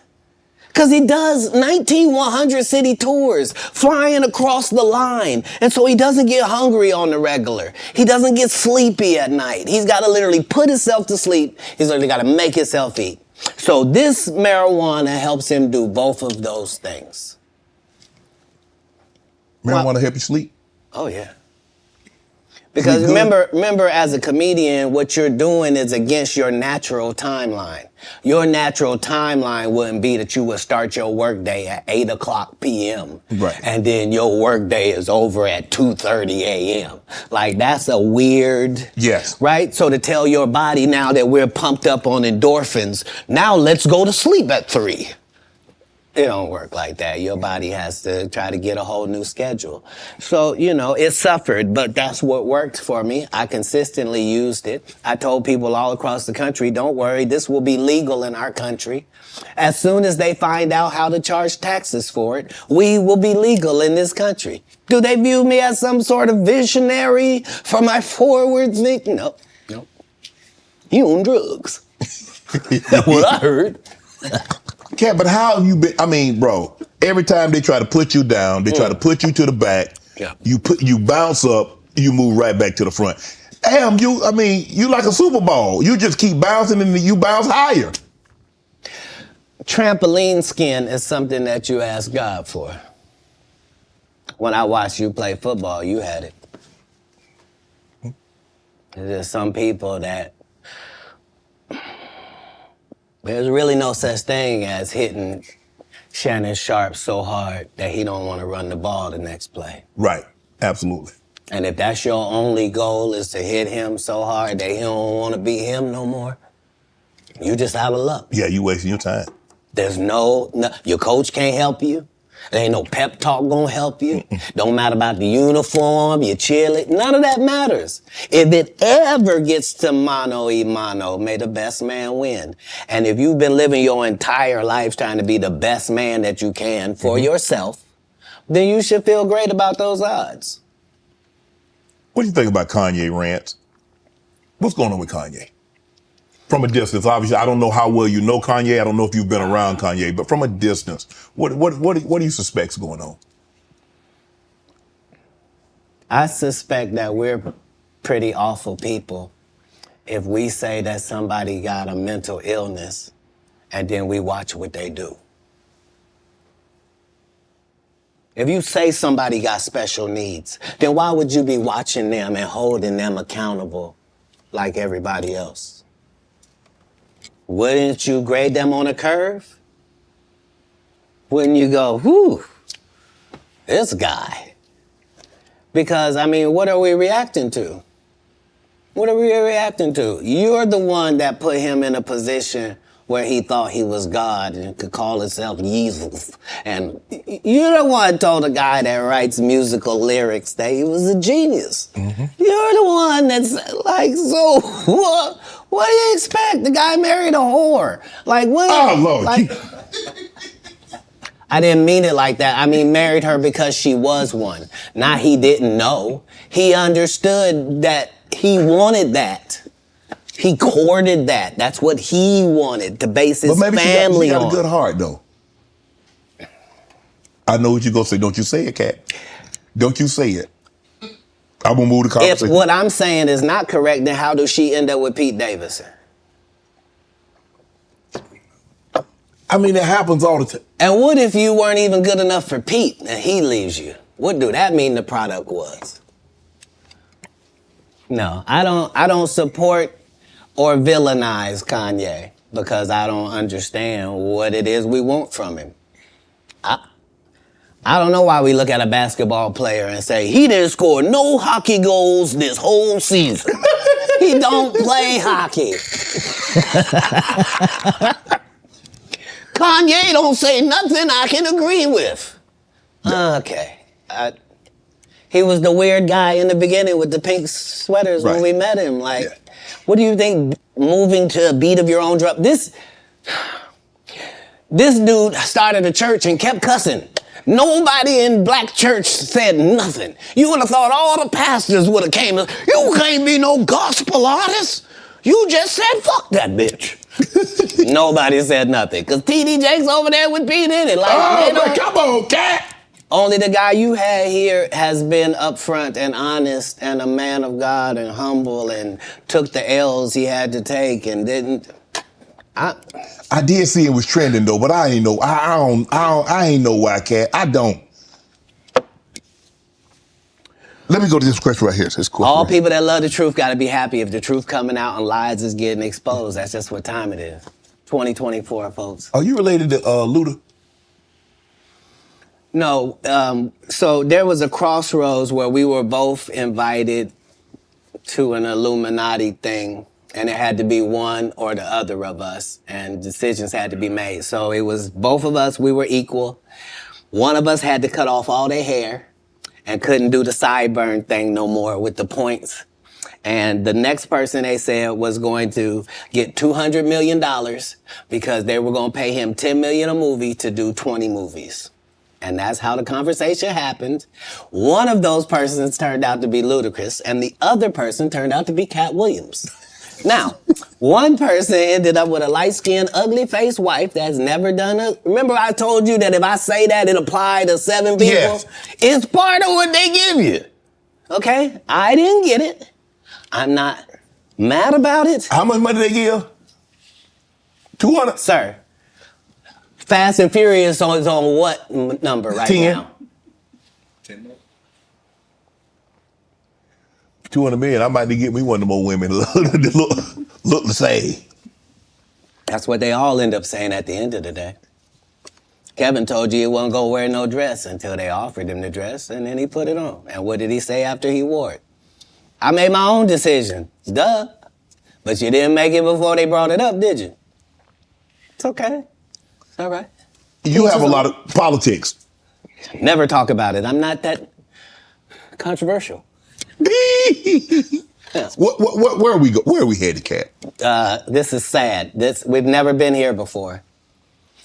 [SPEAKER 1] Because he does 19 100 city tours, flying across the line. And so he doesn't get hungry on the regular. He doesn't get sleepy at night. He's got to literally put himself to sleep. He's literally got to make himself eat. So this marijuana helps him do both of those things.
[SPEAKER 3] Marijuana help you sleep?
[SPEAKER 1] Oh, yeah. Because remember, as a comedian, what you're doing is against your natural timeline. Your natural timeline wouldn't be that you would start your workday at 8:00 p.m.
[SPEAKER 3] Right.
[SPEAKER 1] And then your workday is over at 2:30 a.m. Like, that's a weird...
[SPEAKER 3] Yes.
[SPEAKER 1] Right? So to tell your body now that we're pumped up on endorphins, now let's go to sleep at 3. It don't work like that. Your body has to try to get a whole new schedule. So, it suffered, but that's what worked for me. I consistently used it. I told people all across the country, don't worry, this will be legal in our country. As soon as they find out how to charge taxes for it, we will be legal in this country. Do they view me as some sort of visionary for my forward thinking? No. You on drugs. That's what I heard.
[SPEAKER 3] Katt, but how have you been? I mean, bro, every time they try to put you down, they try to put you to the back.
[SPEAKER 1] Yeah.
[SPEAKER 3] You bounce up, you move right back to the front. Damn, you like a Super Bowl. You just keep bouncing and you bounce higher.
[SPEAKER 1] Trampoline skin is something that you ask God for. When I watched you play football, you had it. There's some people that there's really no such thing as hitting Shannon Sharp so hard that he don't want to run the ball the next play.
[SPEAKER 3] Right, absolutely.
[SPEAKER 1] And if that's your only goal is to hit him so hard that he don't want to be him no more, you just out of luck.
[SPEAKER 3] Yeah, you wasting your time.
[SPEAKER 1] There's no, your coach can't help you. There ain't no pep talk gonna help you. Don't matter about the uniform, your cheerleader, none of that matters. If it ever gets to mano y mano, may the best man win. And if you've been living your entire life trying to be the best man that you can for yourself, then you should feel great about those odds.
[SPEAKER 3] What do you think about Kanye rants? What's going on with Kanye? From a distance, obviously, I don't know how well you know Kanye. I don't know if you've been around Kanye, but from a distance, what do you suspect's going on?
[SPEAKER 1] I suspect that we're pretty awful people if we say that somebody got a mental illness and then we watch what they do. If you say somebody got special needs, then why would you be watching them and holding them accountable like everybody else? Wouldn't you grade them on a curve? Wouldn't you go, whew, this guy? Because, I mean, what are we reacting to? What are we reacting to? You're the one that put him in a position where he thought he was God and could call himself Jesus. And you're the one told a guy that writes musical lyrics that he was a genius. Mm-hmm. You're the one that's like, so what do you expect? The guy married a whore. Like, what?
[SPEAKER 3] Oh, Lord.
[SPEAKER 1] Like, I didn't mean it like that. I mean, married her because she was one. Not he didn't know. He understood that he wanted that. He courted that. That's what he wanted to base his family on.
[SPEAKER 3] She got a good heart, though. I know what you're going to say. Don't you say it, Katt. Don't you say it. I'm going to move the conversation.
[SPEAKER 1] If what I'm saying is not correct, then how does she end up with Pete Davidson?
[SPEAKER 3] I mean, it happens all the time.
[SPEAKER 1] And what if you weren't even good enough for Pete and he leaves you? What do that mean the product was? No, I don't support or villainize Kanye because I don't understand what it is we want from him. I don't know why we look at a basketball player and say, he didn't score no hockey goals this whole season. He don't play hockey. Kanye don't say nothing I can agree with. Okay. He was the weird guy in the beginning with the pink sweaters when we met him. Like, what do you think moving to a beat of your own drum? This dude started a church and kept cussing. Nobody in black church said nothing. You would have thought all the pastors would have came. You can't be no gospel artist. You just said, fuck that bitch. Nobody said nothing. Because T.D. Jakes over there with Pete in it. Like,
[SPEAKER 3] come on, Katt.
[SPEAKER 1] Only the guy you had here has been upfront and honest and a man of God and humble and took the L's he had to take and didn't.
[SPEAKER 3] I did see it was trending though, but I ain't know. I ain't know why, Katt. I don't. Let me go to this question right here.
[SPEAKER 1] All people that love the truth got to be happy if the truth coming out and lies is getting exposed. That's just what time it is. 2024, folks.
[SPEAKER 3] Are you related to Luda?
[SPEAKER 1] No. So there was a crossroads where we were both invited to an Illuminati thing, and it had to be one or the other of us, and decisions had to be made. So it was both of us. We were equal. One of us had to cut off all their hair and couldn't do the sideburn thing no more with the points. And the next person they said was going to get $200 million because they were going to pay him $10 million a movie to do 20 movies. And that's how the conversation happened. One of those persons turned out to be Ludacris, and the other person turned out to be Katt Williams. Now, one person ended up with a light-skinned, ugly-faced wife that's never done a... Remember I told you that if I say that, it applied to 7 people?
[SPEAKER 3] Yes.
[SPEAKER 1] It's part of what they give you. Okay? I didn't get it. I'm not mad about it.
[SPEAKER 3] How much money they give? 200?
[SPEAKER 1] Sir, Fast and Furious is on what number right
[SPEAKER 3] 10.
[SPEAKER 1] now?
[SPEAKER 5] 10.
[SPEAKER 3] 200 million. I might need to get me one of them old women look the same.
[SPEAKER 1] That's what they all end up saying at the end of the day. Kevin told you he wasn't going to wear no dress until they offered him the dress, and then he put it on. And what did he say after he wore it? I made my own decision. Duh. But you didn't make it before they brought it up, did you? It's okay. It's all right.
[SPEAKER 3] You have a lot of politics.
[SPEAKER 1] Never talk about it. I'm not that controversial.
[SPEAKER 3] Where are we go? Where are we headed, Katt?
[SPEAKER 1] This is sad. We've never been here before.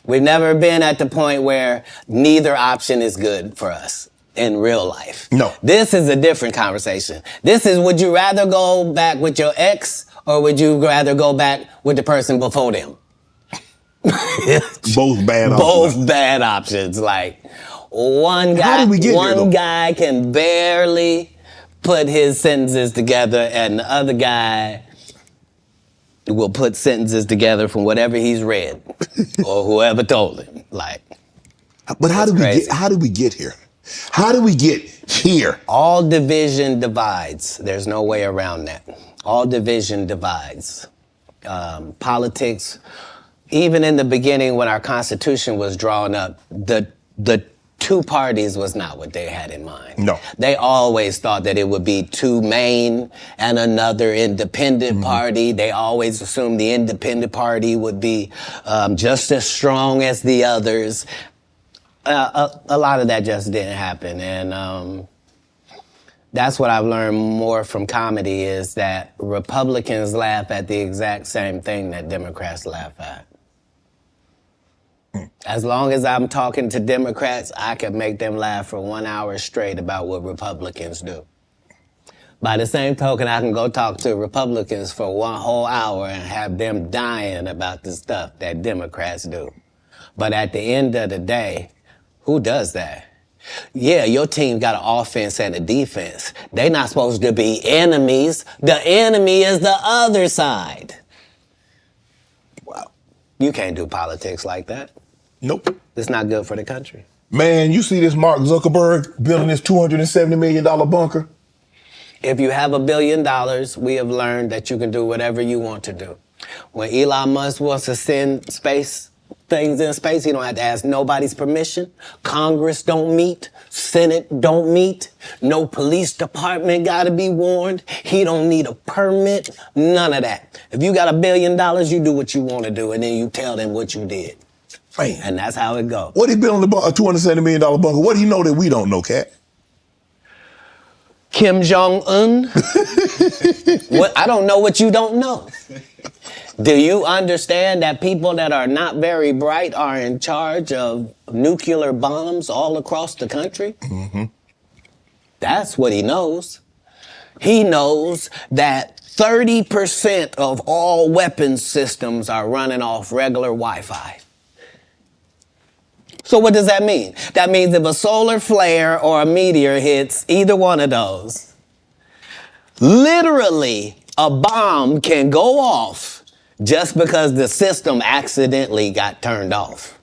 [SPEAKER 1] We've never been at the point where neither option is good for us in real life.
[SPEAKER 3] No.
[SPEAKER 1] This is a different conversation. This is, would you rather go back with your ex or would you rather go back with the person before them?
[SPEAKER 3] Both bad options.
[SPEAKER 1] Both bad options. Like, one guy can barely put his sentences together and the other guy will put sentences together from whatever he's read or whoever told him. Like,
[SPEAKER 3] but how did we get here? How did we get here?
[SPEAKER 1] All division divides. There's no way around that. All division divides. Politics, even in the beginning when our Constitution was drawn up, the two parties was not what they had in mind.
[SPEAKER 3] No.
[SPEAKER 1] They always thought that it would be two main and another independent party. They always assumed the independent party would be just as strong as the others. A lot of that just didn't happen. And that's what I've learned more from comedy is that Republicans laugh at the exact same thing that Democrats laugh at. As long as I'm talking to Democrats, I can make them laugh for 1 hour straight about what Republicans do. By the same token, I can go talk to Republicans for 1 whole hour and have them dying about the stuff that Democrats do. But at the end of the day, who does that? Yeah, your team got an offense and a defense. They're not supposed to be enemies. The enemy is the other side. Wow. You can't do politics like that.
[SPEAKER 3] Nope.
[SPEAKER 1] It's not good for the country.
[SPEAKER 3] Man, you see this Mark Zuckerberg building this $270 million bunker?
[SPEAKER 1] If you have $1 billion, we have learned that you can do whatever you want to do. When Elon Musk wants to send things in space, he don't have to ask nobody's permission. Congress don't meet. Senate don't meet. No police department got to be warned. He don't need a permit. None of that. If you got $1 billion, you do what you want to do, and then you tell them what you did.
[SPEAKER 3] Man.
[SPEAKER 1] And that's how it goes.
[SPEAKER 3] What he building a $270 million bunker? What do he know that we don't know, Katt?
[SPEAKER 1] Kim Jong-un? I don't know what you don't know. Do you understand that people that are not very bright are in charge of nuclear bombs all across the country? Mm-hmm. That's what he knows. He knows that 30% of all weapons systems are running off regular Wi-Fi. So what does that mean? That means if a solar flare or a meteor hits either one of those, literally a bomb can go off just because the system accidentally got turned off.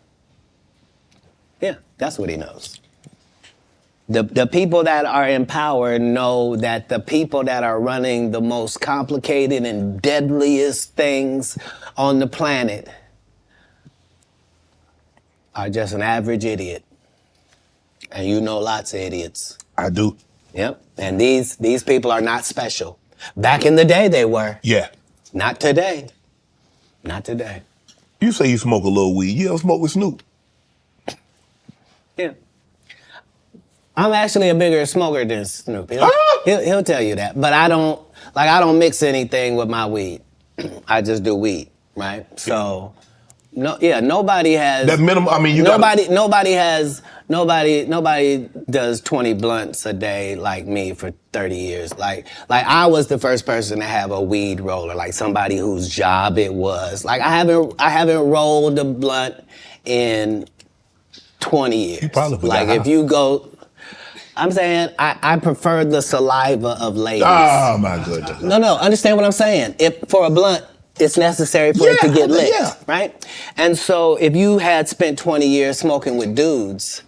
[SPEAKER 1] Yeah, that's what he knows. The people that are in power know that the people that are running the most complicated and deadliest things on the planet are just an average idiot. And you know lots of idiots.
[SPEAKER 3] I do.
[SPEAKER 1] Yep. And these people are not special. Back in the day they were.
[SPEAKER 3] Yeah.
[SPEAKER 1] Not today. Not today.
[SPEAKER 3] You say you smoke a little weed. You ever smoke with Snoop?
[SPEAKER 1] Yeah. I'm actually a bigger smoker than Snoop. He'll tell you that. But I don't mix anything with my weed. I just do weed, right? So nobody has
[SPEAKER 3] that minimum. I mean,
[SPEAKER 1] nobody does 20 blunts a day like me for 30 years. Like I was the first person to have a weed roller, like somebody whose job it was. Like I haven't rolled a blunt in 20 years.
[SPEAKER 3] You probably
[SPEAKER 1] like if you go, I'm saying I prefer the saliva of ladies.
[SPEAKER 3] Oh my goodness.
[SPEAKER 1] No, understand what I'm saying. If for a blunt, it's necessary for it to get lit, right? And so if you had spent 20 years smoking with dudes,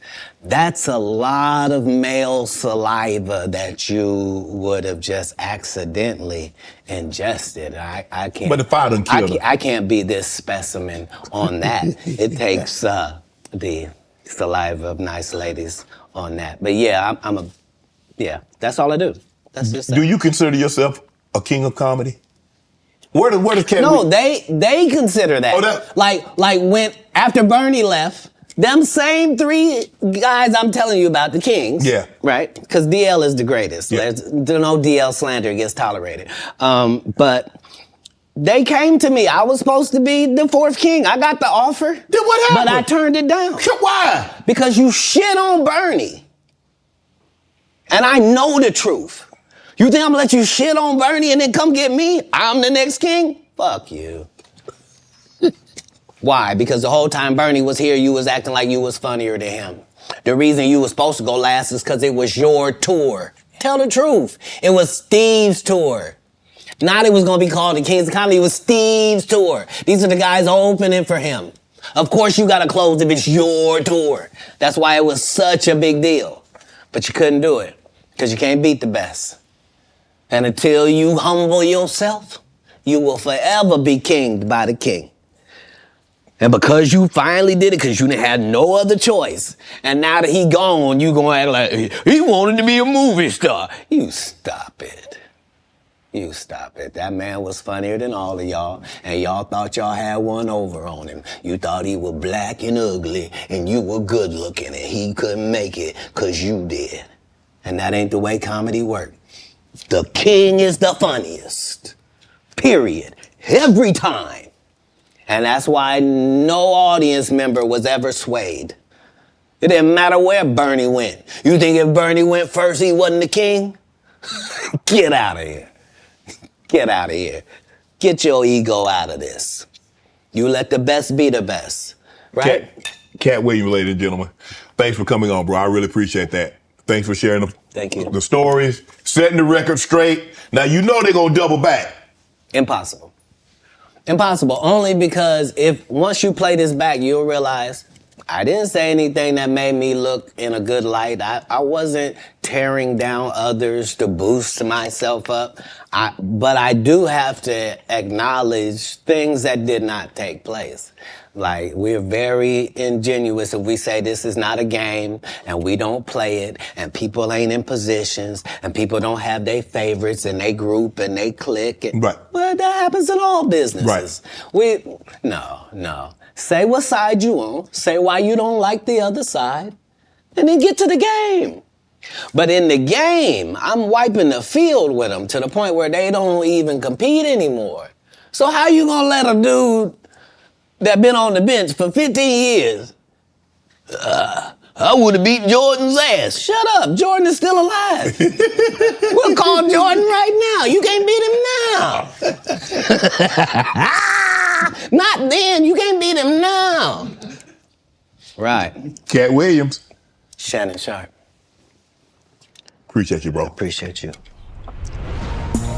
[SPEAKER 1] that's a lot of male saliva that you would have just accidentally ingested. I can't.
[SPEAKER 3] But the fire done killed him.
[SPEAKER 1] I can't be this specimen on that. It takes the saliva of nice ladies on that. But yeah, that's all I do. That's just
[SPEAKER 3] Do you consider yourself a king of comedy? Where does Katt?
[SPEAKER 1] No, they consider that.
[SPEAKER 3] Oh,
[SPEAKER 1] like when after Bernie left, them same 3 guys I'm telling you about, the kings.
[SPEAKER 3] Yeah.
[SPEAKER 1] Right? Because DL is the greatest.
[SPEAKER 3] Yeah.
[SPEAKER 1] There's no DL slander gets tolerated. But they came to me. I was supposed to be the 4th king. I got the offer.
[SPEAKER 3] Then what happened?
[SPEAKER 1] But I turned it down.
[SPEAKER 3] Why?
[SPEAKER 1] Because you shit on Bernie. And I know the truth. You think I'm gonna let you shit on Bernie and then come get me? I'm the next king? Fuck you. Why? Because the whole time Bernie was here, you was acting like you was funnier than him. The reason you was supposed to go last is because it was your tour. Tell the truth. It was Steve's tour. Not it was gonna be called the Kings of Comedy, it was Steve's tour. These are the guys opening for him. Of course you gotta close if it's your tour. That's why it was such a big deal. But you couldn't do it because you can't beat the best. And until you humble yourself, you will forever be kinged by the king. And because you finally did it, because you didn't have no other choice, and now that he gone, you gonna act like he wanted to be a movie star. You stop it. You stop it. That man was funnier than all of y'all, and y'all thought y'all had one over on him. You thought he was black and ugly, and you were good looking, and he couldn't make it because you did. And that ain't the way comedy works. The king is the funniest. Period. Every time. And that's why no audience member was ever swayed. It didn't matter where Bernie went. You think if Bernie went first, he wasn't the king? Get out of here. Get out of here. Get your ego out of this. You let the best be the best, right?
[SPEAKER 3] Katt Williams, ladies and gentlemen. Thanks for coming on, bro. I really appreciate that. Thanks for sharing
[SPEAKER 1] Thank you.
[SPEAKER 3] the stories, setting the record straight. Now, you know they're going to double back.
[SPEAKER 1] Impossible. Impossible, only because if once you play this back, you'll realize I didn't say anything that made me look in a good light. I wasn't tearing down others to boost myself up. But I do have to acknowledge things that did not take place. Like, we're very ingenuous if we say this is not a game and we don't play it and people ain't in positions and people don't have their favorites and they group and they click.
[SPEAKER 3] Right.
[SPEAKER 1] Well, that happens in all businesses.
[SPEAKER 3] Right.
[SPEAKER 1] No. Say what side you on, say why you don't like the other side, and then get to the game. But in the game, I'm wiping the field with them to the point where they don't even compete anymore. So how you gonna let a dude that been on the bench for 15 years, I would have beat Jordan's ass. Shut up, Jordan is still alive. We'll call Jordan right now. You can't beat him now. Not then, you can't beat him now. Right.
[SPEAKER 3] Katt Williams.
[SPEAKER 1] Shannon Sharp.
[SPEAKER 3] Appreciate you, bro.
[SPEAKER 1] Appreciate you.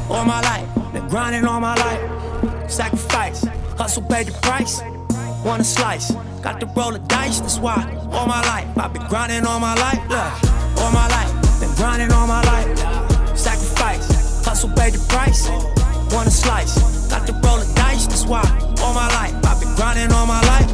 [SPEAKER 2] All my life, been grinding all my life. Sacrifice, hustle paid the price. Want a slice, got to roll the dice, that's why. All my life, I've been grinding all my life. Look, all my life, been grinding all my life. Sacrifice, hustle paid the price. Want a slice, got to roll the dice, that's why. All my life, I've been grinding all my life.